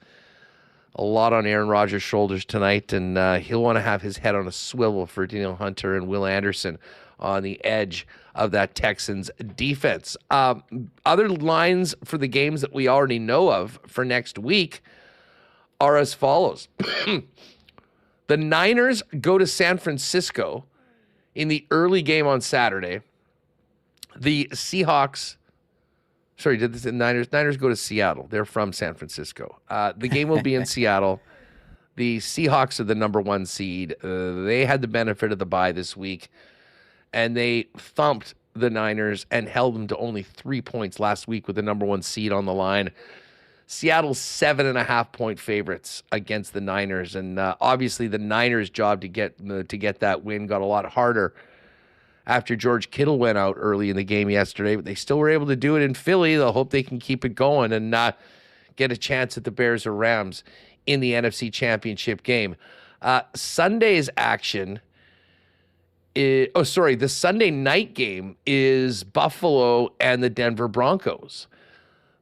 a lot on Aaron Rodgers' shoulders tonight, and he'll want to have his head on a swivel for Daniel Hunter and Will Anderson on the edge of that Texans defense. Other lines for the games that we already know of for next week are as follows. The Niners go to San Francisco in the early game on Saturday. The Seahawks, the Niners go to Seattle. They're from San Francisco. The game will be in Seattle. The Seahawks are the number 1 seed. They had the benefit of the bye this week, and they thumped the Niners and held them to only 3 points last week with the number 1 seed on the line. Seattle's 7.5-point favorites against the Niners, and obviously the Niners' job to get that win got a lot harder after George Kittle went out early in the game yesterday, but they still were able to do it in Philly. They'll hope they can keep it going and get a chance at the Bears or Rams in the NFC Championship game. Sunday's action the Sunday night game is Buffalo and the Denver Broncos.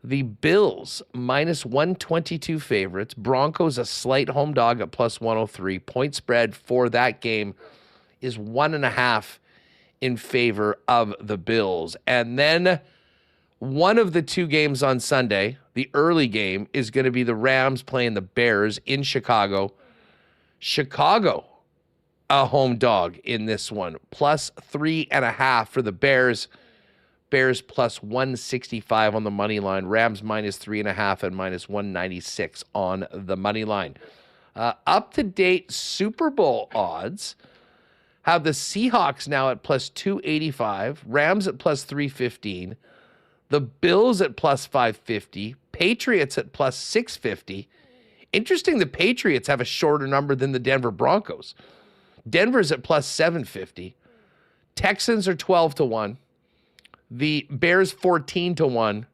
The Bills, -122 favorites. Broncos, a slight home dog at +103. Point spread for that game is 1.5 in favor of the Bills. And then one of the 2 games on Sunday, the early game, is going to be the Rams playing the Bears in Chicago. Chicago, a home dog in this one, +3.5 for the Bears. Bears +165 on the money line. Rams -3.5 and -196 on the money line. Up-to-date Super Bowl odds have the Seahawks now at +285, Rams at +315, the Bills at +550, Patriots at +650. Interesting, the Patriots have a shorter number than the Denver Broncos. Denver's at +750. Texans are 12-1. The Bears 14-1.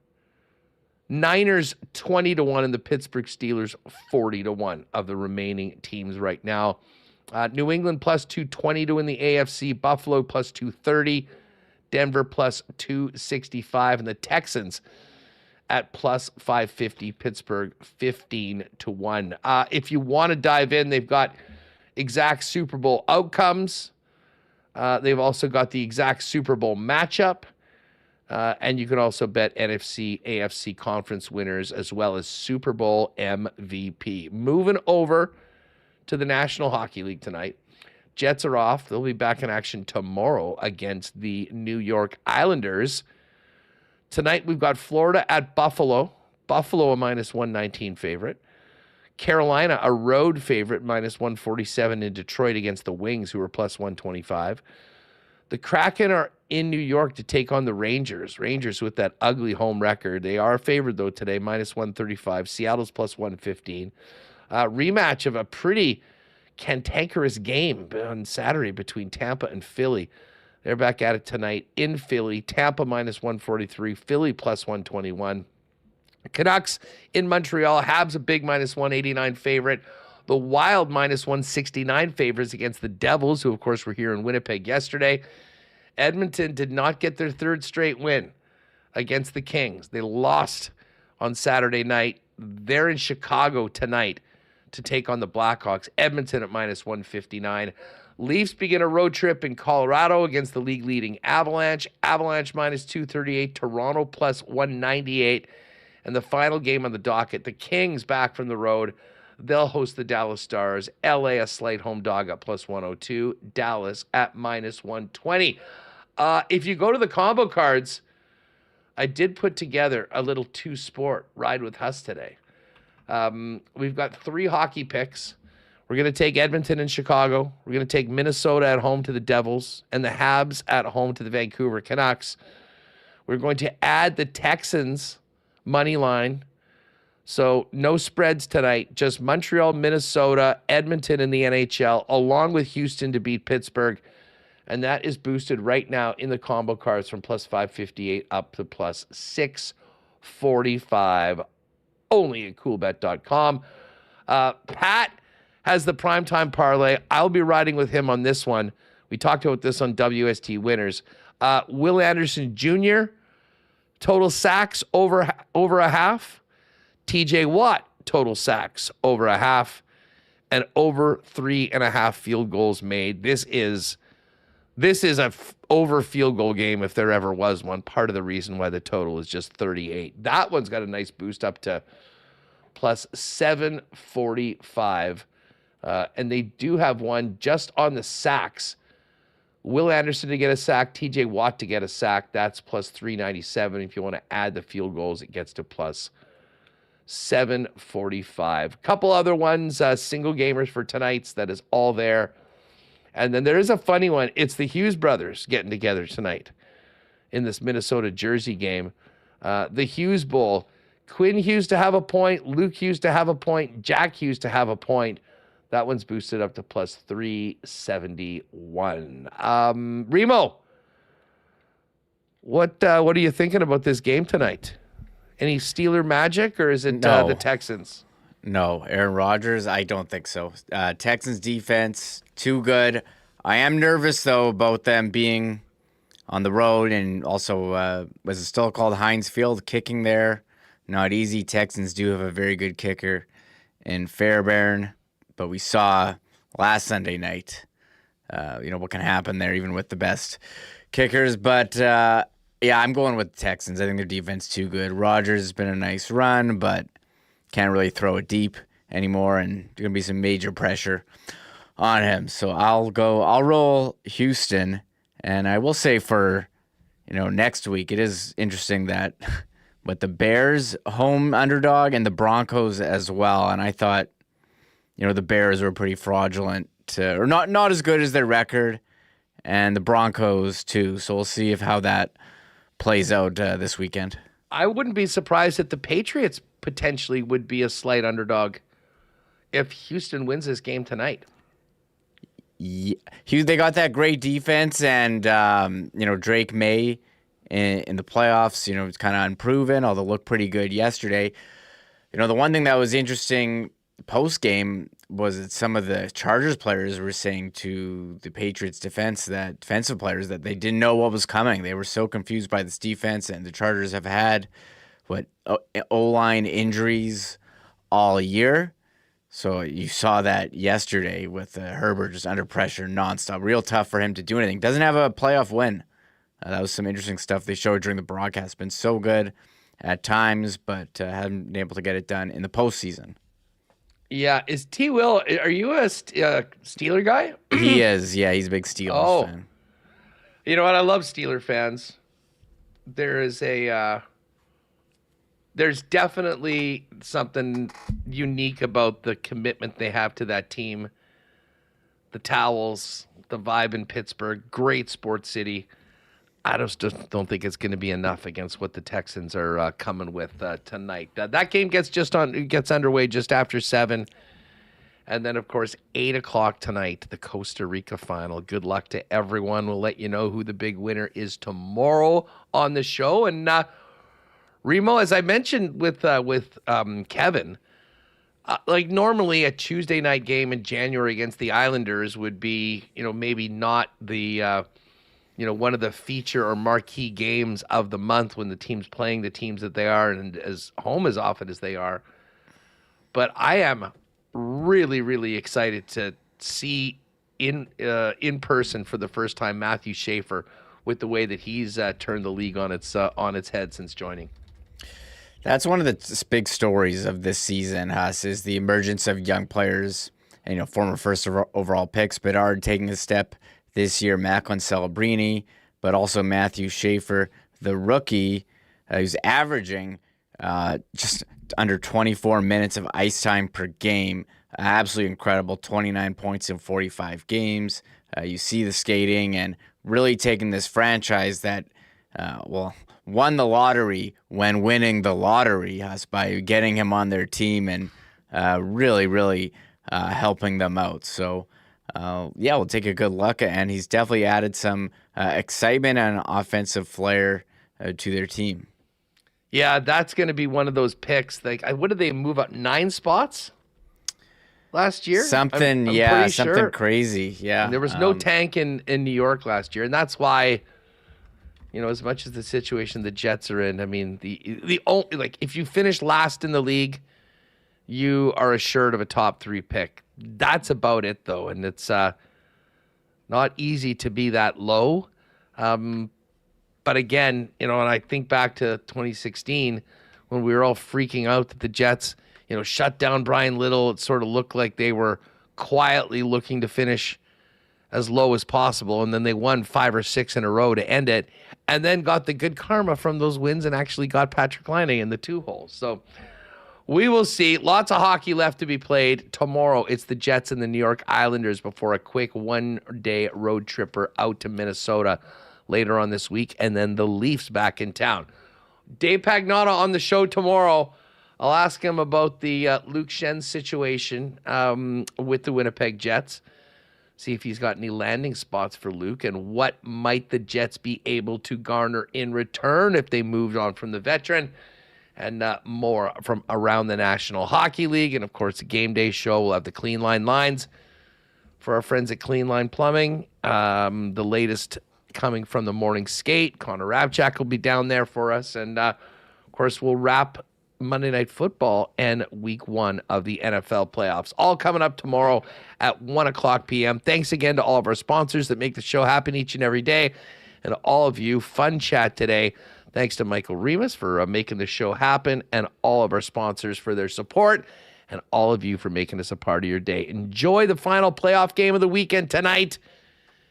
Niners 20-1, and the Pittsburgh Steelers 40-1 of the remaining teams right now. New England +220 to win the AFC. Buffalo +230. Denver +265, and the Texans at +550. Pittsburgh 15-1. If you want to dive in, they've got exact Super Bowl outcomes. They've also got the exact Super Bowl matchup. And you can also bet NFC, AFC conference winners, as well as Super Bowl MVP. Moving over to the National Hockey League tonight. Jets are off. They'll be back in action tomorrow against the New York Islanders. Tonight we've got Florida at Buffalo. Buffalo a -119 favorite. Carolina a road favorite, -147 in Detroit against the Wings, who are +125. The Kraken are in New York to take on the Rangers. Rangers with that ugly home record. They are favored, though, today, -135. Seattle's +115. Rematch of a pretty cantankerous game on Saturday between Tampa and Philly. They're back at it tonight in Philly. Tampa -143. Philly +121. Canucks in Montreal. Habs a big -189 favorite. The Wild -169 favorites against the Devils, who, of course, were here in Winnipeg yesterday. Edmonton did not get their 3rd straight win against the Kings. They lost on Saturday night. They're in Chicago tonight to take on the Blackhawks. Edmonton at -159. Leafs begin a road trip in Colorado against the league-leading Avalanche. Avalanche -238. Toronto +198. And the final game on the docket, the Kings back from the road. They'll host the Dallas Stars. LA a slight home dog at +102. Dallas at -120. If you go to the combo cards, I did put together a little 2-sport ride with Huss today. We've got 3 hockey picks. We're going to take Edmonton and Chicago. We're going to take Minnesota at home to the Devils and the Habs at home to the Vancouver Canucks. We're going to add the Texans money line. So no spreads tonight, just Montreal, Minnesota, Edmonton in the NHL, along with Houston to beat Pittsburgh. And that is boosted right now in the combo cards from +558 up to +645. Only at coolbet.com. Pat has the primetime parlay. I'll be riding with him on this one. We talked about this on WST Winners. Will Anderson Jr., total sacks over a half. TJ Watt total sacks, over a half, and over 3.5 field goals made. This is a over field goal game if there ever was one. Part of the reason why the total is just 38. That one's got a nice boost up to plus 745. And they do have one just on the sacks. Will Anderson to get a sack, TJ Watt to get a sack. That's plus 397. If you want to add the field goals, it gets to plus 745. Couple other ones, single gamers for tonight's. That is all there. And then there is a funny one. It's the Hughes brothers getting together tonight in this Minnesota-Jersey game. The Hughes Bowl. Quinn Hughes to have a point, Luke Hughes to have a point, Jack Hughes to have a point. That one's boosted up to plus 371. Remo, what are you thinking about this game tonight? Any Steeler magic, or is it the Texans? No, Aaron Rodgers, I don't think so. Texans defense, too good. I am nervous, though, about them being on the road, and also, was it still called Heinz Field? Kicking there, not easy. Texans do have a very good kicker in Fairbairn, but we saw last Sunday night, what can happen there, even with the best kickers. But, yeah, I'm going with the Texans. I think their defense too good. Rodgers has been a nice run, but can't really throw it deep anymore, and there's going to be some major pressure on him. So I'll roll Houston, and I will say for, next week, it is interesting that with the Bears home underdog and the Broncos as well, and I thought, the Bears were pretty fraudulent, or not as good as their record, and the Broncos too. So we'll see how that plays out this weekend. I wouldn't be surprised if the Patriots potentially would be a slight underdog if Houston wins this game tonight. Yeah, they got that great defense, and Drake May in the playoffs. It's kind of unproven, although looked pretty good yesterday. The one thing that was interesting post game was that some of the Chargers players were saying to the Patriots defensive players, that they didn't know what was coming. They were so confused by this defense, and the Chargers have had O-line injuries all year. So you saw that yesterday with Herbert just under pressure nonstop. Real tough for him to do anything. Doesn't have a playoff win. That was some interesting stuff they showed during the broadcast. Been so good at times, but haven't been able to get it done in the postseason. Yeah, is T. Will? Are you a Steeler guy? He is. Yeah, he's a big Steelers fan. You know what? I love Steeler fans. There's definitely something unique about the commitment they have to that team. The towels, the vibe in Pittsburgh, great sports city. I just don't think it's going to be enough against what the Texans are coming with tonight. That game gets underway just after 7. And then, of course, 8 o'clock tonight, the Costa Rica final. Good luck to everyone. We'll let you know who the big winner is tomorrow on the show. And Remo, as I mentioned with Kevin, normally a Tuesday night game in January against the Islanders would be, maybe not the one of the feature or marquee games of the month when the team's playing the teams that they are and as home as often as they are. But I am really, really excited to see in person for the first time Matthew Schaefer with the way that he's turned the league on its head since joining. That's one of the big stories of this season, Huss, is the emergence of young players, former first overall picks, Bedard taking a step this year, Macklin Celebrini, but also Matthew Schaefer, the rookie, who's averaging just under 24 minutes of ice time per game. Absolutely incredible, 29 points in 45 games. You see the skating and really taking this franchise that, won the lottery when winning the lottery, Huss, by getting him on their team and really, really helping them out. So, we'll take a good look, and he's definitely added some excitement and offensive flair to their team. Yeah, that's going to be one of those picks. What did they move up 9 spots last year? Something, I'm something sure. Crazy. Yeah, and there was no tank in New York last year, and that's why, as much as the situation the Jets are in, I mean, the only if you finish last in the league, you are assured of a top 3 pick. That's about it, though, and it's not easy to be that low. But again, and I think back to 2016 when we were all freaking out that the Jets, shut down Brian Little. It sort of looked like they were quietly looking to finish as low as possible, and then they won 5 or 6 in a row to end it, and then got the good karma from those wins and actually got Patrick Laine in the 2 holes. So we will see. Lots of hockey left to be played. Tomorrow, it's the Jets and the New York Islanders before a quick one-day road tripper out to Minnesota later on this week, and then the Leafs back in town. Dave Pagnotta on the show tomorrow. I'll ask him about the Luke Schenn situation with the Winnipeg Jets. See if he's got any landing spots for Luke, and what might the Jets be able to garner in return if they moved on from the veteran, and more from around the National Hockey League. And, of course, the game day show. We'll have the Clean Line lines for our friends at Clean Line Plumbing. The latest coming from the morning skate. Connor Rabchak will be down there for us. And, of course, we'll wrap Monday Night Football and Week 1 of the NFL playoffs. All coming up tomorrow at 1 o'clock p.m. Thanks again to all of our sponsors that make the show happen each and every day. And to all of you, fun chat today. Thanks to Michael Remis for making the show happen, and all of our sponsors for their support, and all of you for making us a part of your day. Enjoy the final playoff game of the weekend tonight.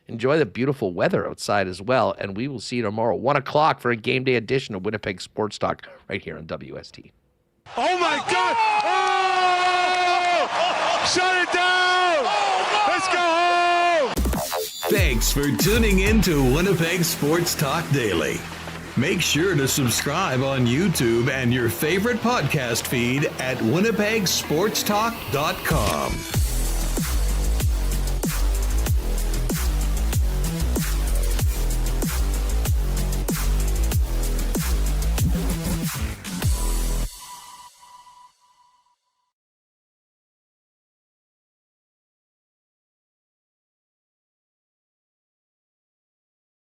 Enjoy the beautiful weather outside as well. And we will see you tomorrow, 1 o'clock, for a game day edition of Winnipeg Sports Talk right here on WST. Oh, my God! Oh! Shut it down! Let's go home! Thanks for tuning in to Winnipeg Sports Talk Daily. Make sure to subscribe on YouTube and your favorite podcast feed at winnipegsportstalk.com.